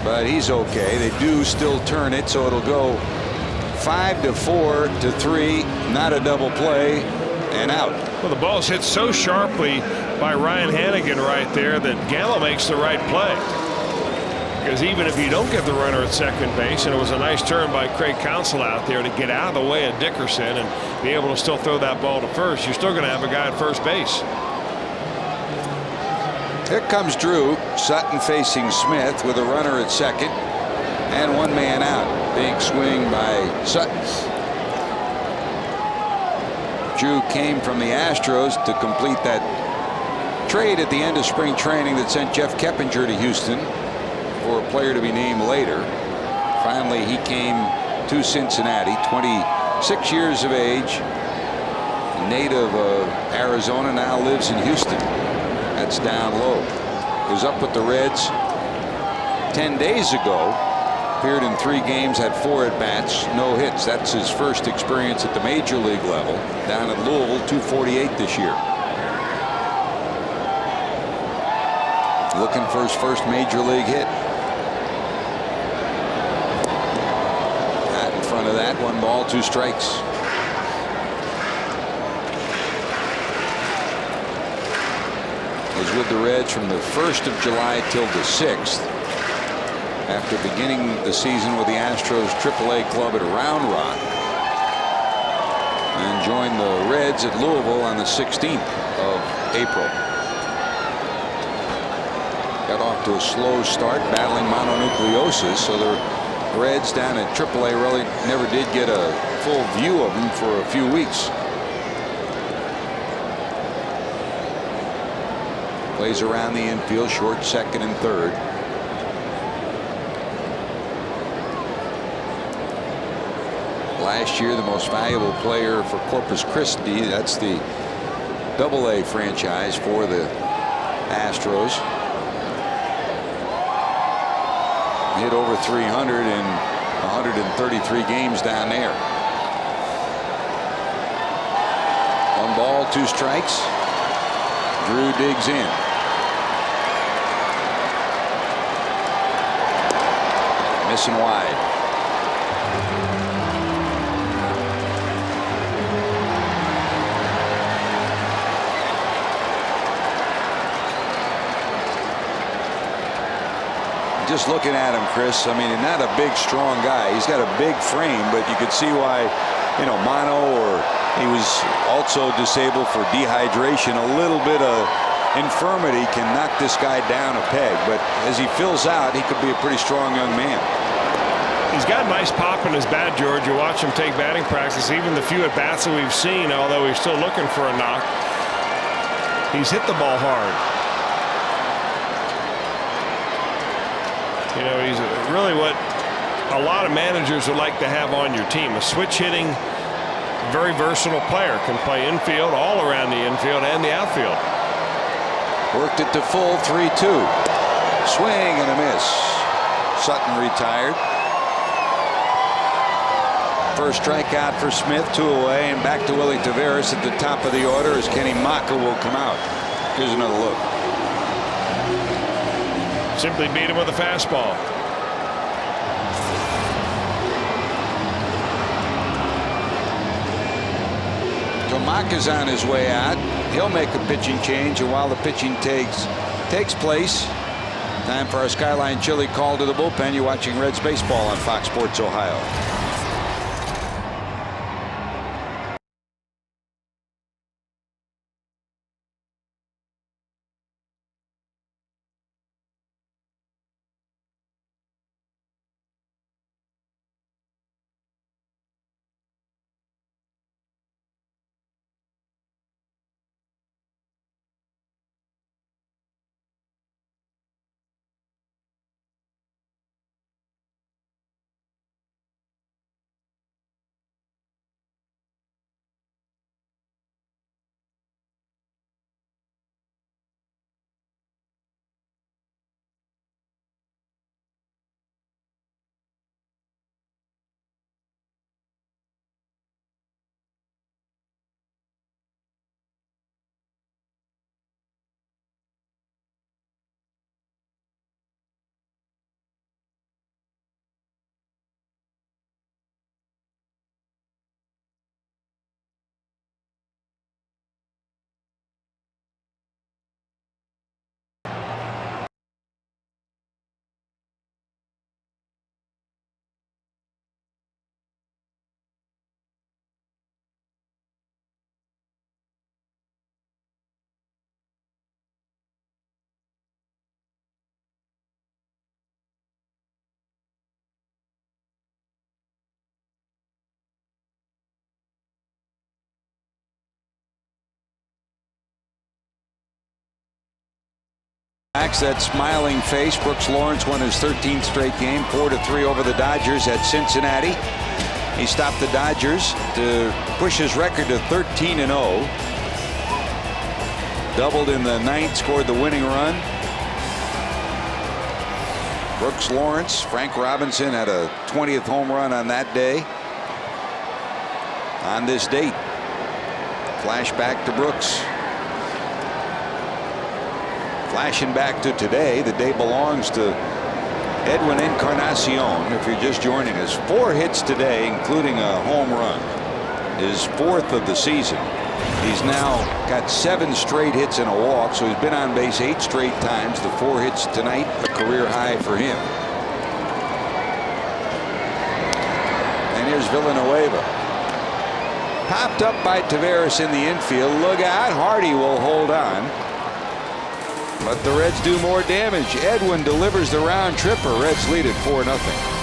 But he's okay. They do still turn it, so it'll go 5-4 to 3. Not a double play, and out. Well, the ball's hit so sharply by Ryan Hannigan right there that Gallo makes the right play. Because even if you don't get the runner at second base, and it was a nice turn by Craig Counsell out there to get out of the way of Dickerson and be able to still throw that ball to first, you're still going to have a guy at first base. Here comes Drew. Sutton facing Smith with a runner at second and one man out. Big swing by Sutton. Drew came from the Astros to complete that trade at the end of spring training that sent Jeff Keppinger to Houston for a player to be named later. Finally, he came to Cincinnati, 26 years of age, native of Arizona, now lives in Houston. That's down low. Was up with the Reds 10 days ago. Appeared in 3 games, had 4 at-bats, no hits. That's his first experience at the major league level. Down at Louisville, .248 this year. Looking for his first major league hit. Out in front of that, 1 ball, 2 strikes. Was with the Reds from the 1st of July till the 6th. After beginning the season with the Astros AAA club at Round Rock, and joined the Reds at Louisville on the 16th of April. Got off to a slow start, battling mononucleosis, so the Reds down at AAA really never did get a full view of him for a few weeks. Plays around the infield, short, second, and third. Last year, the most valuable player for Corpus Christi. That's the AA franchise for the Astros. Hit over 300 in 133 games down there. 1 ball, 2 strikes. Drew digs in. Missing wide. Just looking at him, Chris, I mean, not a big, strong guy. He's got a big frame, but you could see why, you know, mono, or he was also disabled for dehydration. A little bit of infirmity can knock this guy down a peg, but as he fills out, he could be a pretty strong young man. He's got nice pop in his bat, George. You watch him take batting practice, even the few at-bats that we've seen, although he's still looking for a knock. He's hit the ball hard. You know, he's really what a lot of managers would like to have on your team. A switch hitting, very versatile player. Can play infield, all around the infield and the outfield. Worked it to full, 3-2. Swing and a miss. Sutton retired. First strikeout for Smith, 2 away, and back to Willie Taveras at the top of the order as Kenny Maka will come out. Here's another look. Simply beat him with a fastball. Maka's on his way out. He'll make a pitching change, and while the pitching takes place, time for our Skyline Chili call to the bullpen. You're watching Reds baseball on Fox Sports Ohio. relax that smiling face. Brooks Lawrence won his 13th straight game, 4-3 over the Dodgers at Cincinnati. He stopped the Dodgers to push his record to 13-0. Doubled in the ninth, scored the winning run. Brooks Lawrence, Frank Robinson had a 20th home run on that day. On this date, flashback to Brooks. Flashing back to today, the day belongs to Edwin Encarnacion. If you're just joining us, 4 hits today, including a home run. His 4th of the season. He's now got 7 straight hits and a walk, so he's been on base 8 straight times. The 4 hits tonight, a career high for him. And here's Villanueva. Popped up by Taveras in the infield. Look out, Hardy will hold on. But the Reds do more damage. Edwin delivers the round tripper. Reds lead it 4-0.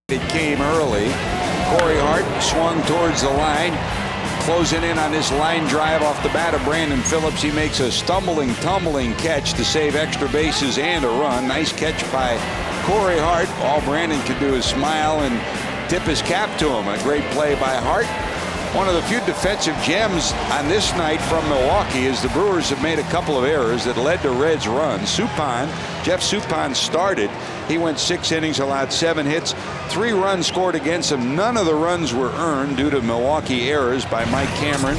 It came early. Corey Hart swung towards the line, closing in on this line drive off the bat of Brandon Phillips. He makes a tumbling catch to save extra bases and a run. Nice catch by Corey Hart. All Brandon could do is smile and tip his cap to him. A great play by Hart. One of the few defensive gems on this night from Milwaukee is the Brewers have made a couple of errors that led to Reds runs. Jeff Suppan started. He went 6 innings, allowed 7 hits, 3 runs scored against him. None of the runs were earned due to Milwaukee errors by Mike Cameron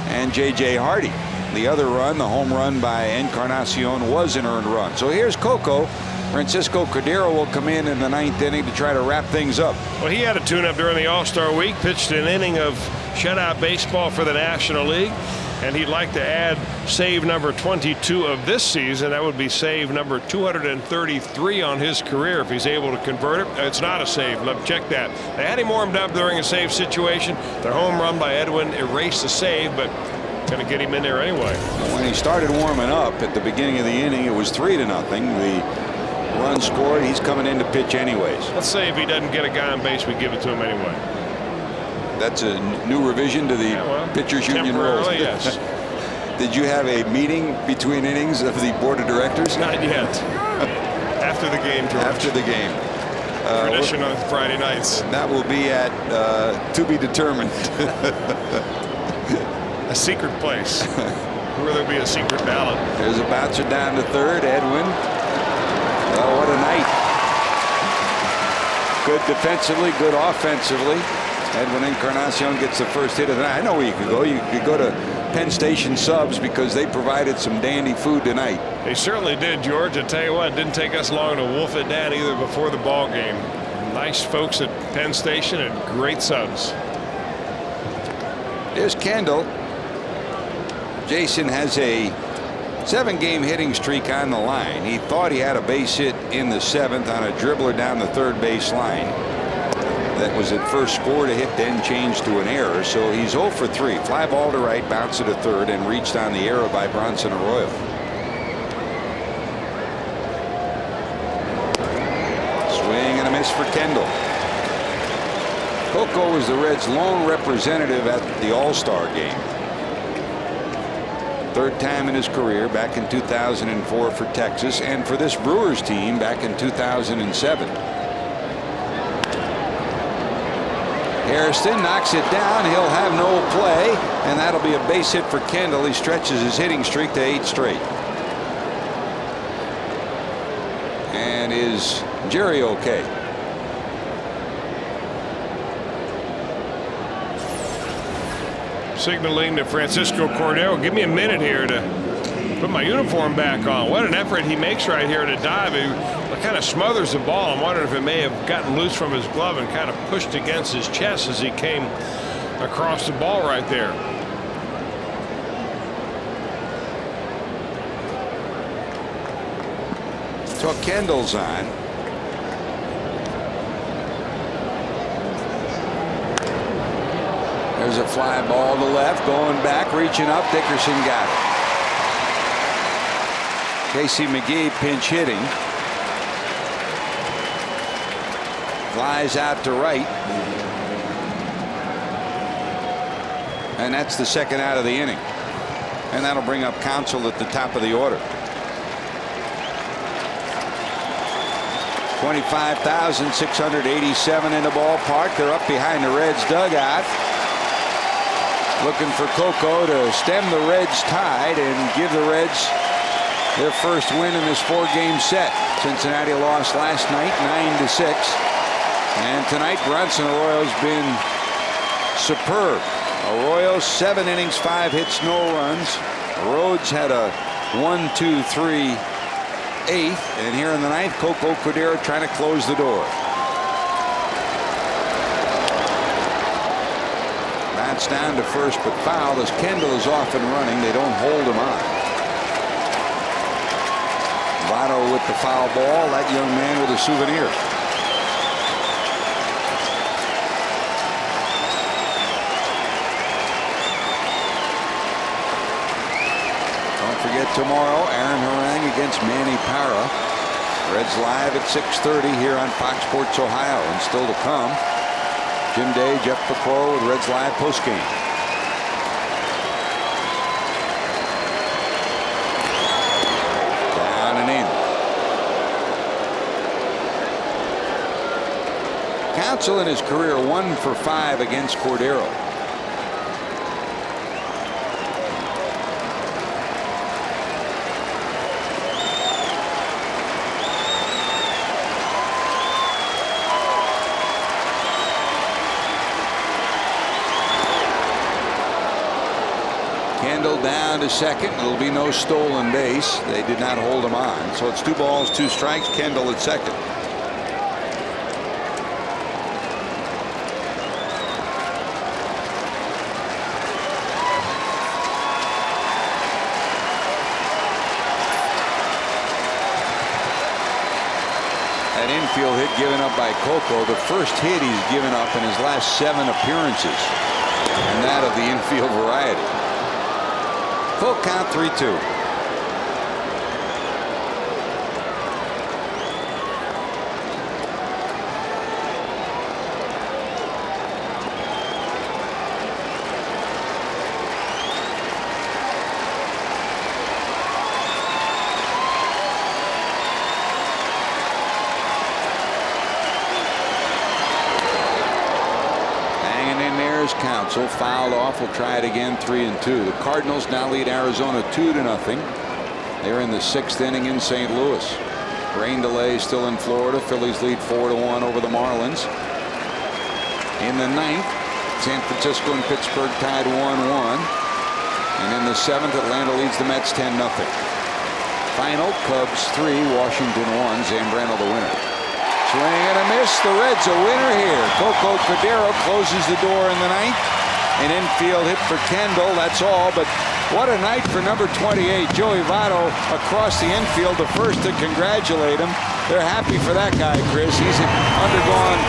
and J.J. Hardy. The other run, the home run by Encarnacion, was an earned run. So here's Coco. Francisco Cordero will come in the 9th inning to try to wrap things up. Well, he had a tune-up during the All-Star week, pitched an inning of shutout baseball for the National League, and he'd like to add save number 22 of this season. That would be save number 233 on his career if he's able to convert it. It's not a save. Let me check that. They had him warmed up during a save situation. The home run by Edwin erased the save, but going to get him in there anyway. When he started warming up at the beginning of the inning, it was 3-0. The run scored. He's coming in to pitch anyways. Let's say if he doesn't get a guy on base, we give it to him anyway. That's a new revision to the pitchers union rules. Yes. Did you have a meeting between innings of the board of directors? Not yet. After the game, George. After the game. Tradition on Friday nights. That will be at to be determined. A secret place where there'll be a secret ballot. There's a bouncer down to third. Edwin. Oh, what a night. Good defensively, good offensively. Edwin Encarnacion gets the first hit of the night. I know where you could go. You could go to Penn Station Subs because they provided some dandy food tonight. They certainly did, George. I tell you what, it didn't take us long to wolf it down either before the ball game. Nice folks at Penn Station and great subs. There's Kendall. Jason has a 7-game hitting streak on the line. He thought he had a base hit in the 7th on a dribbler down the third base line. That was at first scored a hit, then changed to an error. So he's 0 for 3. Fly ball to right, bounce it to third, and reached on the error by Bronson Arroyo. Swing and a miss for Kendall. Coco was the Reds' lone representative at the All-Star game. Third time in his career, back in 2004 for Texas, and for this Brewers team back in 2007. Hairston knocks it down. He'll have no play, and that'll be a base hit for Kendall. He stretches his hitting streak to 8 straight. And is Jerry okay? Signaling to Francisco Cordero, give me a minute here to put my uniform back on. What an effort he makes right here to dive. He kind of smothers the ball. I'm wondering if it may have gotten loose from his glove and kind of pushed against his chest as he came across the ball right there. So Kendall's on. There's a fly ball to left, going back, reaching up. Dickerson got it. Casey McGee pinch hitting. Flies out to right. And that's the second out of the inning. And that'll bring up Counsell at the top of the order. 25,687 in the ballpark. They're up behind the Reds dugout, looking for Coco to stem the Reds' tide and give the Reds their first win in this 4-game set. Cincinnati lost last night 9-6, and tonight Bronson Arroyo's been superb. Arroyo 7 innings, 5 hits, no runs. Rhodes had a 1-2-3 8th, and here in the 9th, Coco Cordero trying to close the door. Bats down to first, but foul as Kendall is off and running. They don't hold him on. Votto with the foul ball. That young man with a souvenir. Don't forget tomorrow, Aaron Harang against Manny Parra. Reds live at 6:30 here on Fox Sports Ohio, and still to come, Jim Day, Jeff Piccolo with Reds Live postgame. Down and in. Counsell in his career 1 for 5 against Cordero. Down to second. It'll be no stolen base. They did not hold him on. So it's 2 balls, 2 strikes. Kendall at second. That infield hit given up by Coco, the first hit he's given up in his last 7 appearances, and that of the infield variety. Full count, 3-2. Counsell fouled off. Will try it again. 3-2. The Cardinals now lead Arizona 2-0. They're in the 6th inning in St. Louis. Rain delay still in Florida. Phillies lead 4-1 over the Marlins. In the 9th, San Francisco and Pittsburgh tied 1-1. And in the 7th, Atlanta leads the Mets 10-0. Final, Cubs 3, Washington 1. Zambrano the winner. Swing and a miss. The Reds a winner here. Coco Cordero closes the door in the 9th. An infield hit for Kendall. That's all. But what a night for number 28. Joey Votto across the infield, the first to congratulate him. They're happy for that guy, Chris. He's undergone